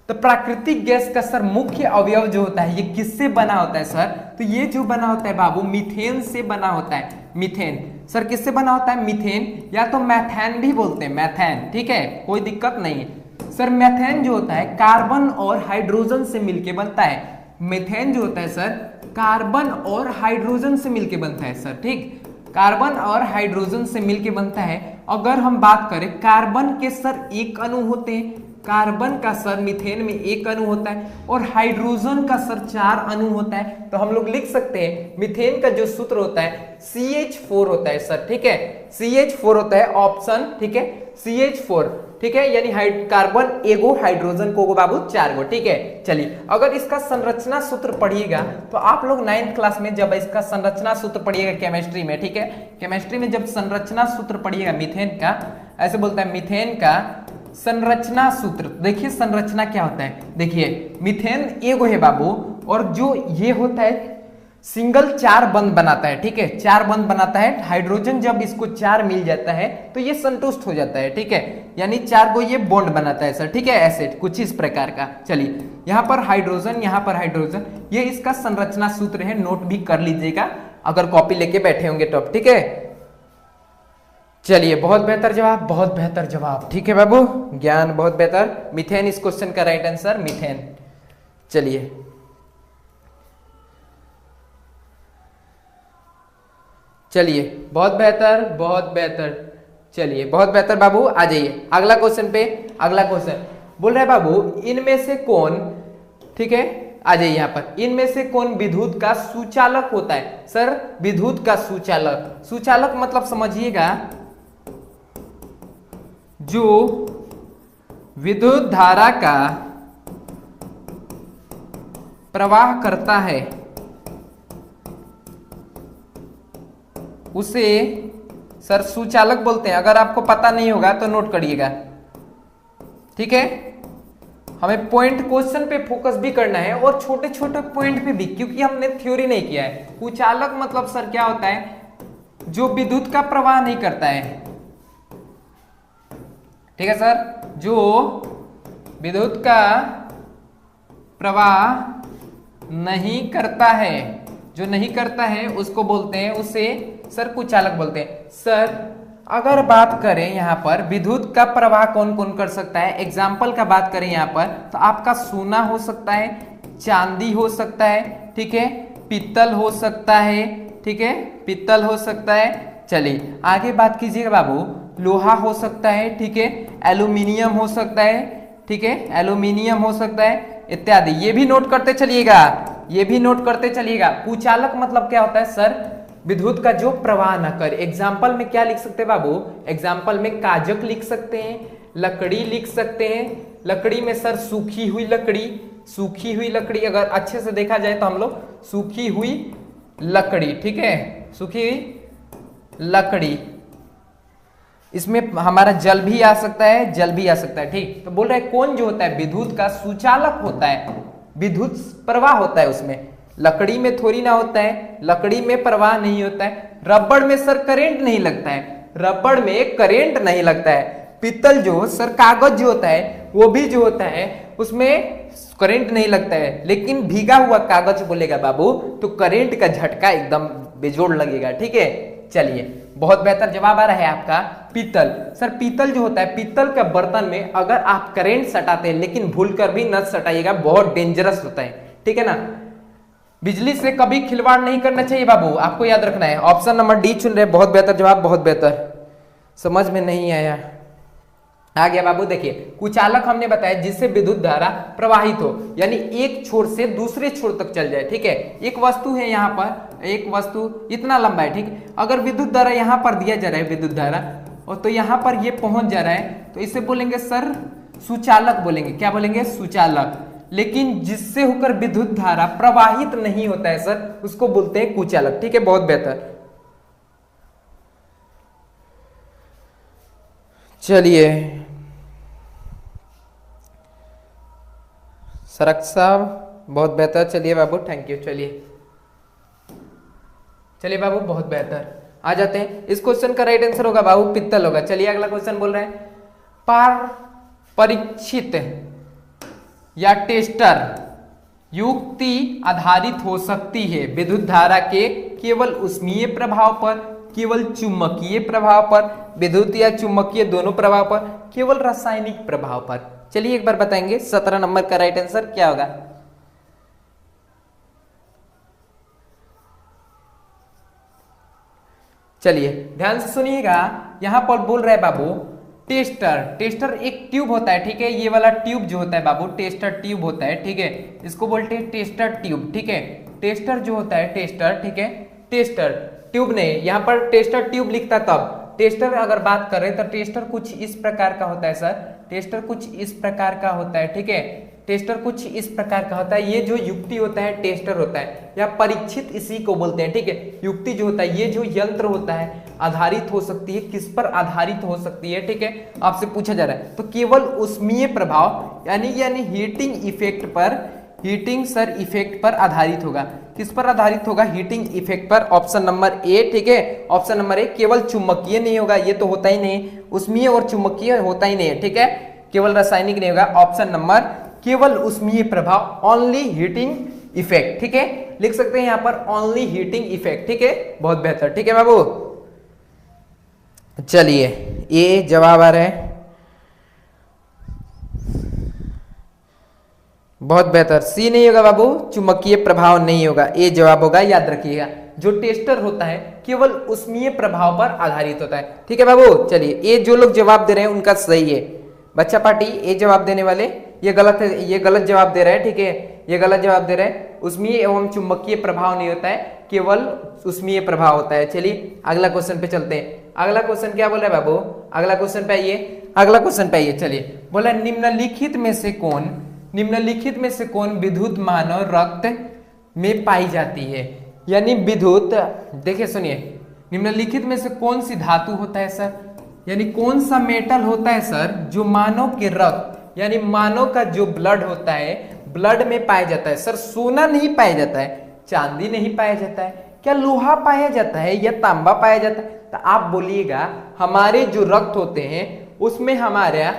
तो प्राकृतिक गैस का सर मुख्य अवयव जो होता है ये किससे बना होता है सर, तो ये जो बना होता है बाबू मीथेन से बना होता है। मीथेन सर किससे बना होता है, मीथेन या तो मैथेन भी बोलते हैं, मैथेन, ठीक है, कोई दिक्कत नहीं है सर। मैथेन जो होता है कार्बन और हाइड्रोजन से मिलके बनता है, मीथेन जो होता है सर कार्बन और हाइड्रोजन से मिलके बनता है सर, ठीक, कार्बन और हाइड्रोजन से मिलके बनता है। अगर हम बात करें कार्बन के सर एक अणु होते हैं, कार्बन का सर मीथेन में एक अणु होता है और हाइड्रोजन का सर 4 अणु होता है, तो हम लोग लिख सकते हैं मीथेन का जो सूत्र होता है CH4 होता है सर, ठीक है, CH4 होता है ऑप्शन, ठीक है, CH4, ठीक है, यानी कार्बन एगो, हाइड्रोजन को बाबू 4 गो, ठीक है। चलिए अगर इसका संरचना सूत्र पढ़िएगा तो आप लोग 9th क्लास में जब इसका संरचना सूत्र पढ़िएगा केमिस्ट्री में, ठीक है, केमिस्ट्री में जब संरचना सूत्र पढ़िएगा मीथेन का, ऐसे बोलता है मीथेन का संरचना सूत्र, देखिए संरचना क्या होता है, देखिए मीथेन एगो है बाबू और जो ये होता है सिंगल 4 बंध बनाता है, ठीक है, 4 बंध बनाता है, हाइड्रोजन जब इसको 4 मिल जाता है तो ये संतुष्ट हो जाता है, ठीक है, यानी 4 को ये बॉन्ड बनाता है सर, ठीक है, ऐसे कुछ इस प्रकार का। चलिए यहाँ पर हाइड्रोजन, यहाँ पर हाइड्रोजन, ये इसका संरचना सूत्र है, नोट भी कर लीजिएगा अगर कॉपी लेके बैठे होंगे तो, ठीक है। चलिए बहुत बेहतर जवाब, बहुत बेहतर जवाब, ठीक है बाबू, ज्ञान बहुत बेहतर, मीथेन इस क्वेश्चन का राइट आंसर मीथेन। चलिए बहुत बेहतर, बहुत बेहतर, चलिए बहुत बेहतर बाबू, आ जाइए अगला क्वेश्चन पे। अगला क्वेश्चन बोल रहा है बाबू इनमें से कौन, ठीक है, आ जाइए यहाँ पर, इनमें से कौन विद्युत का सुचालक होता है सर, विद्युत का सुचालक, सुचालक मतलब समझिएगा जो विद्युत धारा का प्रवाह करता है उसे सर सुचालक बोलते हैं। अगर आपको पता नहीं होगा तो नोट करिएगा, ठीक है, हमें पॉइंट क्वेश्चन पे फोकस भी करना है और छोटे छोटे पॉइंट पे भी, क्योंकि हमने थ्योरी नहीं किया है। कुचालक मतलब सर क्या होता है? जो विद्युत का प्रवाह नहीं करता है, ठीक है सर, जो विद्युत का प्रवाह नहीं करता है, जो नहीं करता है उसको बोलते हैं, उसे सर कुचालक बोलते हैं। सर अगर बात करें यहाँ पर विद्युत का प्रवाह कौन कौन कर सकता है, एग्जाम्पल का बात करें यहाँ पर, तो आपका सोना हो सकता है, चांदी हो सकता है, ठीक है, पीतल हो सकता है, ठीक है, पीतल हो सकता है। चलिए आगे बात कीजिएगा बाबू, लोहा हो सकता है, ठीक है, एल्यूमिनियम हो सकता है, ठीक है, एल्यूमिनियम हो सकता है इत्यादि। ये भी नोट करते चलिएगा, ये भी नोट करते चलिएगा। कुचालक मतलब क्या होता है सर? विद्युत का जो प्रवाह न करे। एग्जाम्पल में क्या लिख सकते हैं बाबू? एग्जाम्पल में कागज लिख सकते हैं, लकड़ी लिख सकते हैं। लकड़ी में सर सूखी हुई लकड़ी, सूखी हुई लकड़ी, अगर अच्छे से देखा जाए तो हम लोग सूखी हुई लकड़ी, ठीक है, सूखी हुई लकड़ी। इसमें हमारा जल भी आ सकता है, जल भी आ सकता है, ठीक। तो बोल रहे हैं कौन जो होता है विद्युत का सुचालक होता है, विद्युत प्रवाह होता है उसमें। लकड़ी में थोड़ी ना होता है, लकड़ी में प्रवाह नहीं होता है। रबड़ में सर करंट नहीं लगता है, रबड़ में करंट नहीं लगता है। पीतल जो सर कागज जो होता है वो भी जो होता है उसमें करंट नहीं लगता है, लेकिन भीगा हुआ कागज बोलेगा बाबू तो करंट का झटका एकदम बेजोड़ लगेगा, ठीक है। चलिए बहुत बेहतर जवाब आ रहा है आपका पीतल। सर पीतल जो होता है, पीतल के बर्तन में अगर आप करंट सटाते हैं, लेकिन भूलकर भी न सटाइएगा, बहुत डेंजरस होता है, ठीक है ना। बिजली से कभी खिलवाड़ नहीं करना चाहिए बाबू, आपको याद रखना है। ऑप्शन नंबर डी चुन रहे, बहुत बेहतर जवाब, बहुत बेहतर। समझ में नहीं आया, आ गया बाबू। देखिए कुचालक हमने बताया जिससे विद्युत धारा प्रवाहित हो, यानी एक छोर से दूसरे छोर तक चल जाए, ठीक है। एक वस्तु है यहाँ पर, एक वस्तु इतना लंबा है, ठीक। अगर विद्युत धारा यहाँ पर दिया जा रहा है, विद्युत धारा, और तो यहाँ पर ये पहुंच जा रहा है, तो इसे बोलेंगे सर सुचालक बोलेंगे। क्या बोलेंगे? सुचालक। लेकिन जिससे होकर विद्युत धारा प्रवाहित नहीं होता है सर, उसको बोलते हैं कुचालक, ठीक है। बहुत बेहतर। चलिए सरक साहब बहुत बेहतर, चलिए बाबू, थैंक यू। चलिए चलिए बाबू बहुत बेहतर, आ जाते हैं। इस क्वेश्चन का राइट आंसर होगा बाबू पित्तल होगा। चलिए अगला क्वेश्चन बोल रहे हैं पार परीक्षित या टेस्टर युक्ति आधारित हो सकती है विद्युत धारा के केवल ऊष्मीय प्रभाव पर, केवल चुंबकीय प्रभाव पर, विद्युत या चुंबकीय दोनों प्रभाव पर, केवल रासायनिक प्रभाव पर। चलिए एक बार बताएंगे 17 नंबर का राइट आंसर क्या होगा। चलिए ध्यान से सुनिएगा, यहां पर बोल रहे हैं बाबू टेस्टर। टेस्टर एक ट्यूब होता है, ठीक है। ये वाला ट्यूब जो होता है बाबू टेस्टर ट्यूब होता है, ठीक है। इसको बोलते हैं टेस्टर ट्यूब, ठीक है। टेस्टर जो होता है टेस्टर, ठीक है, टेस्टर ट्यूब नहीं, यहाँ पर टेस्टर ट्यूब लिखता तब। टेस्टर अगर बात करें तो टेस्टर कुछ इस प्रकार का होता है सर, टेस्टर कुछ इस प्रकार का होता है, ठीक है। टेस्टर कुछ इस प्रकार का होता है। ये जो युक्ति होता है टेस्टर होता है, या परीक्षित इसी को बोलते हैं, ठीक है। युक्ति जो होता है, ये जो यंत्र होता है आधारित हो सकती है, किस पर आधारित हो सकती है, ठीक है, आपसे पूछा जा रहा है। तो केवल ऊष्मीय प्रभाव यानी हीटिंग इफेक्ट पर, हीटिंग सर इफेक्ट पर आधारित होगा। किस पर आधारित होगा? हीटिंग इफेक्ट पर। ऑप्शन नंबर ए, ठीक है, ऑप्शन नंबर ए। केवल चुंबकीय नहीं होगा, ये तो होता ही नहीं, ऊष्मीय और चुंबकीय होता ही नहीं है, ठीक है। केवल रासायनिक नहीं होगा। ऑप्शन नंबर केवल ऊष्मीय प्रभाव, ओनली हीटिंग इफेक्ट, ठीक है। लिख सकते हैं यहाँ पर ओनली हीटिंग इफेक्ट, ठीक है। बहुत बेहतर, ठीक है बाबू। चलिए ये जवाब आ रहा है, बहुत बेहतर। सी नहीं होगा बाबू, चुंबकीय प्रभाव नहीं होगा, ए जवाब होगा, याद रखिएगा। जो टेस्टर होता है केवल ऊष्मीय प्रभाव पर आधारित होता है, ठीक है बाबू। चलिए ये जो लोग जवाब दे रहे हैं उनका सही है। बच्चा पार्टी ए जवाब देने वाले ये गलत है, ये गलत जवाब दे रहे हैं, ठीक है, ये गलत जवाब दे रहे हैं। ऊष्मीय एवं चुंबकीय प्रभाव नहीं होता है, केवल ऊष्मीय प्रभाव होता है। चलिए अगला क्वेश्चन पे चलते हैं। अगला क्वेश्चन क्या बोला है बाबू? अगला क्वेश्चन पे आइए, अगला क्वेश्चन पे आइए। चलिए बोला निम्नलिखित में से कौन, निम्नलिखित में से कौन विद्युत मानव रक्त में पाई जाती है? यानी विद्युत, देखिए सुनिए, निम्नलिखित में से कौन सी धातु होता है सर, यानी कौन सा मेटल होता है सर जो मानव के रक्त यानी मानव का जो ब्लड होता है, ब्लड में पाया जाता है। सर सोना नहीं पाया जाता है, चांदी नहीं पाया जाता है, क्या लोहा पाया जाता है या तांबा पाया जाता है? तो आप बोलिएगा हमारे जो रक्त होते हैं उसमें हमारा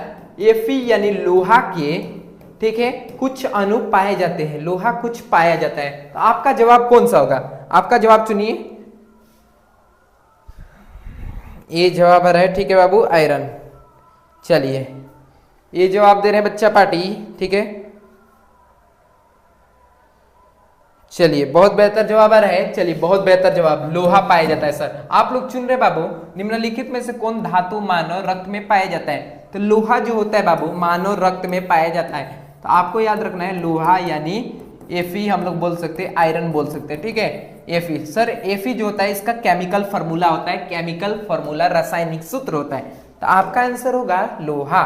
Fe यानी लोहा के, ठीक है, कुछ अणु पाए जाते हैं, लोहा कुछ पाया जाता है। तो आपका जवाब कौन सा होगा? आपका जवाब चुनिए। ये जवाब आ रहा है, ठीक है बाबू, आयरन। चलिए ये जवाब दे रहे हैं बच्चा पार्टी, ठीक है। चलिए बहुत बेहतर जवाब आ रहा है। चलिए बहुत बेहतर जवाब, लोहा पाया जाता है। सर आप लोग चुन रहे बाबू, निम्नलिखित में से कौन धातु मानव रक्त में पाया जाता है? तो लोहा जो होता है बाबू मानव रक्त में पाया जाता है। तो आपको याद रखना है लोहा यानी Fe हम लोग बोल सकते हैं, आयरन बोल सकते हैं, ठीक है। Fe सर Fe जो होता है इसका केमिकल फॉर्मूला होता है, केमिकल फॉर्मूला रासायनिक सूत्र होता है। तो आपका आंसर होगा लोहा।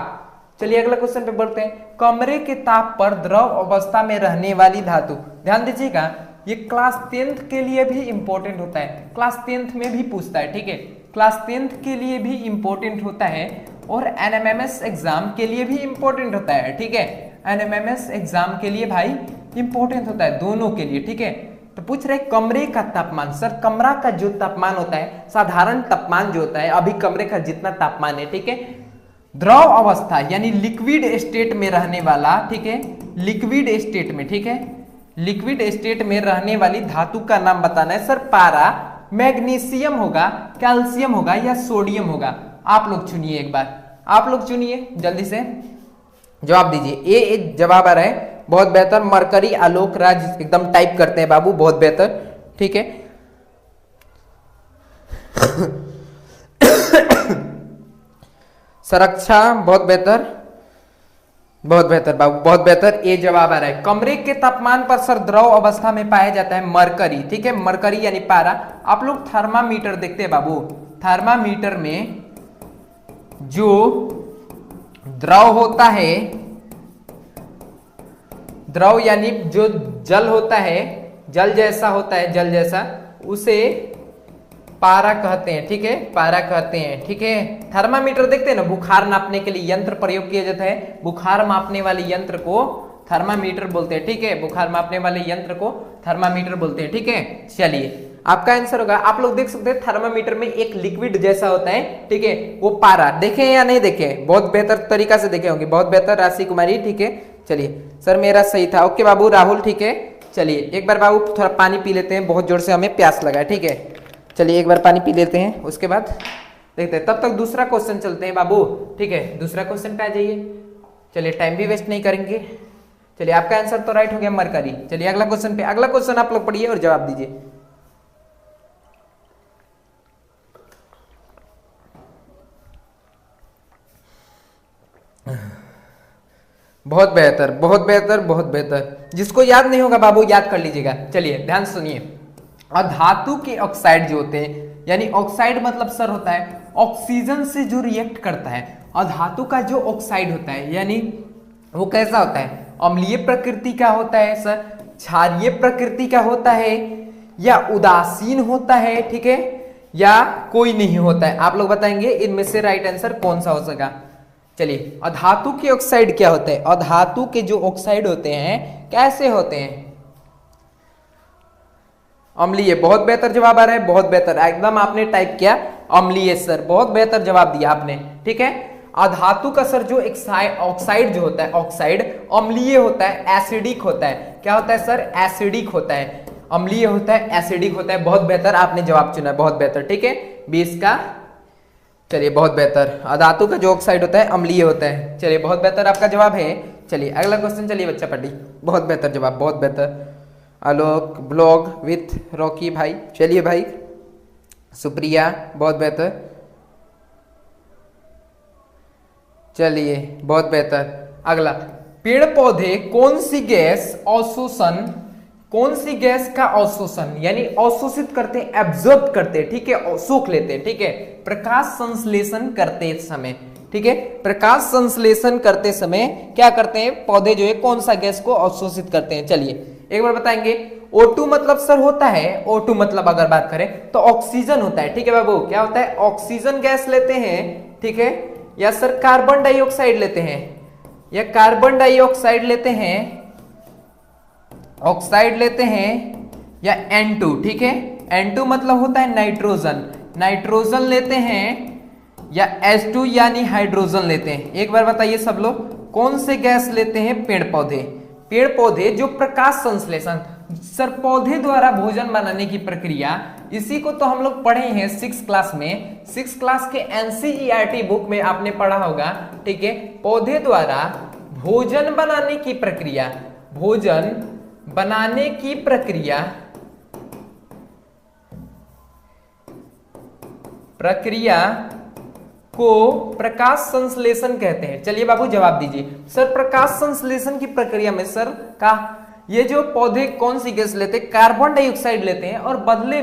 चलिए अगला क्वेश्चन पे बढ़ते हैं। कमरे के ताप पर द्रव अवस्था में रहने वाली धातु, ध्यान दीजिएगा ये क्लास 10th के लिए भी इंपॉर्टेंट होता है, क्लास 10th में भी पूछता है, ठीक है। क्लास 10th के लिए भी इंपॉर्टेंट होता है और NMMS एग्जाम के लिए भी इंपॉर्टेंट होता है, ठीक है। NMMS एग्जाम के लिए भाई इंपॉर्टेंट होता है, दोनों के लिए, ठीक है। तो पूछ रहे कमरे का तापमान। सर कमरा का जो तापमान होता है, साधारण तापमान जो होता है, अभी कमरे का जितना तापमान है, ठीक है, द्रव अवस्था यानी लिक्विड स्टेट में रहने वाला, ठीक है, लिक्विड स्टेट में, ठीक है, लिक्विड स्टेट में रहने वाली धातु का नाम बताना है। सर पारा, मैग्नीशियम होगा, कैल्शियम होगा या सोडियम होगा? आप लोग चुनिए एक बार, आप लोग चुनिए जल्दी से जवाब दीजिए। ए जवाब आ रहा है, बहुत बेहतर। मरकरी, आलोक राज एकदम टाइप करते हैं बाबू, बहुत बेहतर, ठीक है। सुरक्षा, बहुत बेहतर, बहुत बेहतर बाबू, बहुत बेहतर। ए जवाब आ रहा है। कमरे के तापमान पर सर द्रव अवस्था में पाया जाता है मरकरी, ठीक है, मरकरी यानी पारा। आप लोग थर्मामीटर देखते हैं बाबू, थर्मामीटर में जो द्रव होता है, द्रव यानी जो जल होता है, जल जैसा होता है, जल जैसा, उसे पारा कहते हैं, ठीक है, पारा कहते हैं, ठीक है। थर्मामीटर देखते हैं ना, बुखार नापने के लिए यंत्र प्रयोग किया जाता है, बुखार मापने वाले यंत्र को थर्मामीटर बोलते हैं, ठीक है, बुखार मापने वाले यंत्र को थर्मामीटर बोलते हैं, ठीक है। चलिए आपका आंसर होगा, आप लोग देख सकते हैं थर्मामीटर में एक लिक्विड जैसा होता है, ठीक है, वो पारा। देखे या नहीं देखे? बहुत बेहतर तरीका से देखे होंगे, बहुत बेहतर राशि कुमारी, ठीक है। चलिए सर मेरा सही था, ओके बाबू। राहुल, ठीक है। चलिए एक बार बाबू थोड़ा पानी पी लेते हैं, बहुत जोर से हमें प्यास लगा है, ठीक है। चलिए एक बार पानी पी लेते हैं, उसके बाद देखते हैं। तब तक दूसरा क्वेश्चन चलते हैं बाबू, ठीक है, दूसरा क्वेश्चन पे आ जाइए। चलिए टाइम भी वेस्ट नहीं करेंगे। चलिए आपका आंसर तो राइट हो गया, मरकरी। चलिए अगला क्वेश्चन पे, अगला क्वेश्चन आप लोग पढ़िए और जवाब दीजिए। बहुत बेहतर, बहुत बेहतर, बहुत बेहतर। जिसको याद नहीं होगा बाबू याद कर लीजिएगा। चलिए ध्यान सुनिए। और धातु के ऑक्साइड जो होते हैं, यानी ऑक्साइड मतलब सर होता है ऑक्सीजन से जो रिएक्ट करता है। और धातु का जो ऑक्साइड होता है यानी वो कैसा होता है? अम्लीय प्रकृति का होता है सर, क्षारीय प्रकृति का होता है, या उदासीन होता है, ठीक है, या कोई नहीं होता है? आप लोग बताएंगे इनमें से राइट आंसर कौन सा हो सका। चलिए अधातु के ऑक्साइड क्या होते हैं? अधातु के जो ऑक्साइड होते हैं कैसे होते हैं? अम्लीय। बहुत बेहतर जवाब आ रहा है, बहुत बेहतर, एकदम आपने टाइप किया अम्लीय सर, बहुत बेहतर जवाब दिया आपने, ठीक है। अधातु का सर जो ऑक्साइड जो होता है, ऑक्साइड अम्लीय होता है, एसिडिक होता है। क्या होता है सर? एसिडिक होता है, अम्लीय होता है, एसिडिक होता है। बहुत बेहतर आपने जवाब चुना, बहुत बेहतर, ठीक है, 20 का। चलिए बहुत बेहतर, अधातु का जो ऑक्साइड होता है अम्लीय होता है। चलिए बहुत बेहतर आपका जवाब है। चलिए अगला क्वेश्चन, चलिए बच्चा पढ़ी, बहुत बेहतर जवाब, बहुत बेहतर। आलोक ब्लॉग विथ रॉकी भाई, चलिए भाई, सुप्रिया, बहुत बेहतर। चलिए बहुत बेहतर। अगला, पेड़ पौधे कौन सी गैस अवशोषण, कौन सी गैस का अवशोषण यानी अवशोषित करते हैं, एब्जॉर्ब करते हैं, ठीक है, सोख लेते हैं, ठीक है, प्रकाश संश्लेषण करते समय, ठीक है, प्रकाश संश्लेषण करते समय क्या करते हैं पौधे जो है, कौन सा गैस को अवशोषित करते हैं? चलिए एक बार बताएंगे। O2 मतलब सर होता है, O2 मतलब अगर बात करें तो ऑक्सीजन होता है, ठीक है बाबू, क्या होता है? ऑक्सीजन गैस लेते हैं, ठीक है, या सर कार्बन डाइऑक्साइड लेते हैं? या कार्बन डाइऑक्साइड लेते हैं, ऑक्साइड लेते हैं, या N2, ठीक है, N2 मतलब होता है नाइट्रोजन, नाइट्रोजन लेते हैं, या H2 यानी हाइड्रोजन लेते हैं। एक बार बताइए सब लोग, कौन से गैस लेते हैं? पेड़ पौधे। पेड़ पौधे जो प्रकाश संश्लेषण, सर पौधे द्वारा भोजन बनाने की प्रक्रिया, इसी को तो हम लोग पढ़े हैं 6th क्लास में, 6th क्लास के NCERT बुक में आपने पढ़ा होगा, ठीक है। पौधे द्वारा भोजन बनाने की प्रक्रिया, भोजन बनाने की प्रक्रिया को प्रकाश संश्लेषण कहते हैं। चलिए बाबू जवाब दीजिए। सर प्रकाश संश्लेषण की प्रक्रिया में सर का ये जो पौधे कौन सी गैस लेते हैं? कार्बन डाइऑक्साइड लेते हैं, और बदले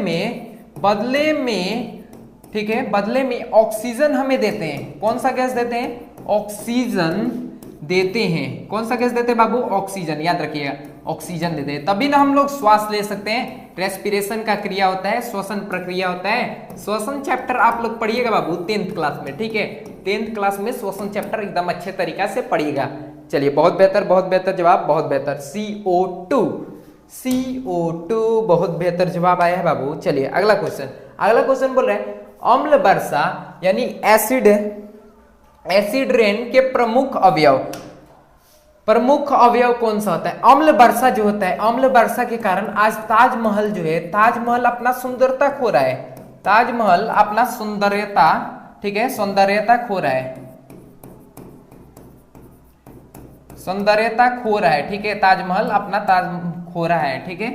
में ठीक है, बदले में ऑक्सीजन हमें देते हैं। कौन सा गैस देते हैं? ऑक्सीजन देते हैं। कौन सा गैस देते हैं बाबू? ऑक्सीजन, याद रखिएगा, ऑक्सीजन देते हैं, तभी ना हम लोग श्वास ले सकते हैं। रेस्पिरेशन का क्रिया होता है, श्वसन प्रक्रिया होता है। श्वसन चैप्टर आप लोग पढ़िएगा बाबू 10th क्लास में, ठीक है, 10th क्लास में श्वसन चैप्टर एकदम अच्छे तरीका से पढ़िएगा। चलिए बहुत बेहतर जवाब, बहुत बेहतर। CO2 बहुत बेहतर जवाब आया है बाबू। चलिए अगला क्वेश्चन बोल रहे हैं अम्ल वर्षा यानी एसिड रेन के प्रमुख अवयव कौन सा होता है? अम्ल वर्षा जो होता है, अम्ल वर्षा के कारण आज ताजमहल जो है, ताजमहल अपना सुंदरता खो रहा है, ताजमहल अपना सौंदर्यता, ठीक है, सौंदर्यता खो रहा है, सौंदर्यता खो रहा है, ठीक है, ताजमहल अपना खो रहा है, ठीक है।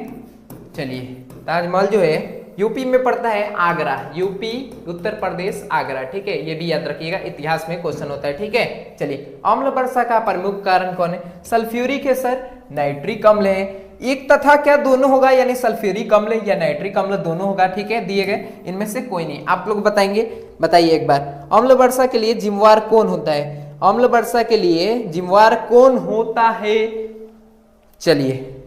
चलिए ताजमहल जो है यूपी में पड़ता है, आगरा, यूपी उत्तर प्रदेश आगरा, ठीक है, ये भी याद रखिएगा, इतिहास में क्वेश्चन होता है, ठीक है। चलिए अम्ल वर्षा का प्रमुख कारण कौन है? सल्फ्यूरिक है सर, नाइट्रिक अम्ल है। एक तथा क्या दोनों होगा, यानी सल्फ्यूरिक अम्ल या नाइट्रिक अम्ल दोनों होगा, ठीक है, दिए गए इनमें से कोई नहीं। आप लोग बताएंगे, बताइए एक बार, अम्ल वर्षा के लिए जिम्मेवार कौन होता है? अम्ल वर्षा के लिए जिम्मेवार कौन होता है? चलिए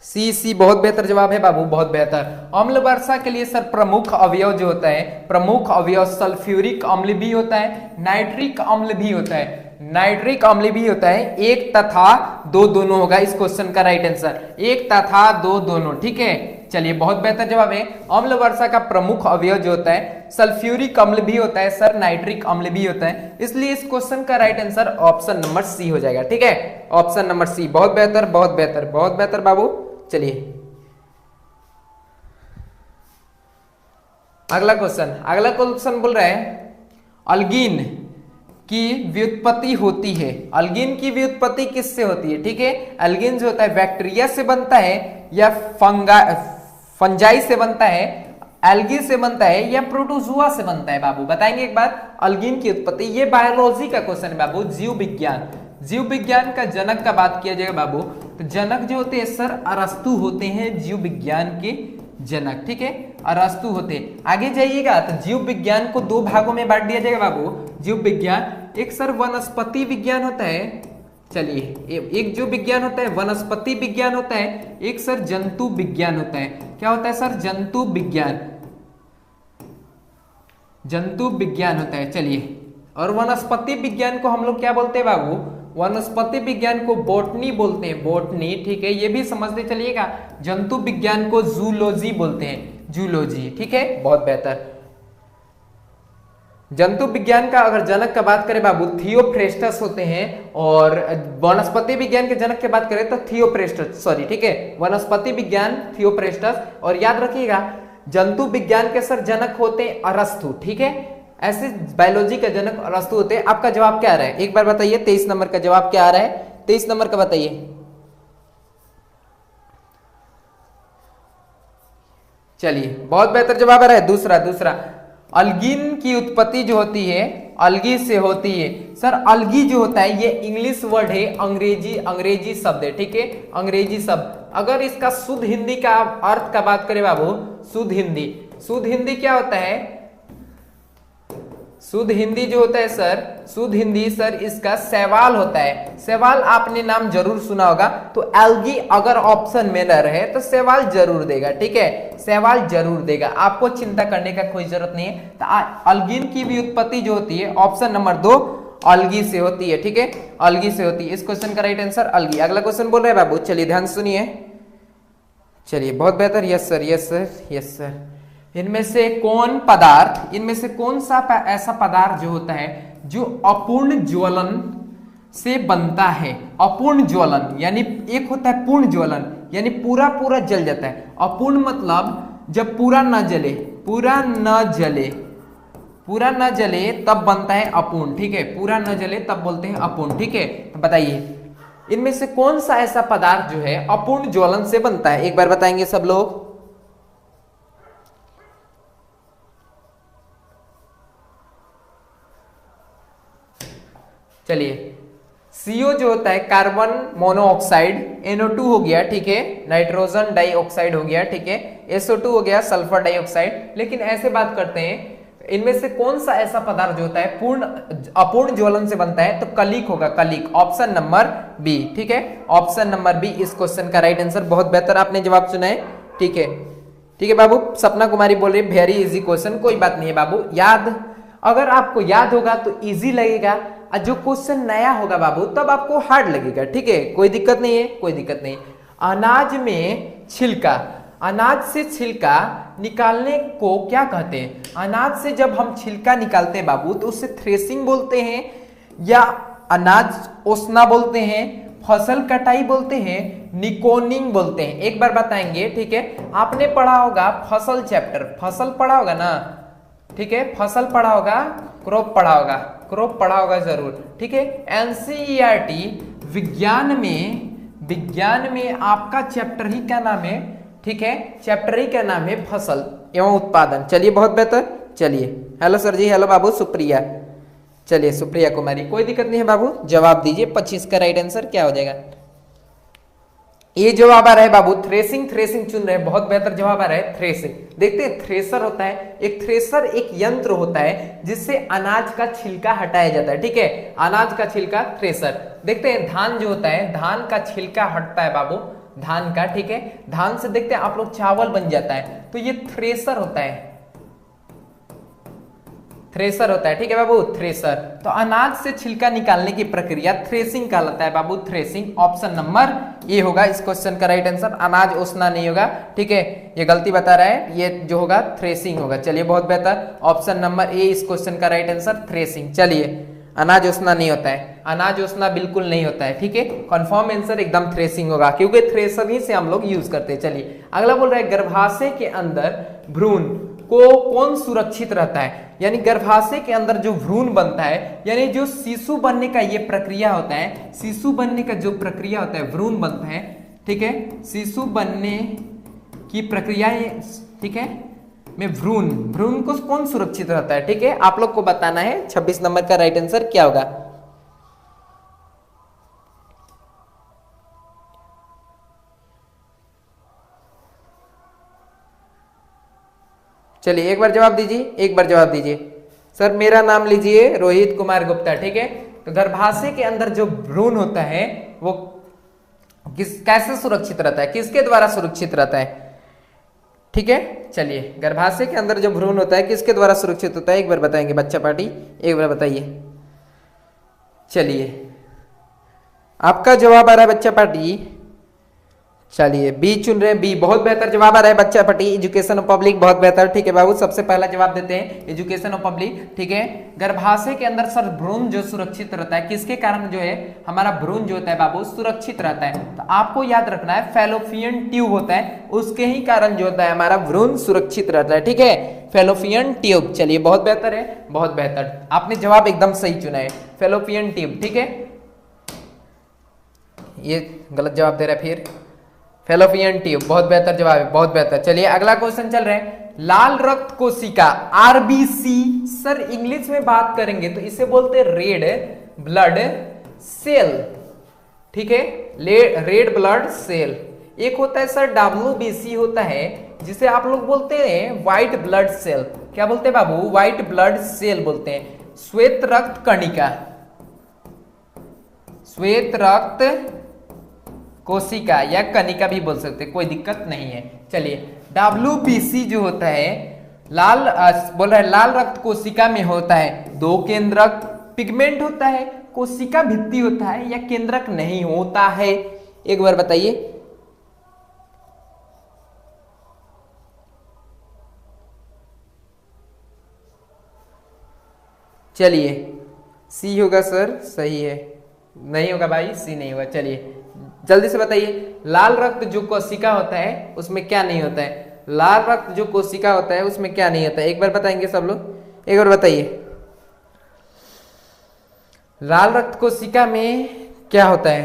सी बहुत बेहतर जवाब है बाबू, बहुत बेहतर। अम्ल वर्षा के लिए सर प्रमुख अवयव जो होता है, प्रमुख अवयव सल्फ्यूरिक अम्ल भी होता है, नाइट्रिक अम्ल भी होता है, नाइट्रिक अम्ल भी होता है। एक तथा दो दोनों होगा इस क्वेश्चन का राइट आंसर, एक तथा दो दोनों, ठीक है। चलिए बहुत बेहतर जवाब है। अम्ल वर्षा का प्रमुख अवयव जो होता है सल्फ्यूरिक अम्ल भी होता है सर, नाइट्रिक अम्ल भी होता है, इसलिए इस क्वेश्चन का right answer option number C हो जाएगा, ठीक है, ऑप्शन नंबर सी। बहुत बेहतर, बहुत बेहतर, बहुत बेहतर बाबू। चलिए अगला क्वेश्चन बोल रहा है अल्गिन की व्युत्पत्ति होती है। अल्गिन की व्युत्पत्ति किससे होती है? ठीक है, अल्गिन जो होता है बैक्टीरिया से बनता है या फंजाई से बनता है, एल्गी से बनता है या प्रोटोजुआ से बनता है बाबू? बताएंगे एक बार अल्गिन की उत्पत्ति। ये बायोलॉजी का क्वेश्चन है बाबू, जीव विज्ञान, जीव विज्ञान का जनक का बात किया जाएगा बाबू, तो जनक जो होते हैं सर अरस्तु होते हैं, जीव विज्ञान के जनक, ठीक है, अरस्तु होते हैं। आगे जाइएगा तो जीव विज्ञान को दो भागों में बांट दिया जाएगा बाबू, जीव विज्ञान, एक सर वनस्पति विज्ञान होता है, चलिए एक जो विज्ञान होता है वनस्पति विज्ञान होता है, एक सर जंतु विज्ञान होता है। क्या होता है सर? जंतु विज्ञान, जंतु विज्ञान होता है। चलिए, और वनस्पति विज्ञान को हम लोग क्या बोलते हैं बाबू? वनस्पति विज्ञान को बॉटनी बोलते हैं, बॉटनी, ठीक है, ये भी समझते चलिएगा। जंतु विज्ञान को जूलॉजी बोलते हैं, जूलॉजी, ठीक है, बहुत बेहतर। जंतु विज्ञान का अगर जनक का बात करें बाबू थियोफ्रेस्टस होते हैं, और वनस्पति विज्ञान के जनक की बात करें तो थियोप्रेस्टस, सॉरी, ठीक है, वनस्पति विज्ञान थियोप्रेस्टस, और याद रखिएगा जंतु विज्ञान के सर जनक होते हैं अरस्तु, ठीक है, ऐसे बायोलॉजी का जनक अरस्तु होते हैं। आपका जवाब क्या आ रहा है एक बार बताइए, 23 नंबर का जवाब क्या आ रहा है? 23 नंबर का बताइए। चलिए बहुत बेहतर जवाब आ रहा है। दूसरा अल्गिन की उत्पत्ति जो होती है अलगी से होती है। सर अलगी जो होता है ये इंग्लिश वर्ड है, अंग्रेजी शब्द है, ठीक है, अंग्रेजी शब्द। अगर इसका शुद्ध हिंदी का अर्थ का बात करें बाबू, शुद्ध हिंदी क्या होता है? शुद्ध हिंदी जो होता है सर, शुद्ध हिंदी सर इसका सवाल होता है। सवाल आपने नाम जरूर सुना होगा, तो एल्गी अगर ऑप्शन में न रहे तो सवाल जरूर देगा, ठीक है, सवाल जरूर देगा, आपको चिंता करने का कोई जरूरत नहीं है। तो अल्गिन की भी उत्पत्ति जो होती है ऑप्शन नंबर 2 अलगी से होती है, ठीक है, अलगी से होती है। इस क्वेश्चन का राइट आंसर अलगी। अगला क्वेश्चन बोल रहे हैं बाबू, चलिए ध्यान सुनिए, चलिए बहुत बेहतर, yes sir, yes sir, yes sir. इनमें से कौन पदार्थ, इनमें से कौन सा ऐसा पदार्थ जो होता है जो अपूर्ण ज्वलन से बनता है? अपूर्ण ज्वलन यानी एक होता है पूर्ण ज्वलन यानी पूरा पूरा जल जाता है, अपूर्ण मतलब जब पूरा न जले, पूरा न जले, पूरा न जले तब बनता है अपूर्ण, ठीक है, पूरा न जले तब बोलते हैं अपूर्ण, ठीक है। तो बताइए इनमें से कौन सा ऐसा पदार्थ जो है अपूर्ण ज्वलन से बनता है? एक बार बताएंगे सब लोग। चलिए CO जो होता है कार्बन मोनोऑक्साइड, NO2 हो गया, ठीक है, नाइट्रोजन डाइऑक्साइड हो गया, ठीक है, SO2 हो गया सल्फर डाइऑक्साइड। लेकिन ऐसे बात करते हैं इनमें से कौन सा ऐसा पदार्थ जो होता है पूर्ण अपूर्ण ज्वलन से बनता है? तो कलिक होगा, कलिक, ऑप्शन नंबर बी, ठीक है, ऑप्शन नंबर बी इस क्वेश्चन का राइट आंसर। बहुत बेहतर आपने जवाब सुना है, ठीक है, ठीक है बाबू। सपना कुमारी बोल रही है वेरी इजी क्वेश्चन, कोई बात नहीं है बाबू, याद अगर आपको याद होगा तो इजी लगेगा, और जो क्वेश्चन नया होगा बाबू तब आपको हार्ड लगेगा, ठीक है, कोई दिक्कत नहीं है, कोई दिक्कत नहीं। अनाज में छिलका, अनाज से छिलका निकालने को क्या कहते हैं? अनाज से जब हम छिलका निकालते हैं बाबू तो उससे थ्रेसिंग बोलते हैं, या अनाज ओसना बोलते हैं, फसल कटाई बोलते हैं, निकोनिंग बोलते हैं। एक बार बताएंगे, ठीक है, आपने पढ़ा होगा फसल चैप्टर, फसल पढ़ा होगा ना, ठीक है, फसल पढ़ा होगा, क्रॉप पढ़ा होगा, क्रॉप पढ़ा होगा जरूर, ठीक है। एनसीईआरटी विज्ञान में आपका चैप्टर ही क्या नाम है? ठीक है, चैप्टर ही क्या नाम है? फसल एवं उत्पादन। चलिए बहुत बेहतर, चलिए हेलो सर जी, हेलो बाबू सुप्रिया, चलिए सुप्रिया कुमारी, कोई दिक्कत नहीं है बाबू, जवाब दीजिए। 25 का राइट आंसर क्या हो जाएगा? ये जवाब आ रहा है बाबू थ्रेसिंग, थ्रेसिंग चुन रहे हैं, बहुत बेहतर जवाब आ रहा है थ्रेसिंग। देखते हैं थ्रेसर होता है, एक थ्रेसर एक यंत्र होता है जिससे अनाज का छिलका हटाया जाता है, ठीक है, अनाज का छिलका थ्रेसर। देखते हैं धान जो होता है, धान का छिलका हटता है बाबू, धान का, ठीक है, धान से देखते हैं आप लोग चावल बन जाता है, तो ये थ्रेसर होता है, थ्रेसर होता है, ठीक है बाबू, थ्रेसर। तो अनाज से छिलका निकालने की प्रक्रिया थ्रेसिंग कहलाता है बाबू, थ्रेसिंग। ऑप्शन नंबर ए होगा इस क्वेश्चन का राइट आंसर। अनाज ओसना नहीं होगा, ठीक है, ये गलती बता रहा है, ये जो होगा थ्रेसिंग होगा। चलिए बहुत बेहतर, ऑप्शन नंबर ए इस क्वेश्चन का राइट आंसर, थ्रेसिंग। चलिए अनाज ओसना नहीं होता है, अनाज ओसना बिल्कुल नहीं होता है, ठीक है, कंफर्म आंसर एकदम थ्रेसिंग होगा, क्योंकि थ्रेसर ही से हम लोग यूज करते हैं। चलिए अगला बोल रहा है गर्भाशय के अंदर भ्रूण को कौन सुरक्षित रहता है? यानी गर्भाशय के अंदर जो भ्रूण बनता है, यानी जो शिशु बनने का ये प्रक्रिया होता है, शिशु बनने का जो प्रक्रिया होता है, भ्रूण बनता है, ठीक है, शिशु बनने की प्रक्रिया, ठीक है, में भ्रूण, भ्रूण को कौन सुरक्षित रहता है? ठीक है, आप लोग को बताना है। 26 नंबर का राइट आंसर क्या होगा? चलिए एक बार जवाब दीजिए, एक बार जवाब दीजिए। सर मेरा नाम लीजिए रोहित कुमार गुप्ता, ठीक है। तो गर्भाशय के अंदर जो भ्रूण होता है वो कैसे सुरक्षित रहता है, किसके द्वारा सुरक्षित रहता है? ठीक है, चलिए गर्भाशय के अंदर जो भ्रूण होता है किसके द्वारा सुरक्षित होता है, एक बार बताएंगे बच्चा पार्टी, एक बार बताइए। चलिए आपका जवाब आ रहा है बच्चा पार्टी, चलिए बी चुन रहे हैं, बी, बहुत बेहतर जवाब आ रहा है बच्चा पार्टी, एजुकेशन ऑफ पब्लिक, बहुत बेहतर। ठीक है बाबू, सबसे पहला जवाब देते हैं एजुकेशन ऑफ पब्लिक। ठीक है, गर्भाशय के अंदर सर भ्रूण जो सुरक्षित रहता है, किसके कारण जो है हमारा भ्रूण जो होता है बाबू सुरक्षित रहता है? तो आपको याद रखना है फैलोपियन ट्यूब होता है, उसके ही कारण जो होता है हमारा भ्रूण सुरक्षित रहता है। ठीक है, फैलोपियन ट्यूब। चलिए बहुत बेहतर है, बहुत बेहतर, आपने जवाब एकदम सही चुना है, फैलोपियन ट्यूब। ठीक है, ये गलत जवाब दे रहा है फिर, फैलोपियन ट्यूब, बहुत बेहतर जवाब है, बहुत बेहतर। चलिए अगला क्वेश्चन चल रहा है, लाल रक्त कोशिका आरबीसी, सर इंग्लिश में बात करेंगे तो इसे बोलते हैं रेड ब्लड सेल। ठीक है, रेड ब्लड सेल, एक होता है सर WBC होता है, जिसे आप लोग बोलते हैं व्हाइट ब्लड सेल। क्या बोलते हैं बाबू? व्हाइट ब्लड सेल बोलते हैं। श्वेत रक्त कणिका, श्वेत रक्त कोशिका या कणिका भी बोल सकते हैं, कोई दिक्कत नहीं है। चलिए WBC जो होता है लाल बोल रहा है लाल रक्त कोशिका में होता है 2 केंद्रक, पिगमेंट होता है, कोशिका भित्ति होता है या केंद्रक नहीं होता है? एक बार बताइए। चलिए सी होगा सर, सही है। नहीं होगा भाई, सी नहीं होगा। चलिए जल्दी से बताइए, लाल रक्त जो कोशिका होता है उसमें क्या नहीं होता है? लाल रक्त जो कोशिका होता है उसमें क्या नहीं होता है? एक बार बताएंगे सब लोग, एक बार बताइए। लाल रक्त कोशिका में क्या होता है?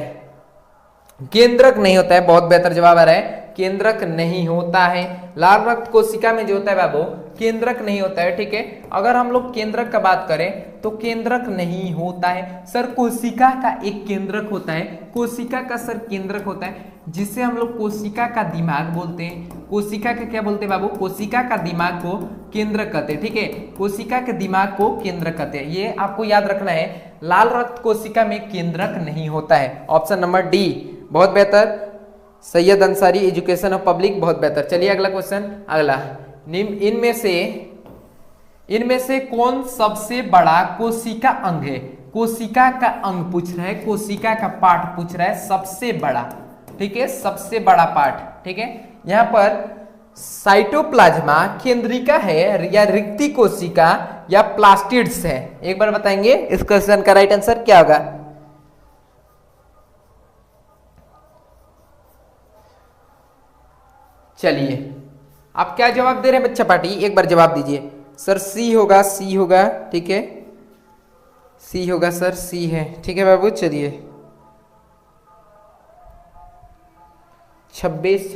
केंद्रक नहीं होता है। बहुत बेहतर जवाब आ रहा है, केंद्रक नहीं होता है। लाल रक्त कोशिका में जो होता है बाबू केंद्रक नहीं होता है, ठीक है। अगर हम लोग केंद्रक का बात करें तो केंद्रक नहीं होता है सर। कोशिका का एक केंद्रक होता है, कोशिका का सर केंद्रक होता है, जिसे हम लोग कोशिका का दिमाग बोलते हैं। कोशिका का क्या बोलते हैं बाबू? कोशिका का दिमाग को केंद्रक कहते हैं, ठीक है। कोशिका के दिमाग को केंद्रक कहते हैं, ये आपको याद रखना है। लाल रक्त कोशिका में केंद्रक नहीं होता है। ऑप्शन नंबर डी, बहुत बेहतर। Syed Ansari, education of public, बहुत बेहतर। चलिए अगला क्वेश्चन। अगला, इनमें से कौन सबसे बड़ा कोशिका अंग है? कोशिका का अंग पूछ रहा है, कोशिका का पार्ट पूछ रहा है, सबसे बड़ा, ठीक है, सबसे बड़ा पार्ट, ठीक है। यहां पर साइटोप्लाज्मा, केंद्रिका है या रिक्ति कोशिका या प्लास्टिड्स है? एक बार बताएंगे इस क्वेश्चन का राइट आंसर क्या होगा? चलिए आप क्या जवाब दे रहे हैं बच्चा पार्टी? एक बार जवाब दीजिए। सर सी होगा, सी होगा, ठीक है, सी होगा सर, सी है, ठीक है बाबू। चलिए 26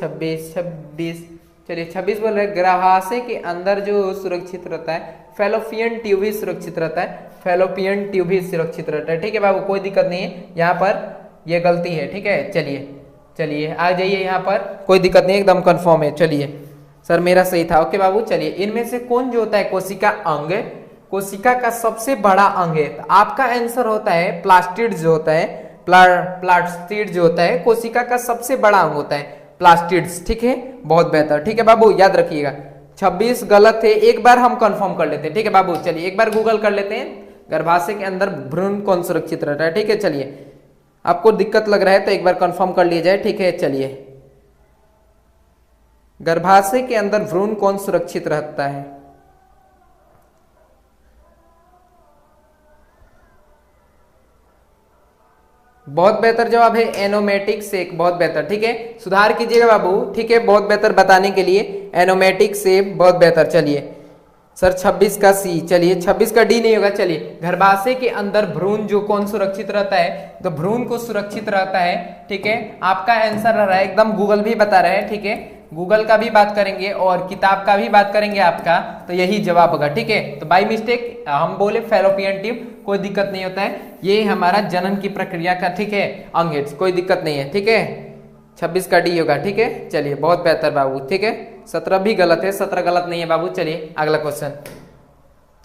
चलिए 26 बोल रहे, गर्भाशय के अंदर जो सुरक्षित रहता है फैलोपियन ट्यूब ही सुरक्षित रहता है, फैलोपियन ट्यूब ही सुरक्षित रहता है, ठीक है बाबू, कोई दिक्कत नहीं है। यहाँ पर यह गलती है, ठीक है। चलिए आ जाइए, यहाँ पर कोई दिक्कत नहीं, एकदम कंफर्म है। चलिए सर मेरा सही था, ओके बाबू। चलिए इनमें से कौन जो होता है कोशिका अंग, कोशिका का सबसे बड़ा अंग है? तो आपका आंसर होता है प्लास्टिड जो होता है, प्लास्टिड जो होता है कोशिका का सबसे बड़ा अंग होता है, प्लास्टिड्स, ठीक है, बहुत बेहतर, ठीक है बाबू, याद रखिएगा। 26 गलत है, एक बार हम कंफर्म कर लेते हैं, ठीक है बाबू। चलिए एक बार गूगल कर लेते हैं, गर्भाशय के अंदर भ्रूण कौन सुरक्षित रहता है, ठीक है। चलिए आपको दिक्कत लग रहा है तो एक बार कंफर्म कर लिया जाए, ठीक है। चलिए गर्भाशय के अंदर भ्रूण कौन सुरक्षित रहता है? बहुत बेहतर जवाब है एनोमेटिक सेक, बहुत बेहतर, ठीक है। सुधार कीजिएगा बाबू, ठीक है, बहुत बेहतर बताने के लिए एनोमेटिक सेक, बहुत बेहतर। चलिए सर 26 का सी, चलिए 26 का डी नहीं होगा। चलिए गर्भाशय के अंदर भ्रूण जो कौन सुरक्षित रहता है? तो भ्रूण को सुरक्षित रहता है, ठीक है। आपका आंसर रहा है एकदम, गूगल भी बता रहा है, ठीक है। गूगल का भी बात करेंगे और किताब का भी बात करेंगे आपका, तो यही जवाब होगा, ठीक है। तो बाय मिस्टेक हम बोले फैलोपियन ट्यूब, कोई दिक्कत नहीं होता है, ये हमारा जनन की प्रक्रिया का, ठीक है, अंग है, कोई दिक्कत नहीं है, ठीक है। 26 का डी होगा, ठीक है। चलिए बहुत बेहतर बाबू, ठीक है। 17 भी गलत है, 17 गलत नहीं है बाबू। चलिए अगला क्वेश्चन।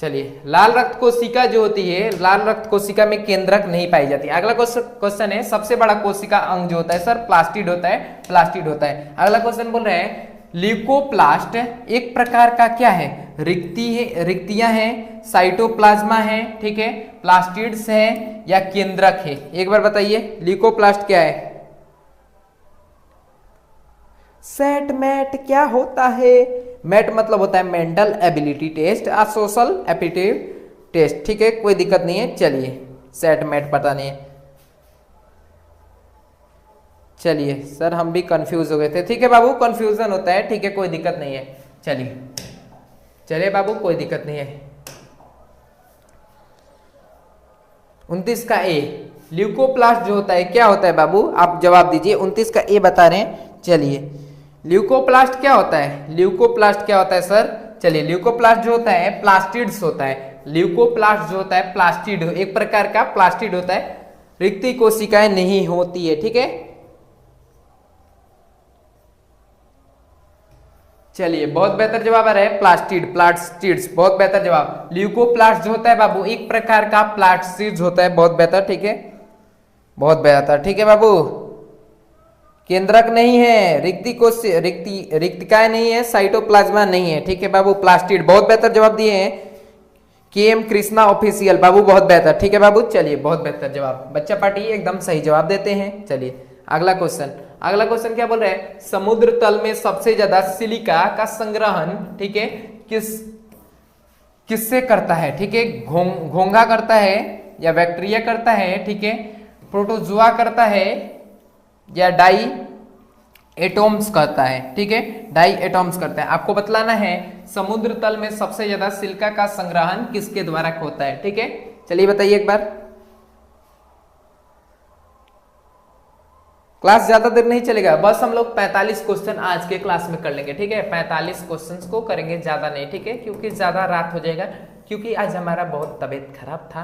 चलिए लाल रक्त कोशिका जो होती है, लाल रक्त कोशिका में केंद्रक नहीं पाई जाती। अगला क्वेश्चन है सबसे बड़ा कोशिका अंग जो होता है सर, प्लास्टिड होता है, प्लास्टिड होता है। अगला क्वेश्चन बोल रहे हैं ल्यूकोप्लास्ट एक प्रकार का क्या है? रिक्तियां हैं, साइटोप्लाज्मा है, ठीक है, प्लास्टिड्स है या केंद्रक है? एक बार बताइए ल्यूकोप्लास्ट क्या है? सेट मैट क्या होता है? मैट मतलब होता है mental ability test, social aptitude test, ठीक है, कोई दिक्कत नहीं है। चलिए सेट मैट पता नहीं है। चलिए सर हम भी कंफ्यूज हो गए थे, ठीक है बाबू, कंफ्यूजन होता है, ठीक है, कोई दिक्कत नहीं है। चलिए बाबू कोई दिक्कत नहीं है। 29 का ए, ल्यूकोप्लास्ट जो होता है क्या होता है बाबू? आप जवाब दीजिए, 29 का ए बता रहे हैं। चलिए ल्यूकोप्लास्ट क्या होता है? ल्यूकोप्लास्ट क्या होता है सर? चलिए ल्यूकोप्लास्ट जो होता है प्लास्टिड्स होता है। ल्यूकोप्लास्ट जो होता है प्लास्टिड, एक प्रकार का प्लास्टिड होता है, रिक्ति कोशिकाएं नहीं होती है, ठीक है। चलिए बहुत बेहतर जवाब आ रहा है प्लास्टिड, प्लास्टिड्स, बहुत बेहतर जवाब। ल्यूकोप्लास्ट जो होता है बाबू एक प्रकार का प्लास्टिड्स होता है, बहुत बेहतर, ठीक है, बहुत बेहतर, ठीक है बाबू। केंद्रक नहीं है, रिक्तिकाएं नहीं है, साइटोप्लाज्मा नहीं है, ठीक है बाबू, प्लास्टिड, बहुत बेहतर जवाब दिए हैं। केएम कृष्णा ऑफिशियल बाबू, बहुत बेहतर, ठीक है बाबू। चलिए बहुत बेहतर जवाब, बच्चा पार्टी एकदम सही जवाब देते हैं। चलिए अगला क्वेश्चन, अगला क्वेश्चन क्या बोल रहे हैं, समुद्र तल में सबसे ज्यादा सिलिका का संग्रहण, ठीक है, किससे करता है, ठीक है, घोंघा करता है या बैक्टीरिया करता है, ठीक है, प्रोटोजुआ करता है या डाई एटॉम्स करता है, ठीक है, डाई एटॉम्स करता है। आपको बतलाना है समुद्र तल में सबसे ज्यादा सिलिका का संग्रहण किसके द्वारा होता है, ठीक है। चलिए बताइए एक बार, क्लास ज्यादा देर नहीं चलेगा, बस हम लोग 45 क्वेश्चन आज के क्लास में कर लेंगे, ठीक है, 45 क्वेश्चंस को करेंगे, ज्यादा नहीं, ठीक है, क्योंकि ज्यादा रात हो जाएगा, क्योंकि आज हमारा बहुत तबीयत खराब था,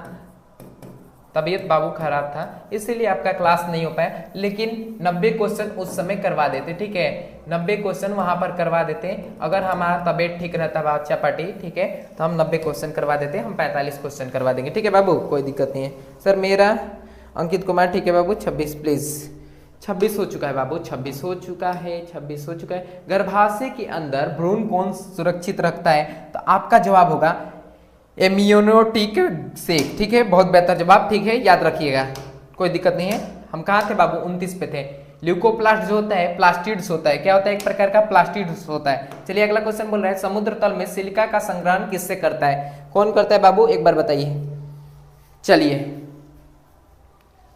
तबीयत बाबू खराब था, इसीलिए आपका क्लास नहीं हो पाया। लेकिन 90 क्वेश्चन उस समय करवा देते, ठीक है, 90 क्वेश्चन वहां पर करवा देते। अगर हमारा तबीयत ठीक रहता बच्चा पार्टी, ठीक है, तो हम 90 क्वेश्चन करवा देते, हम 45 क्वेश्चन करवा देंगे, ठीक है बाबू, कोई दिक्कत नहीं है। सर मेरा अंकित कुमार, ठीक है बाबू, 26 प्लीज, 26 हो चुका है बाबू, 26 हो चुका है, 26 हो चुका है। गर्भाशय के अंदर भ्रूण कौन सुरक्षित रखता है, तो आपका जवाब होगा एमियोनोटिक सेक, ठीक है, बहुत बेहतर जवाब, ठीक है, याद रखिएगा, कोई दिक्कत नहीं है। हम कहाँ थे बाबू, 29 पे थे। ल्यूकोप्लास्ट जो होता है प्लास्टिड्स होता है, क्या होता है, एक प्रकार का प्लास्टिड्स होता है। चलिए अगला क्वेश्चन बोल रहा है समुद्र तल में सिलिका का संग्रहण किससे करता है, कौन करता है बाबू, एक बार बताइए। चलिए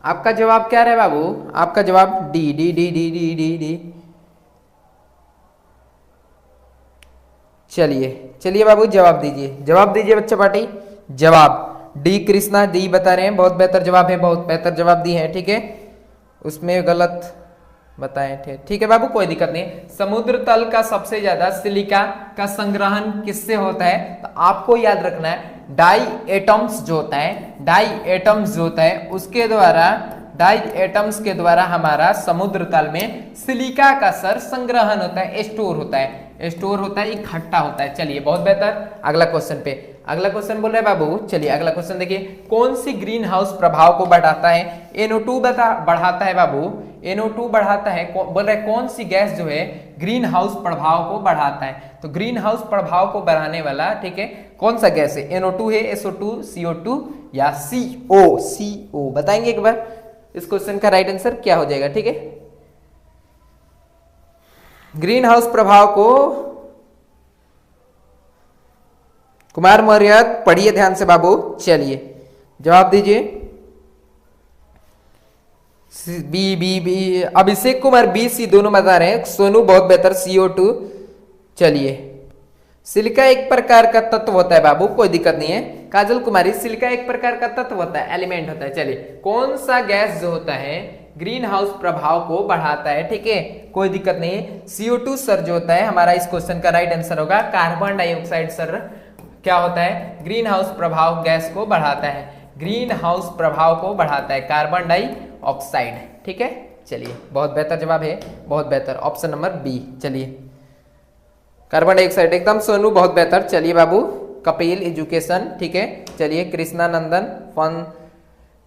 आपका जवाब क्या रहा है बाबू, आपका जवाब D D D D D D D. चलिए बाबू जवाब दीजिए, जवाब दीजिए बच्चा पार्टी, जवाब डी कृष्णा, डी बता रहे हैं, बहुत बेहतर जवाब है, बहुत बेहतर जवाब दिए हैं, ठीक है, उसमें गलत बताए थे, ठीक है बाबू, कोई दिक्कत नहीं। समुद्र तल का सबसे ज्यादा सिलिका का संग्रहण किससे होता है, तो आपको याद रखना है डाई एटम्स जो होता है, डाई एटम्स जो होता है उसके द्वारा, डाई एटम्स के द्वारा हमारा समुद्र तल में सिलिका का सर संग्रहण होता है, स्टोर होता है, स्टोर होता है, इकट्ठा होता है। चलिए बहुत बेहतर, अगला क्वेश्चन पे, अगला क्वेश्चन बोल रहे हैं बाबू। चलिए अगला क्वेश्चन देखिए, कौन सी ग्रीन हाउस प्रभाव को बढ़ाता है, NO2 बढ़ाता है बाबू, NO2 बढ़ाता है, बोल रहे कौन सी गैस जो है ग्रीन हाउस प्रभाव को बढ़ाता है, तो ग्रीन हाउस प्रभाव को बढ़ाने वाला, ठीक है, कौन सा गैस है, NO2 है, SO2, CO2 या CO बताएंगे एक बार, इस क्वेश्चन का राइट आंसर क्या हो जाएगा, ठीक है। ग्रीन हाउस प्रभाव को, कुमार मौर्य पढ़िए ध्यान से बाबू, चलिए जवाब दीजिए। B Abhishek Kumar B C दोनों बता रहे हैं, सोनू बहुत बेहतर CO2। चलिए सिलिका एक प्रकार का तत्व होता है बाबू, कोई दिक्कत नहीं है। काजल कुमारी सिलिका एक प्रकार का तत्व होता है, एलिमेंट होता है। चलिए कौन सा गैस जो होता है ग्रीन हाउस प्रभाव को बढ़ाता है, ठीक है, कोई दिक्कत नहीं है। CO2 सर जो होता है हमारा इस क्वेश्चन का राइट आंसर होगा। कार्बन डाइऑक्साइड सर क्या होता है, ग्रीन हाउस प्रभाव गैस को बढ़ाता है, ग्रीन हाउस प्रभाव को बढ़ाता है कार्बन डाइऑक्साइड, ठीक है। चलिए बहुत बेहतर जवाब है, बहुत बेहतर, ऑप्शन नंबर बी। चलिए कार्बन डाइऑक्साइड एकदम सोनू बहुत बेहतर। चलिए बाबू कपिल एजुकेशन, ठीक है। चलिए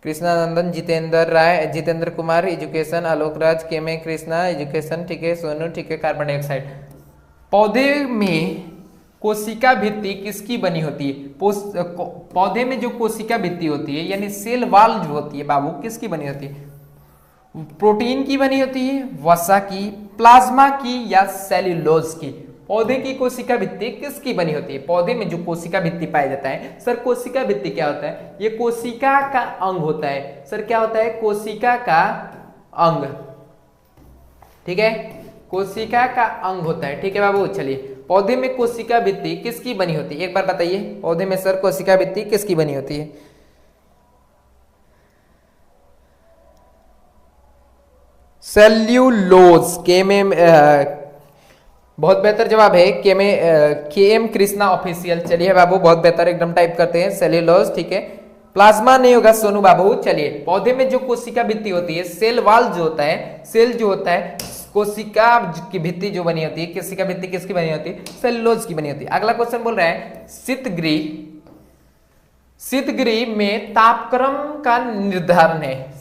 कृष्णानंदन जितेंद्र राय, जितेंद्र कुमार एजुकेशन, आलोक राज केमे कृष्णा एजुकेशन, ठीक है, सोनू, ठीक है। कार्बन डाइऑक्साइड, पौधे में कोशिका भित्ति किसकी बनी होती है, पौधे में जो कोशिका भित्ति होती है यानी सेल वॉल जो होती है बाबू किसकी बनी होती है, प्रोटीन की बनी होती है, वसा की, प्लाज्मा की या सेल्यूलोज की। पौधे की कोशिका भित्ति किसकी बनी होती है, पौधे में जो कोशिका भित्ति पाया जाता है। सर कोशिका भित्ति क्या होता है, ये कोशिका का अंग होता है। सर क्या होता है, कोशिका का अंग, ठीक है, कोशिका का अंग होता है, ठीक है बाबू। चलिए पौधे में कोशिका भित्ति किसकी बनी होती है, एक बार बताइए, पौधे में सर कोशिका भित्ति किसकी बनी होती है। सेल्यूलोज, बहुत बेहतर जवाब है KM कृष्णा ऑफिशियल। चलिए बाबू बहुत बेहतर, एकदम टाइप करते हैं सेल्यूलोज, ठीक है। प्लाज्मा नहीं होगा सोनू बाबू। चलिए पौधे में जो कोशिका भित्ति होती है, सेल वॉल जो होता है, सेल जो होता है कोशिका की भित्ति जो बनी होती है, कोशिका भित्ति किसकी बनी होती है? सेलुलोज की बनी होती है। अगला क्वेश्चन बोल रहा है शीतगृह में तापक्रम का निर्धारण है।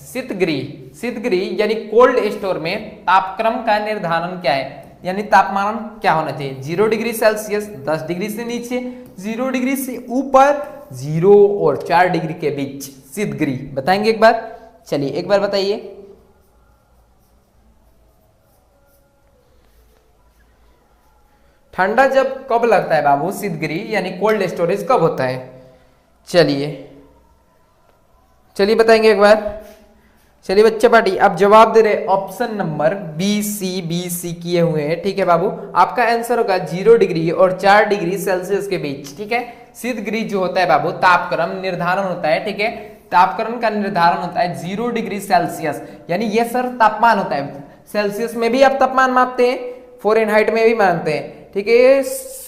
शीतगृह यानी कोल्ड स्टोर में तापक्रम का निर्धारण क्या है, यानी तापमान क्या होना चाहिए? 0 डिग्री सेल्सियस, 10 डिग्री से नीचे, 0 डिग्री से ऊपर, 0 और 4 डिग्री के बीच शीतगृह। बताएंगे एक बार? चलिए एक बार बताइए। ठंडा जब कब लगता है बाबू? शीतगृह यानी कोल्ड स्टोरेज कब होता है? चलिए बताएंगे एक बार। चलिए बच्चे पार्टी आप जवाब दे रहे ऑप्शन नंबर बी सी किए हुए हैं। ठीक है बाबू, आपका आंसर होगा 0 डिग्री और 4 डिग्री सेल्सियस के बीच। ठीक है, शीतगृह जो होता है बाबू तापक्रम निर्धारण होता है। ठीक है, तापक्रम का निर्धारण होता है 0 डिग्री सेल्सियस, यानी ये सर तापमान होता है। सेल्सियस में भी आप तापमान मापते हैं, फ़ारेनहाइट में भी मानते हैं। ठीक है,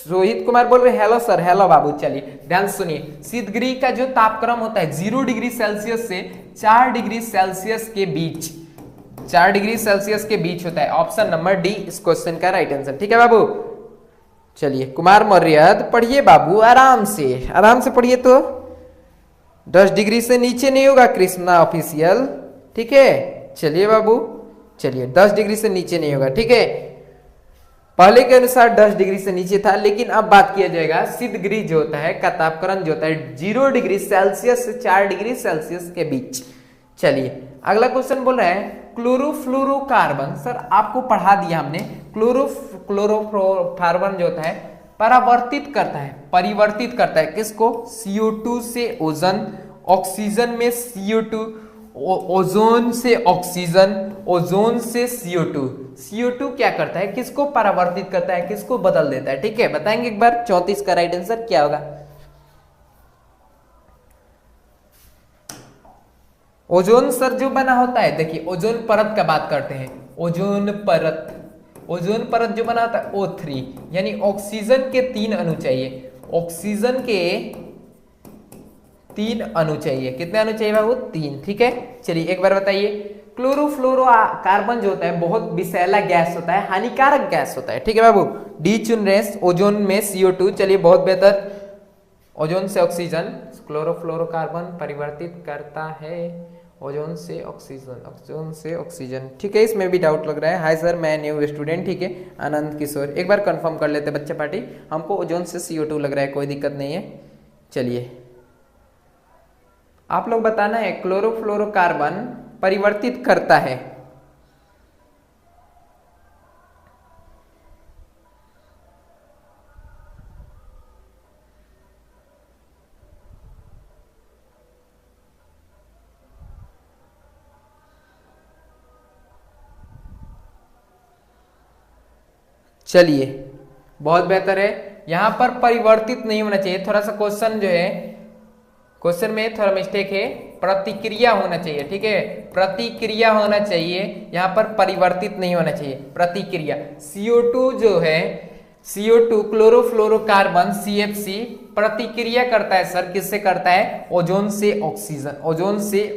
रोहित कुमार बोल रहे हेलो सर। हेलो बाबू, चलिए ध्यान सुनिए। शीतगृह का जो तापक्रम होता है 0 डिग्री सेल्सियस से 4 डिग्री सेल्सियस के बीच, 4 डिग्री सेल्सियस के बीच होता है। ऑप्शन नंबर डी इस क्वेश्चन का राइट आंसर। ठीक है बाबू, चलिए कुमार मौर्य पढ़िए बाबू, आराम से पढ़िए। तो 10 डिग्री से नीचे नहीं होगा कृष्णा ऑफिशियल। ठीक है, चलिए बाबू, चलिए 10 डिग्री से नीचे नहीं होगा। ठीक है, पहले के अनुसार 10 डिग्री से नीचे था, लेकिन अब बात किया जाएगा शीतगृह जो होता है का तापक्रम जो होता है 0 डिग्री सेल्सियस से 4 डिग्री सेल्सियस के बीच। चलिए अगला क्वेश्चन बोल रहा है क्लोरोफ्लोरोकार्बन। सर आपको पढ़ा दिया हमने, क्लोरोफ्लोरोकार्बन जो होता है परिवर्तित करता है किसको? CO2 से ओजोन, ऑक्सीजन में CO2, ओजोन से ऑक्सीजन, ओजोन से CO2 क्या करता है? किसको परावर्तित करता है, किसको बदल देता है? ठीक है, बताएंगे एक बार। 34 का राइट आंसर क्या होगा? ओजोन सर जो बना होता है, देखिए ओजोन परत का बात करते हैं। ओजोन परत जो बना होता है O3, यानी ऑक्सीजन के 3 अणु चाहिए। ऑक्सीजन के 3 अणु चाहिए। कितने अणु चाहिए बाबू? 3। ठीक है, चलिए एक बार बताइए। क्लोरोफ्लोरोकार्बन जो होता है बहुत विषैला गैस होता है, हानिकारक गैस होता है। ठीक है बाबू, डी चुन रहे। ओजोन में CO2, चलिए बहुत बेहतर। ओजोन से ऑक्सीजन, क्लोरोफ्लोरोकार्बन परिवर्तित करता है ओजोन से ऑक्सीजन। ठीक है, इसमें भी डाउट लग रहा है। हाय सर, मैं न्यू स्टूडेंट। ठीक है, आनंद किशोर एक बार कंफर्म कर लेते बच्चे पार्टी। हमको ओजोन से CO2 लग रहा है, कोई दिक्कत नहीं है। चलिए आप लोग बताना है क्लोरोफ्लोरोकार्बन परिवर्तित करता है। चलिए बहुत बेहतर है। यहां पर परिवर्तित नहीं होना चाहिए, थोड़ा सा क्वेश्चन जो है, क्वेश्चन में थोड़ा मिस्टेक है। प्रतिक्रिया होना चाहिए। ठीक है, प्रतिक्रिया होना चाहिए, यहां पर परिवर्तित नहीं होना चाहिए। प्रतिक्रिया CO2 जो है, CO2 क्लोरोफ्लोरोकार्बन CFC प्रतिक्रिया करता है सर, किससे करता है? ओजोन से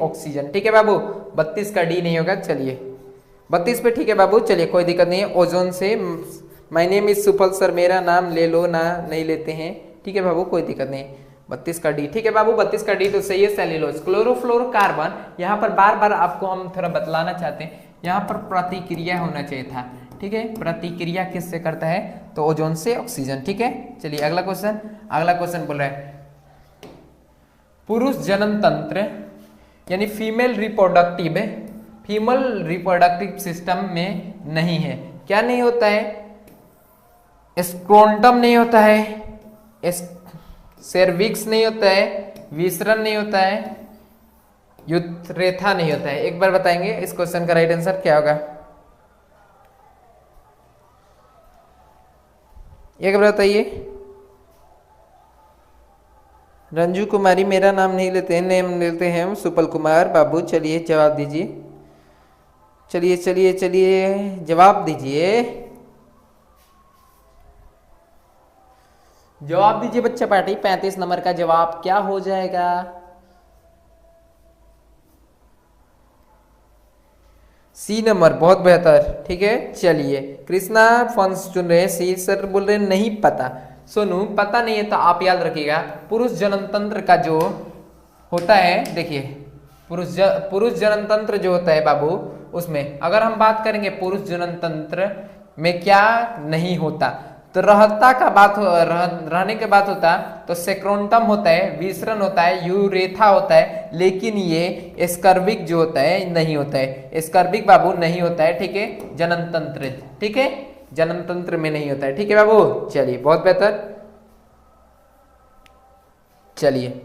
ऑक्सीजन। ठीक है बाबू, 32 का डी नहीं होगा। चलिए 32 पे ठीक है बाबू, चलिए कोई दिक्कत नहीं है। ओजोन से माय नेम इज सुफल सर, मेरा नाम ले लो ना, नहीं लेते हैं। ठीक है बाबू, कोई दिक्कत नहीं। 32 का डी ठीक है बाबू, 32 का डी तो सही है। सेल्यूलोज क्लोरोफ्लोरोकार्बन, यहाँ पर बार बार आपको हम थोड़ा बतलाना चाहते हैं, यहाँ पर प्रतिक्रिया होना चाहिए था। ठीक है, प्रतिक्रिया किससे करता है? तो ओजोन से ऑक्सीजन। ठीक है, चलिए अगला क्वेश्चन बोल रहा है पुरुष जनन तंत्र यानी फीमेल रिप्रोडक्टिव सिस्टम में नहीं है। क्या नहीं होता है? स्क्रोटम नहीं होता है, सर्विक्स नहीं होता है, विसरण नहीं होता है, यूथरेथा नहीं होता है। एक बार बताएंगे इस क्वेश्चन का राइट आंसर क्या होगा? एक बार बताइए। रंजू कुमारी, मेरा नाम नहीं लेते हैं, नेम लेते हैं हम सुपल कुमार बाबू। चलिए जवाब दीजिए, चलिए जवाब दीजिए, बच्चा पार्टी। 35 नंबर का जवाब क्या हो जाएगा? सी नंबर, बहुत बेहतर। ठीक है, चलिए कृष्णा फंस चुन रहे हैं सी। सर बोल रहे हैं नहीं पता। सोनू पता नहीं है तो आप याद रखिएगा, पुरुष जननतंत्र का जो होता है, देखिए पुरुष जननतंत्र जो होता है बाबू, उसमें अगर हम बात करेंगे पुरुष जननतंत्र में क्या नहीं होता, तो रहता का बात रहने के बात होता तो सेक्रोंटम होता है, विसरण होता है, यूरेथा होता है, लेकिन ये स्कर्विक जो होता है नहीं होता है। स्कर्विक बाबू नहीं होता है। ठीक है, जननतंत्र, ठीक है, जननतंत्र में नहीं होता है। ठीक है बाबू, चलिए बहुत बेहतर। चलिए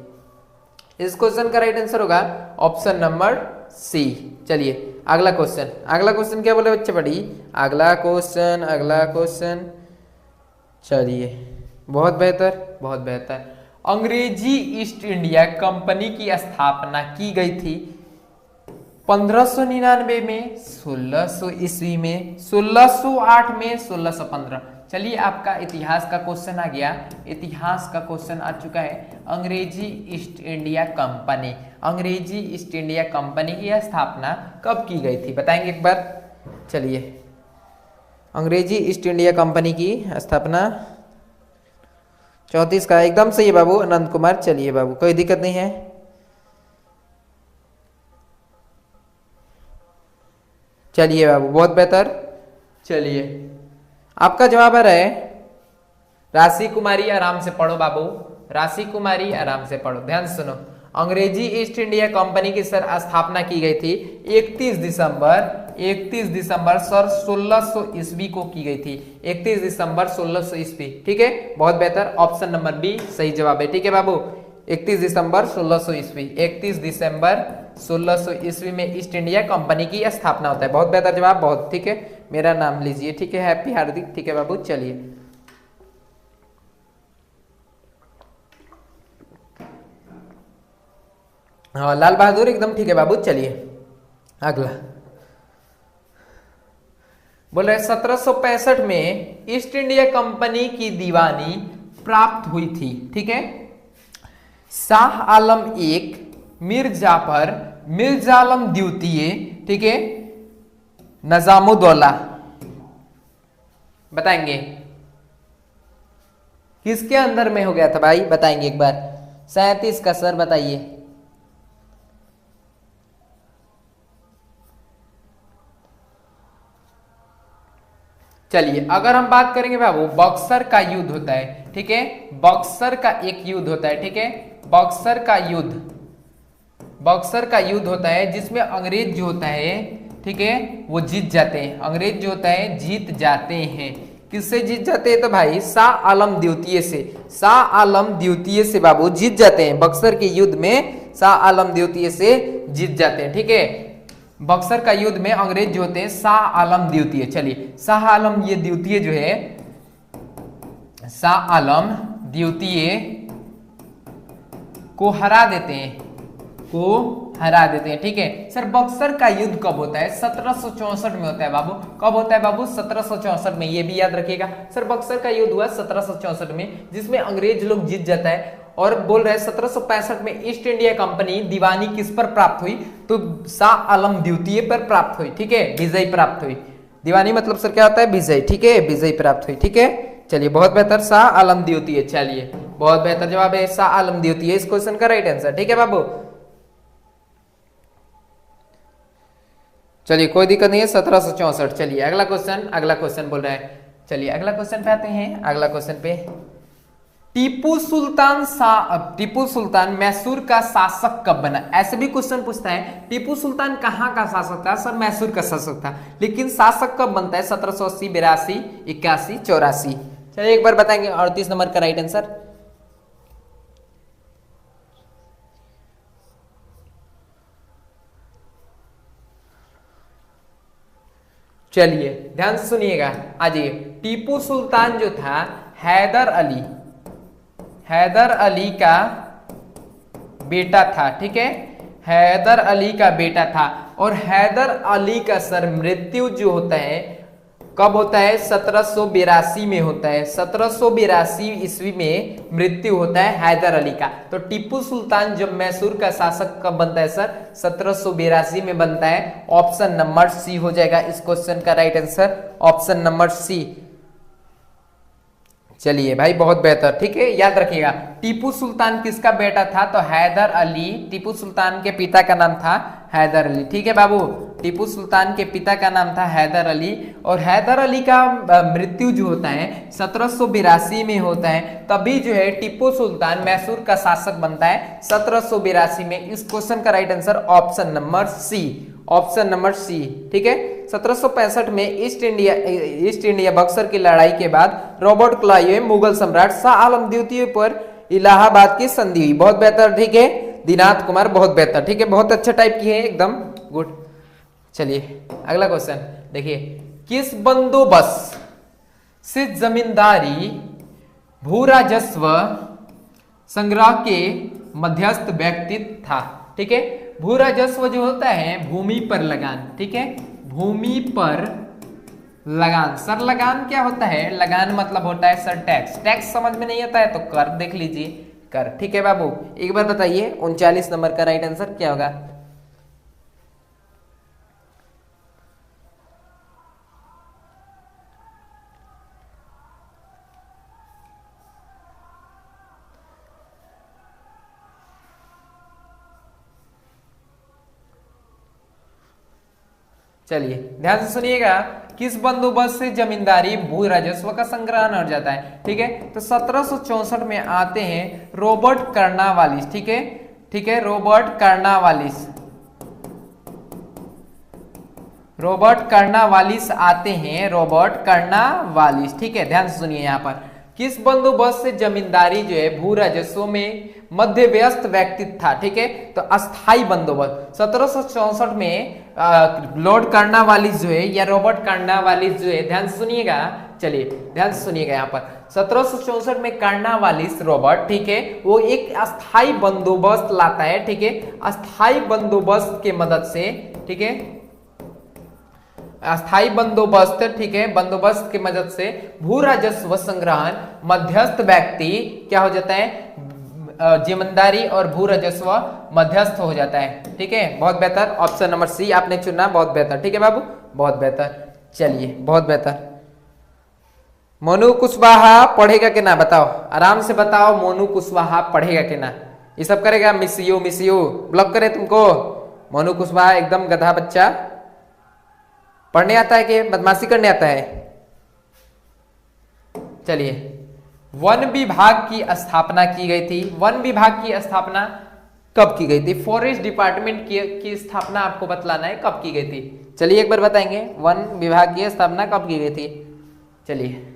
इस क्वेश्चन का राइट आंसर होगा ऑप्शन नंबर सी। चलिए अगला क्वेश्चन, अगला क्वेश्चन क्या बोले बच्चे पढ़ी, अगला क्वेश्चन। चलिए बहुत बेहतर, बहुत बेहतर। अंग्रेजी ईस्ट इंडिया कंपनी की स्थापना की गई थी 1599 में, 1600 ईस्वी में, 1608 में, 1615। चलिए आपका इतिहास का क्वेश्चन आ गया, इतिहास का क्वेश्चन आ चुका है। अंग्रेजी ईस्ट इंडिया कंपनी, अंग्रेजी ईस्ट इंडिया कंपनी की स्थापना कब की गई थी बताएंगे एक बार। चलिए अंग्रेजी ईस्ट इंडिया कंपनी की स्थापना 34 का एकदम सही है बाबू, अनंत कुमार। चलिए बाबू कोई दिक्कत नहीं है। चलिए बाबू बहुत बेहतर। चलिए आपका जवाब आ रहा है राशि कुमारी, आराम से पढ़ो बाबू, राशि कुमारी आराम से पढ़ो, ध्यान से सुनो। अंग्रेजी ईस्ट इंडिया कंपनी की सर स्थापना की गई थी 31 दिसंबर सर 1600 ईस्वी को की गई थी, 31 दिसंबर 1600 ईस्वी। ठीक है, बहुत बेहतर, ऑप्शन नंबर बी सही जवाब है। ठीक है बाबू, 31 दिसंबर 1600 ईस्वी, 31 दिसंबर 1600 ईस्वी में ईस्ट इंडिया कंपनी की स्थापना होता है। बहुत बेहतर जवाब, बहुत ठीक है। मेरा नाम लीजिए, ठीक है, हैप्पी हार्दिक। ठीक है बाबू, चलिए हाँ लाल बहादुर एकदम ठीक है बाबू। चलिए अगला बोल रहे 1765 में ईस्ट इंडिया कंपनी की दीवानी प्राप्त हुई थी। ठीक है, शाह आलम एक, मिर्जा आलम द्वितीय, ठीक है, नजामुद्दौला, बताएंगे किसके अंदर में हो गया था भाई, बताएंगे एक बार। 37 का सर बताइए। चलिए अगर हम बात करेंगे बाबू, बक्सर का युद्ध होता है। ठीक है, बक्सर का एक युद्ध होता है। ठीक है, बक्सर का युद्ध होता है जिसमें अंग्रेज जो होता है, ठीक है, वो जीत जाते हैं। अंग्रेज जो होता है जीत जाते हैं। किससे जीत जाते हैं तो भाई शाह आलम द्वितीय से, शाह आलम द्वितीय से बाबू जीत जाते हैं। बक्सर के युद्ध में शाह आलम द्वितीय से जीत जाते हैं। ठीक है, बक्सर का युद्ध में अंग्रेज जो होते हैं शाह आलम द्वितीय। चलिए शाह आलम ये द्वितीय जो है, शाह आलम द्वितीय को हरा देते हैं, ठीक है। सर बक्सर का युद्ध कब होता है? 1764 में होता है बाबू। कब होता है बाबू? 1764 में, ये भी याद रखिएगा। सर बक्सर का युद्ध हुआ 1764 में, जिसमें अंग्रेज लोग जीत जाता है। और बोल रहे हैं 1765 में ईस्ट इंडिया कंपनी दीवानी किस पर प्राप्त हुई? तो शाह आलम द्वितीय पर प्राप्त हुई। ठीक है, विजय प्राप्त हुई। दीवानी मतलब सर क्या होता है? विजय। ठीक है, विजय प्राप्त हुई। ठीक है, चलिए बहुत बेहतर, शाह आलम द्वितीय। चलिए बहुत बेहतर जवाब है शाह आलम द्वितीय, इस क्वेश्चन का राइट आंसर। ठीक है बाबू, चलिए कोई दिक्कत नहीं है। 1764। चलिए अगला क्वेश्चन बोल रहा है। चलिए अगला क्वेश्चन पे आते हैं। अगला क्वेश्चन पे, टीपू सुल्तान मैसूर का शासक कब बना? ऐसे भी क्वेश्चन पूछता है, टीपू सुल्तान कहाँ का शासक था? सर मैसूर का शासक था, लेकिन शासक कब बनता है? 1780, 82, 81, 84। चलिए एक बार बताएंगे। 38 नंबर का राइट आंसर। चलिए ध्यान से सुनिएगा, आइए। टीपू सुल्तान जो था हैदर अली का बेटा था। ठीक है, हैदर अली का बेटा था। और हैदर अली का सर मृत्यु जो होता है कब होता है? 1782 में होता है। 1782 ईस्वी में मृत्यु होता है हैदर अली का। तो टीपू सुल्तान जब मैसूर का शासक कब बनता है सर? 1782 में बनता है। ऑप्शन नंबर सी हो जाएगा इस क्वेश्चन का right answer, option number C. चलिए भाई बहुत बेहतर, ठीक है, याद रखिएगा। टीपू सुल्तान किसका बेटा था? तो हैदर अली, टीपू सुल्तान के पिता का नाम था हैदर अली, ठीक है बाबू। टीपू सुल्तान के पिता का नाम था हैदर अली, और हैदर अली का मृत्यु जो होता है 1782 में होता है। तभी जो है टीपू सुल्तान मैसूर का शासक बनता है 1782 में। इस क्वेश्चन का right answer option number C, option number C, ठीक है। 1765 में ईस्ट इंडिया बक्सर की लड़ाई के बाद रॉबर्ट क्लाइव मुगल सम्राट शाह आलम द्वितीय पर इलाहाबाद की संधि हुई। बहुत बेहतर, ठीक है। दिनाथ कुमार बहुत बेहतर, ठीक है, बहुत अच्छा टाइप की है, एकदम गुड। चलिए अगला क्वेश्चन देखिए, किस बंदोबस्त से जमींदारी भू राजस्व संग्रह के मध्यस्थ व्यक्तित्व था? ठीक है, भू राजस्व जो होता है भूमि पर लगान, ठीक है, भूमि पर लगान। सर लगान क्या होता है? लगान मतलब होता है सर टैक्स। टैक्स समझ में नहीं आता है तो कर देख लीजिए, कर, ठीक है बाबू। एक बार बताइए 39 नंबर का राइट आंसर क्या होगा? चलिए ध्यान से सुनिएगा, किस बंदोबस्त से जमींदारी भू राजस्व का संग्रहण हो जाता है? ठीक है, तो 1764 में आते हैं रॉबर्ट कर्नावालिस, ठीक है, ठीक है, रॉबर्ट कर्नावालिस, रॉबर्ट कर्नावालिस आते हैं, रॉबर्ट कर्नावालिस, ठीक है। ध्यान से सुनिए, यहाँ पर किस बंदोबस्त से जमींदारी जो है भू राजस्व में मध्यव्यस्त व्यक्तित्व था? ठीक है, तो अस्थाई बंदोबस्त। 1764 में लॉर्ड कर्नावालिस जो है या रॉबर्ट कर्नावालिस जो है, ध्यान से सुनिएगा, चलिए ध्यान से सुनिएगा, यहाँ पर 1764 में कर्नावालिस रॉबर्ट, ठीक है, वो एक अस्थाई बंदोबस्त लाता है, ठीक है, अस्थाई बंदोबस्त के मदद से, ठीक है, अस्थाई बंदोबस्त, ठीक है, बंदोबस्त की मदद से भू राजस्व संग्रहण मध्यस्थ व्यक्ति क्या हो जाता है? जिम्मेदारी और भू राजस्व मध्यस्थ हो जाता है, ठीक है। बहुत बेहतर, ऑप्शन नंबर सी आपने चुना, बहुत बेहतर, ठीक है बाबू, बहुत बेहतर। चलिए बहुत बेहतर। मोनू कुशवाहा पढ़ेगा कि ना? बताओ, आराम से बताओ, मोनू कुशवाहा पढ़ेगा कि ना? ये सब करेगा? मिस यू ब्लॉक करे तुमको। मोनू कुशवाहा एकदम गधा बच्चा। पढ़ने आता है कि बदमाशी करने आता है? चलिए, वन विभाग की स्थापना की गई थी। वन विभाग की स्थापना कब की गई थी? फॉरेस्ट डिपार्टमेंट की स्थापना आपको बतलाना है कब की गई थी। चलिए एक बार बताएंगे, वन विभाग की स्थापना कब की गई थी? चलिए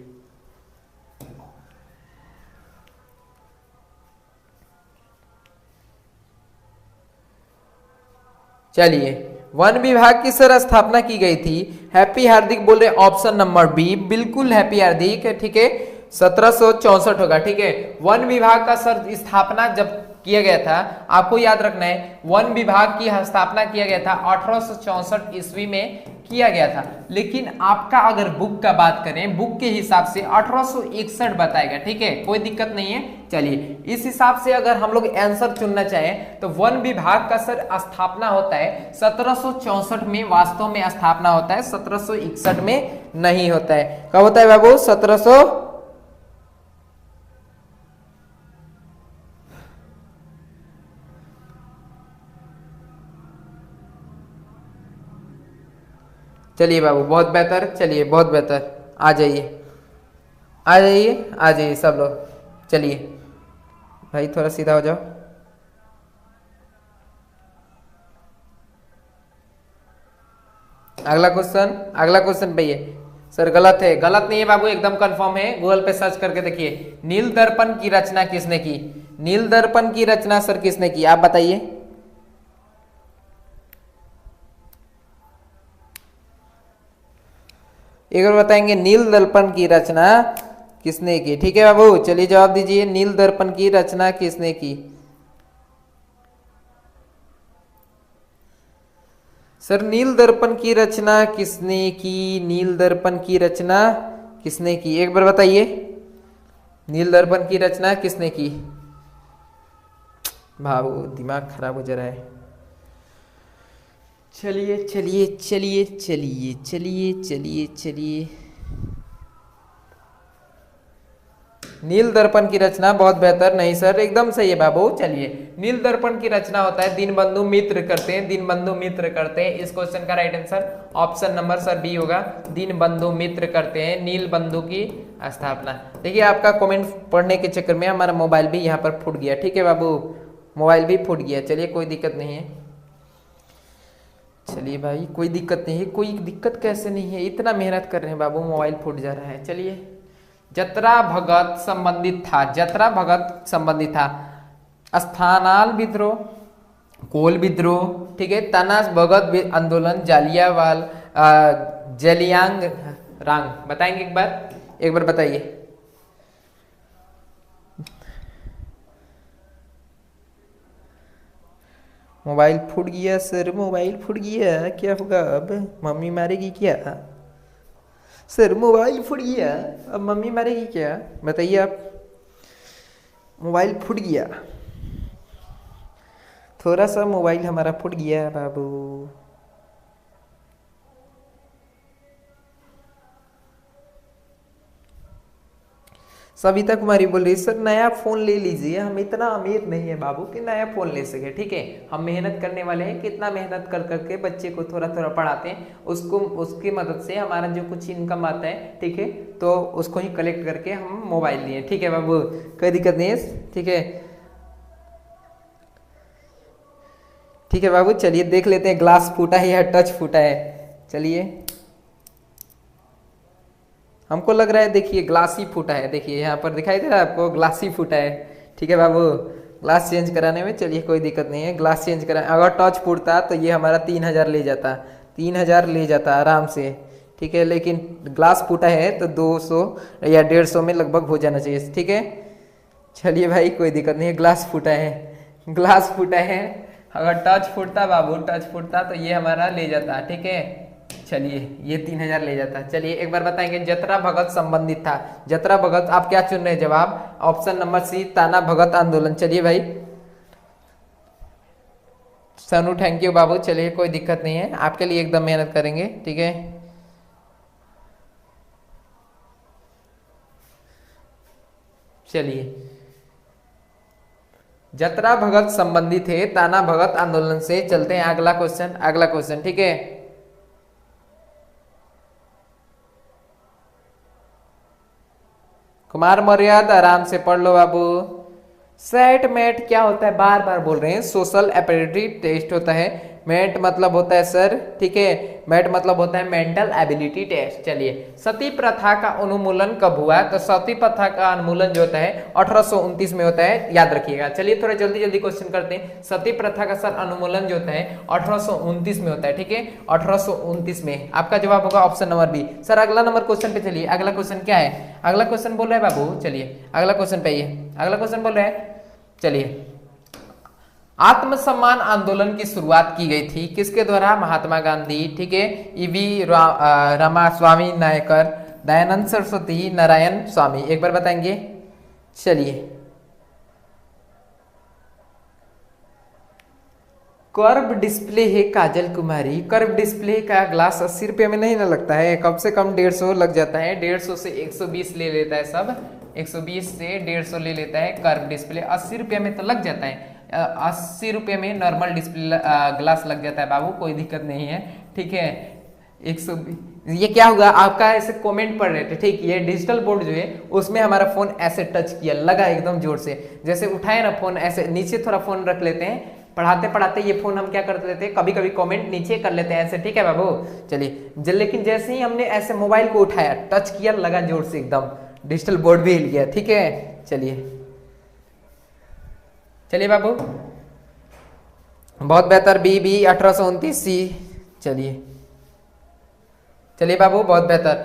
चलिए, वन विभाग की सर स्थापना की गई थी। हैप्पी हार्दिक बोल रहे ऑप्शन नंबर बी, बिल्कुल हैप्पी हार्दिक, ठीक है, 1764 होगा, ठीक है। वन विभाग का सर स्थापना जब किया गया था, आपको याद रखना है, वन विभाग की स्थापना किया गया था 1864 ईस्वी में किया गया था। लेकिन आपका अगर बुक का बात करें, बुक के हिसाब से 1861 बताएगा, ठीक है, कोई दिक्कत नहीं है। चलिए इस हिसाब से अगर हम लोग आंसर चुनना चाहें तो वन विभाग का सर स्थापना होता है 1764 में, वास्तव में स्थापना होता है 1761 में नहीं होता है। कब होता है बाबू? 1700। चलिए बाबू बहुत बेहतर, चलिए बहुत बेहतर, आ जाइए आ जाइए आ जाइए सब लोग। चलिए भाई थोड़ा सीधा हो जाओ। अगला क्वेश्चन भैया सर गलत है, गलत नहीं है बाबू, एकदम कंफर्म है, गूगल पे सर्च करके देखिए। नील दर्पण की रचना किसने की? नील दर्पण की रचना सर किसने की, आप बताइए। एक बार बताएंगे नील दर्पण की रचना किसने की? ठीक है बाबू, चलिए जवाब दीजिए, नील दर्पण की रचना किसने की? सर नील दर्पण की रचना किसने की? नील दर्पण की रचना किसने की? एक बार बताइए, नील दर्पण की रचना किसने की? बाबू दिमाग खराब हो जा रहा है। चलिए चलिए चलिए चलिए चलिए चलिए चलिए, नील दर्पण की रचना बहुत बेहतर। नहीं सर, एकदम सही है बाबू। चलिए, नील दर्पण की रचना होता है दीनबंधु मित्र करते हैं, दीनबंधु मित्र करते हैं। इस क्वेश्चन का right answer option number sir B होगा, दीनबंधु मित्र करते हैं नील बंधु की स्थापना। देखिए आपका कमेंट पढ़ने के चक्कर में हमारा मोबाइल भी यहाँ पर फूट गया। ठीक है बाबू, मोबाइल भी फूट गया। चलिए कोई दिक्कत नहीं है, चलिए भाई कोई दिक्कत नहीं है। कोई दिक्कत कैसे नहीं है, इतना मेहनत कर रहे हैं बाबू, मोबाइल फूट जा रहा है। चलिए, जतरा भगत संबंधित था, जतरा भगत संबंधित था स्थानाल विद्रोह, कोल विद्रोह, ठीक है, तना भगत आंदोलन, जालियावाल जलियांग रांग। बताएंगे एक बार बताइए। मोबाइल फूट गया सर, मोबाइल फूट गया, क्या होगा अब? मम्मी मारेगी क्या? सर मोबाइल फूट गया, अब मम्मी मारेगी क्या? बताइए आप। मोबाइल फूट गया, थोड़ा सा मोबाइल हमारा फूट गया बाबू। सविता कुमारी बोल रही सर नया फोन ले लीजिए, हम इतना अमीर नहीं है बाबू कि नया फोन ले सके। ठीक है, हम मेहनत करने वाले हैं, कितना मेहनत कर करके बच्चे को थोड़ा थोड़ा पढ़ाते हैं, उसको उसकी मदद से हमारा जो कुछ इनकम आता है, ठीक है, तो उसको ही कलेक्ट करके हम मोबाइल लिए। ठीक है बाबू, कोई दिक्कत नहीं है। ठीक है, ठीक है बाबू। चलिए देख लेते हैं ग्लास फूटा है या टच फूटा है। चलिए, हमको लग रहा है देखिए ग्लास ही फूटा है। देखिए यहाँ पर दिखाई दे रहा है आपको, ग्लास ही फूटा है। ठीक है बाबू, ग्लास चेंज कराने में चलिए कोई दिक्कत नहीं है, ग्लास चेंज करा। अगर टच फूटता तो ये हमारा 3000 ले जाता, 3000 ले जाता आराम से। ठीक है, लेकिन ग्लास फूटा है तो 200 या 150 में लगभग हो जाना चाहिए। ठीक है, चलिए भाई कोई दिक्कत नहीं है, ग्लास फूटा है, ग्लास फूटा है। अगर टच फूटता बाबू, टच फूटता तो ये हमारा ले जाता। ठीक है, चलिए ये 3000 ले जाता। चलिए एक बार बताएंगे, जतरा भगत संबंधित था, जतरा भगत। आप क्या चुन रहे हैं जवाब? ऑप्शन नंबर सी, ताना भगत आंदोलन। चलिए भाई, सनू थैंक यू बाबू। चलिए कोई दिक्कत नहीं है, आपके लिए एकदम मेहनत करेंगे। ठीक है, चलिए, जतरा भगत संबंधित है ताना भगत आंदोलन से। चलते हैं अगला क्वेश्चन, अगला क्वेश्चन। ठीक है, कुमार मर्याद आराम से पढ़ लो बाबू। सेट मेट क्या होता है? बार बार बोल रहे हैं, सोशल एबिलिटी टेस्ट होता है। मेट मतलब होता है सर, ठीक है, मेट मतलब होता है मेंटल एबिलिटी टेस्ट। चलिए, सती प्रथा का उन्मूलन कब हुआ? तो सती प्रथा का उन्मूलन जो होता है 1829 में होता है, याद रखिएगा। चलिए थोड़ा जल्दी जल्दी क्वेश्चन करते हैं। सती प्रथा का सर उन्मूलन जो होता है 1829 में होता है। ठीक है, 1829 में। आपका जवाब होगा ऑप्शन नंबर बी। सर अगला नंबर क्वेश्चन पे चलिए, अगला क्वेश्चन क्या है? अगला क्वेश्चन बोल रहा है बाबू, चलिए अगला क्वेश्चन पे आइए। अगला क्वेश्चन बोल रहा है, चलिए, आत्मसम्मान आंदोलन की शुरुआत की गई थी किसके द्वारा? महात्मा गांधी। ठीक है, ईवी रामास्वामी नायकर, दयानंद सरस्वती, नारायण स्वामी। एक बार बताएंगे। चलिए, कर्व डिस्प्ले है काजल कुमारी। कर्व डिस्प्ले का ग्लास 80 रुपये में नहीं ना लगता है, कम से कम 150 लग जाता है। 150 से 120 ले लेता है सब, 120 से 150 ले लेता है कर्व डिस्प्ले। 80 रुपये में तो लग जाता है, 80 रुपये में नॉर्मल डिस्प्ले ग्लास लग जाता है बाबू, कोई दिक्कत नहीं है। ठीक है, 120। ये क्या होगा? आपका ऐसे कमेंट पढ़ रहे थे, ठीक, ये डिजिटल बोर्ड जो है उसमें हमारा फोन ऐसे टच किया, लगा एकदम जोर से, जैसे उठाए ना फोन, ऐसे नीचे थोड़ा फोन रख लेते हैं, पढ़ाते पढ़ाते ये फोन हम क्या करते रहते हैं, कभी कभी कमेंट नीचे कर लेते हैं ऐसे। ठीक है बाबू, चलिए, लेकिन जैसे ही हमने ऐसे मोबाइल को उठाया, टच किया, लगा जोर से एकदम, डिजिटल बोर्ड भी हिल गया। ठीक है, चलिए चलिए बाबू, बहुत बेहतर। बी 1829 सी। चलिए चलिए बाबू, बहुत बेहतर।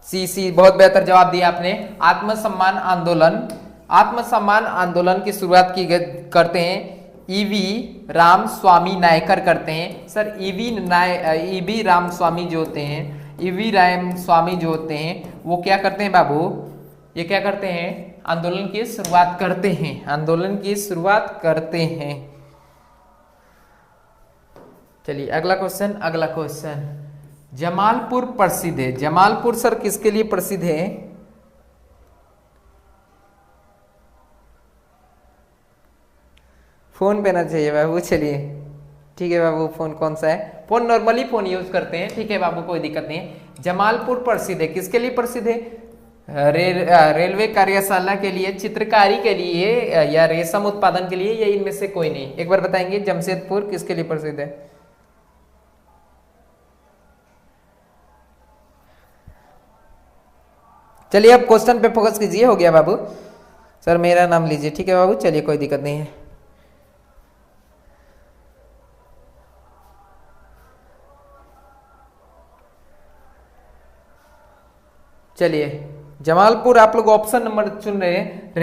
सी बहुत बेहतर जवाब दिया आपने। आत्मसम्मान आंदोलन, आत्मसम्मान आंदोलन की शुरुआत की करते हैं ईवी राम स्वामी नायकर करते हैं। सर ईवी राम स्वामी जो होते हैं, ईवी राम स्वामी जो होते हैं वो क्या करते हैं बाबू, ये क्या करते हैं, आंदोलन की शुरुआत करते हैं, आंदोलन की शुरुआत करते हैं। चलिए अगला क्वेश्चन, अगला क्वेश्चन, जमालपुर प्रसिद्ध है, जमालपुर सर किसके लिए प्रसिद्ध है? फोन पे ना चाहिए बाबू, चलिए ठीक है बाबू, फोन कौन सा है, फोन नॉर्मली फोन यूज करते हैं, ठीक है बाबू कोई दिक्कत नहीं है। जमालपुर प्रसिद्ध है, किसके लिए प्रसिद्ध है? रेलवे कार्यशाला के लिए, चित्रकारी के लिए, या रेशम उत्पादन के लिए, या इनमें से कोई नहीं? एक बार बताएंगे जमशेदपुर किसके लिए प्रसिद्ध है? चलिए अब क्वेश्चन पे फोकस कीजिए, हो गया बाबू। सर मेरा नाम लीजिए, ठीक है बाबू, चलिए कोई दिक्कत नहीं है। चलिए जमालपुर आप लोग ऑप्शन नंबर चुन रहे हैं,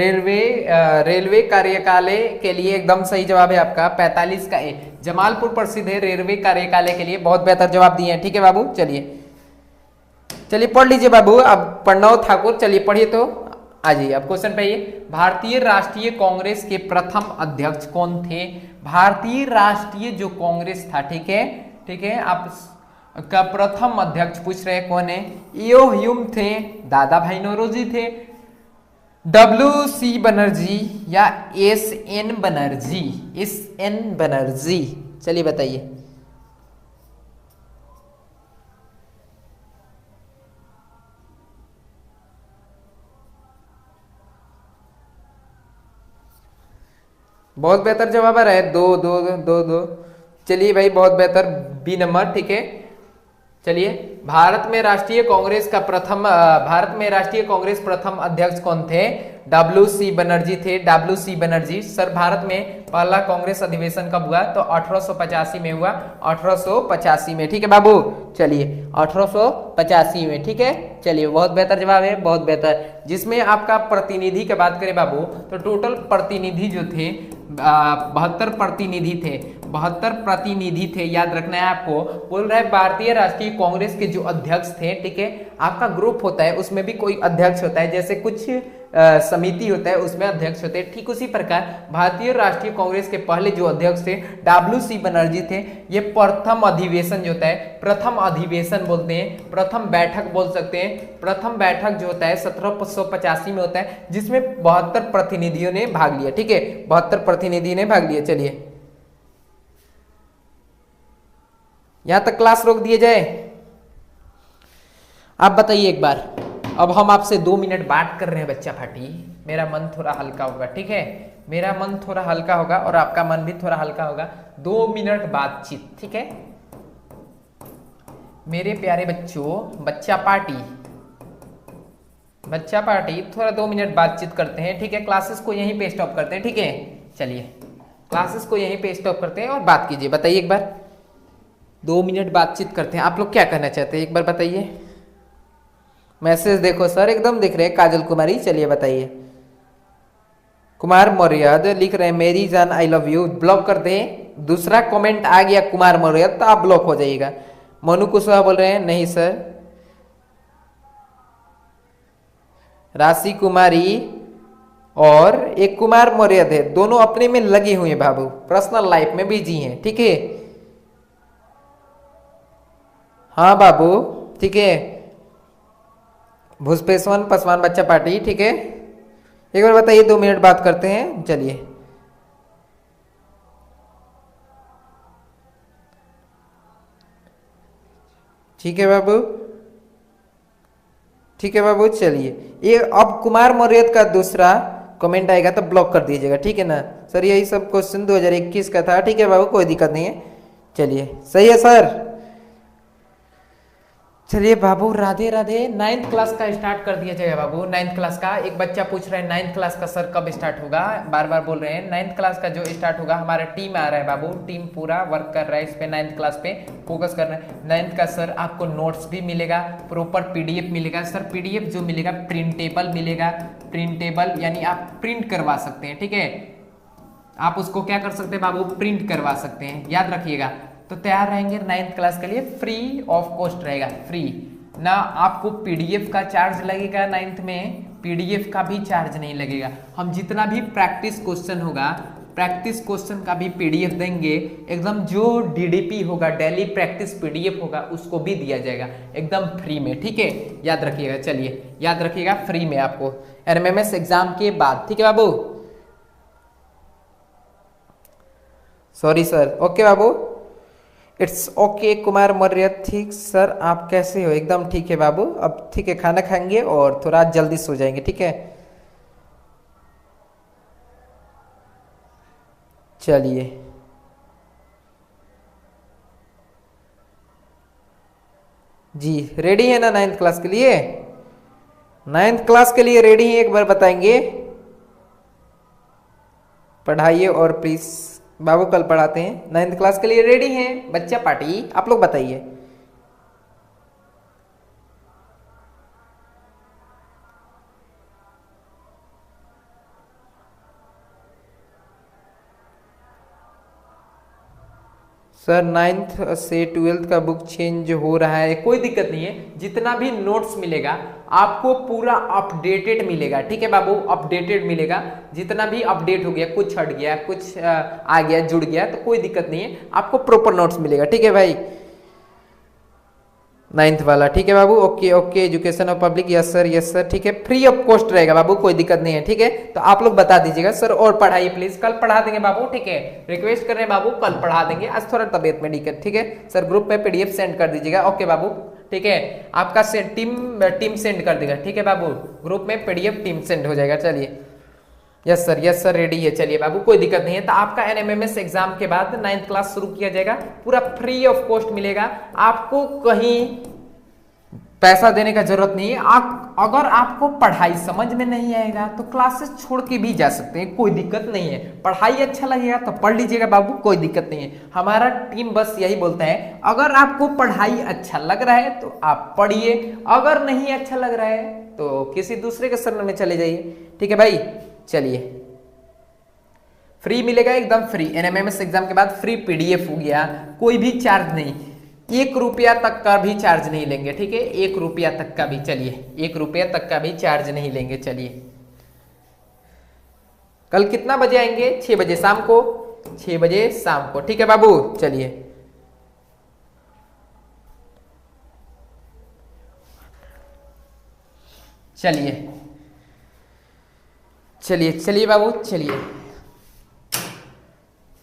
रेलवे कार्यकालय के लिए एकदम सही जवाब है आपका 45 का ए, जमालपुर प्रसिद्ध है रेलवे कार्यकालय के लिए, बहुत बेहतर जवाब दिए हैं, ठीक है बाबू। चलिए पढ़ लीजिए बाबू, अब प्रणव ठाकुर, चलिए पढ़िए तो आ जाइए अब क्वेश्चन पे। भारतीय राष्ट्रीय कांग्रेस के प्रथम अध्यक्ष कौन थे? भारतीय राष्ट्रीय जो कांग्रेस था, ठीक है, आप का प्रथम अध्यक्ष पूछ रहे कौन है? यो ह्यूम थे, दादा भाई नौरोजी थे, WC बनर्जी, या SN बनर्जी? SN बनर्जी, चलिए बताइए। बहुत बेहतर जवाब आ रहा है, दो दो दो दो, चलिए भाई बहुत बेहतर, बी नंबर, ठीक है। चलिए भारत में राष्ट्रीय कांग्रेस प्रथम अध्यक्ष कौन थे? WC बनर्जी थे, WC बनर्जी। सर भारत में पहला कांग्रेस अधिवेशन कब हुआ? तो 1885 में हुआ, 1885 में, ठीक है बाबू। चलिए 1885 में, ठीक है, चलिए बहुत बेहतर जवाब है, बहुत बेहतर। जिसमें आपका प्रतिनिधि की बात करें बाबू, तो टोटल प्रतिनिधि जो थे 72 प्रतिनिधि थे, याद रखना है आपको। बोल रहा है भारतीय राष्ट्रीय कांग्रेस के जो अध्यक्ष थे, ठीक है, आपका ग्रुप होता है उसमें भी कोई अध्यक्ष होता है, जैसे कुछ समिति होता है उसमें अध्यक्ष होते हैं, ठीक उसी प्रकार भारतीय राष्ट्रीय कांग्रेस के पहले जो अध्यक्ष थे WC बनर्जी थे। ये प्रथम अधिवेशन जो होता है, प्रथम अधिवेशन बोलते हैं, प्रथम बैठक बोल सकते हैं, प्रथम बैठक जो होता है 1785 में होता है, जिसमें 72 प्रतिनिधियों ने भाग लिया, ठीक है, 72 प्रतिनिधि ने भाग लिया। चलिए यहां तक क्लास रोक दिए जाए। आप बताइए एक बार, अब हम आपसे 2 मिनट बात कर रहे हैं बच्चा फाटी, मेरा मन थोड़ा हल्का होगा, ठीक है, मेरा मन थोड़ा हल्का होगा और आपका मन भी थोड़ा हल्का होगा। 2 मिनट बातचीत, ठीक है मेरे प्यारे बच्चों, बच्चा पार्टी थोड़ा 2 मिनट बातचीत करते हैं, ठीक है। क्लासेस को यहीं पे स्टॉप करते हैं, ठीक है। चलिए क्लासेस को यहीं पे स्टॉप करते हैं और बात कीजिए, बताइए एक बार, 2 मिनट बातचीत करते हैं। आप लोग क्या कहना चाहते हैं एक बार बताइए। मैसेज देखो सर, एकदम दिख रहे हैं, काजल कुमारी, चलिए बताइए। कुमार मौर्य लिख रहे हैं मेरी जान आई लव यू, ब्लॉक कर दें। दूसरा कमेंट आ गया कुमार मौर्य तो आप ब्लॉक हो जाइएगा। मनु कुशवाहा बोल रहे हैं नहीं सर। राशि कुमारी और एक कुमार मौर्य थे, दोनों अपने में लगे हुए हैं बाबू, पर्सनल लाइफ में बिजी हैं, ठीक है। हाँ बाबू ठीक है। भूसपेशवन पासवान बच्चा पार्टी, ठीक है। एक बार बताइए, 2 मिनट बात करते हैं, चलिए। ठीक है बाबू, ठीक है बाबू, चलिए। ये अब कुमार मौर्य का दूसरा कमेंट आएगा तो ब्लॉक कर दीजिएगा, ठीक है ना सर। यही सब क्वेश्चन 2021 का था, ठीक है बाबू, कोई दिक्कत नहीं है। चलिए सही है सर। चलिए बाबू राधे राधे। 9th क्लास का स्टार्ट कर दिया जाएगा बाबू, 9th क्लास का। एक बच्चा पूछ रहा है 9th क्लास का सर कब स्टार्ट होगा, बार बार बोल रहे हैं। 9th क्लास का जो स्टार्ट होगा, हमारा टीम आ रहा है बाबू, टीम पूरा वर्क कर रहा है इस पे, 9th क्लास पे फोकस कर रहा है। 9th का सर आपको नोट्स भी मिलेगा, प्रॉपर PDF मिलेगा सर। PDF जो मिलेगा प्रिंटेबल मिलेगा, प्रिंटेबल यानी आप प्रिंट करवा सकते हैं, ठीक है। आप उसको क्या कर सकते हैं बाबू, प्रिंट करवा सकते हैं, याद रखिएगा। तो तैयार रहेंगे 9th क्लास के लिए, फ्री ऑफ कॉस्ट रहेगा, फ्री ना। आपको पीडीएफ का चार्ज लगेगा 9th में, पीडीएफ का भी चार्ज नहीं लगेगा। हम जितना भी प्रैक्टिस क्वेश्चन होगा, प्रैक्टिस क्वेश्चन का भी पीडीएफ देंगे एकदम, जो डीडीपी होगा, डेली प्रैक्टिस पीडीएफ होगा, उसको भी दिया जाएगा एकदम फ्री में, ठीक है, याद रखिएगा। चलिए याद रखिएगा, फ्री में आपको एमएमएस एग्जाम के बाद, ठीक है बाबू। सॉरी सर, ओके बाबू, इट्स ओके कुमार मौर्य, ठीक सर, आप कैसे हो? एकदम ठीक है बाबू। अब ठीक है, खाना खाएंगे और थोड़ा जल्दी सो जाएंगे, ठीक है। चलिए जी, रेडी है ना 9th क्लास के लिए? 9th क्लास के लिए रेडी है, एक बार बताएंगे। पढ़ाइए और प्लीज बाबू, कल पढ़ाते हैं। 9th क्लास के लिए रेडी हैं बच्चा पार्टी? आप लोग बताइए। सर 9th से 12th का बुक चेंज हो रहा है, कोई दिक्कत नहीं है। जितना भी नोट्स मिलेगा आपको पूरा अपडेटेड मिलेगा, ठीक है बाबू, अपडेटेड मिलेगा। जितना भी अपडेट हो गया, कुछ हट गया, कुछ आ गया, जुड़ गया, तो कोई दिक्कत नहीं है, आपको प्रॉपर नोट्स मिलेगा, ठीक है भाई। 9th वाला, ठीक है बाबू, okay okay. Education of public, yes sir, yes sir, ठीक है, फ्री ऑफ कॉस्ट रहेगा बाबू, कोई दिक्कत नहीं है, ठीक है। तो आप लोग बता दीजिएगा सर, और पढ़ाइए प्लीज, कल पढ़ा देंगे बाबू, ठीक है, रिक्वेस्ट कर रहे हैं बाबू, कल पढ़ा देंगे, आज थोड़ा तबियत में दिक्कत, ठीक है सर। ग्रुप में पीडीएफ सेंड कर दीजिएगा, ओके बाबू, ठीक है। आपका टीम सेंड कर देगा, ठीक है बाबू, ग्रुप में पीडीएफ टीम सेंड हो जाएगा। चलिए, यस सर, रेडी है। चलिए बाबू, कोई दिक्कत नहीं है। तो आपका एनएमएमएस एग्जाम के बाद 9th क्लास शुरू किया जाएगा, पूरा फ्री ऑफ कॉस्ट मिलेगा, आपको कहीं पैसा देने का जरूरत नहीं है। अगर आपको पढ़ाई समझ में नहीं आएगा तो क्लासेस छोड़ के भी जा सकते हैं, कोई दिक्कत नहीं है। पढ़ाई अच्छा लगेगा तो पढ़ लीजिएगा बाबू, कोई दिक्कत नहीं है। हमारा टीम बस यही बोलता है, अगर आपको पढ़ाई अच्छा लग रहा है तो आप पढ़िए, अगर नहीं अच्छा लग रहा है तो किसी दूसरे के शरण में चले जाइए, ठीक है भाई। चलिए, फ्री मिलेगा, एकदम फ्री। एनएमएमएस एग्जाम के बाद फ्री पीडीएफ हो गया, कोई भी चार्ज नहीं, 1 रुपया तक का भी चार्ज नहीं लेंगे, ठीक है, 1 रुपया तक का भी। चलिए, 1 रुपया तक का भी चार्ज नहीं लेंगे। चलिए, कल कितना बजे आएंगे? 6 बजे शाम को, 6 बजे शाम को, ठीक है बाबू। चलिए, चलिए चलिए चलिए बाबू, चलिए।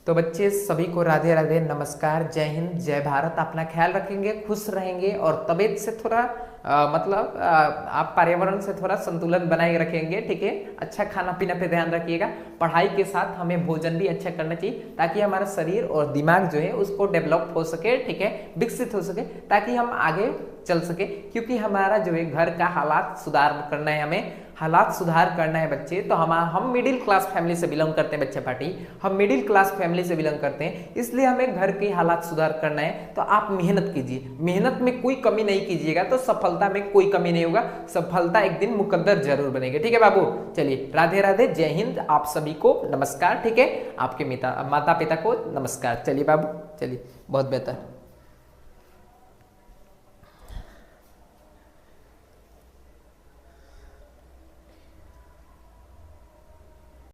तो बच्चे सभी को राधे राधे, नमस्कार, जय हिंद, जय भारत। अपना ख्याल रखेंगे, खुश रहेंगे और तबीयत से थोड़ा आप पर्यावरण से थोड़ा संतुलन बनाए रखेंगे, ठीक है। अच्छा खाना पीना पे ध्यान रखिएगा, पढ़ाई के साथ हमें भोजन भी अच्छा करना चाहिए, ताकि हमारा शरीर और दिमाग जो है उसको डेवलप हो सके, ठीक है, विकसित हो सके, ताकि हम आगे चल सके। क्योंकि हमारा जो है घर का हालात सुधार करना है, हमें हालात सुधार करना है बच्चे। तो हम मिडिल क्लास फैमिली से बिलोंग करते हैं बच्चे पार्टी, हम मिडिल क्लास फैमिली से बिलोंग करते हैं, इसलिए हमें घर के हालात सुधार करना है। तो आप मेहनत कीजिए, मेहनत में कोई कमी नहीं कीजिएगा तो सफलता में कोई कमी नहीं होगा, सफलता एक दिन मुकद्दर जरूर बनेगी, ठीक है बाबू। चलिए, राधे राधे, जय हिंद, आप सभी को नमस्कार, ठीक है, आपके माता पिता को नमस्कार। चलिए बाबू, चलिए, बहुत बेहतर।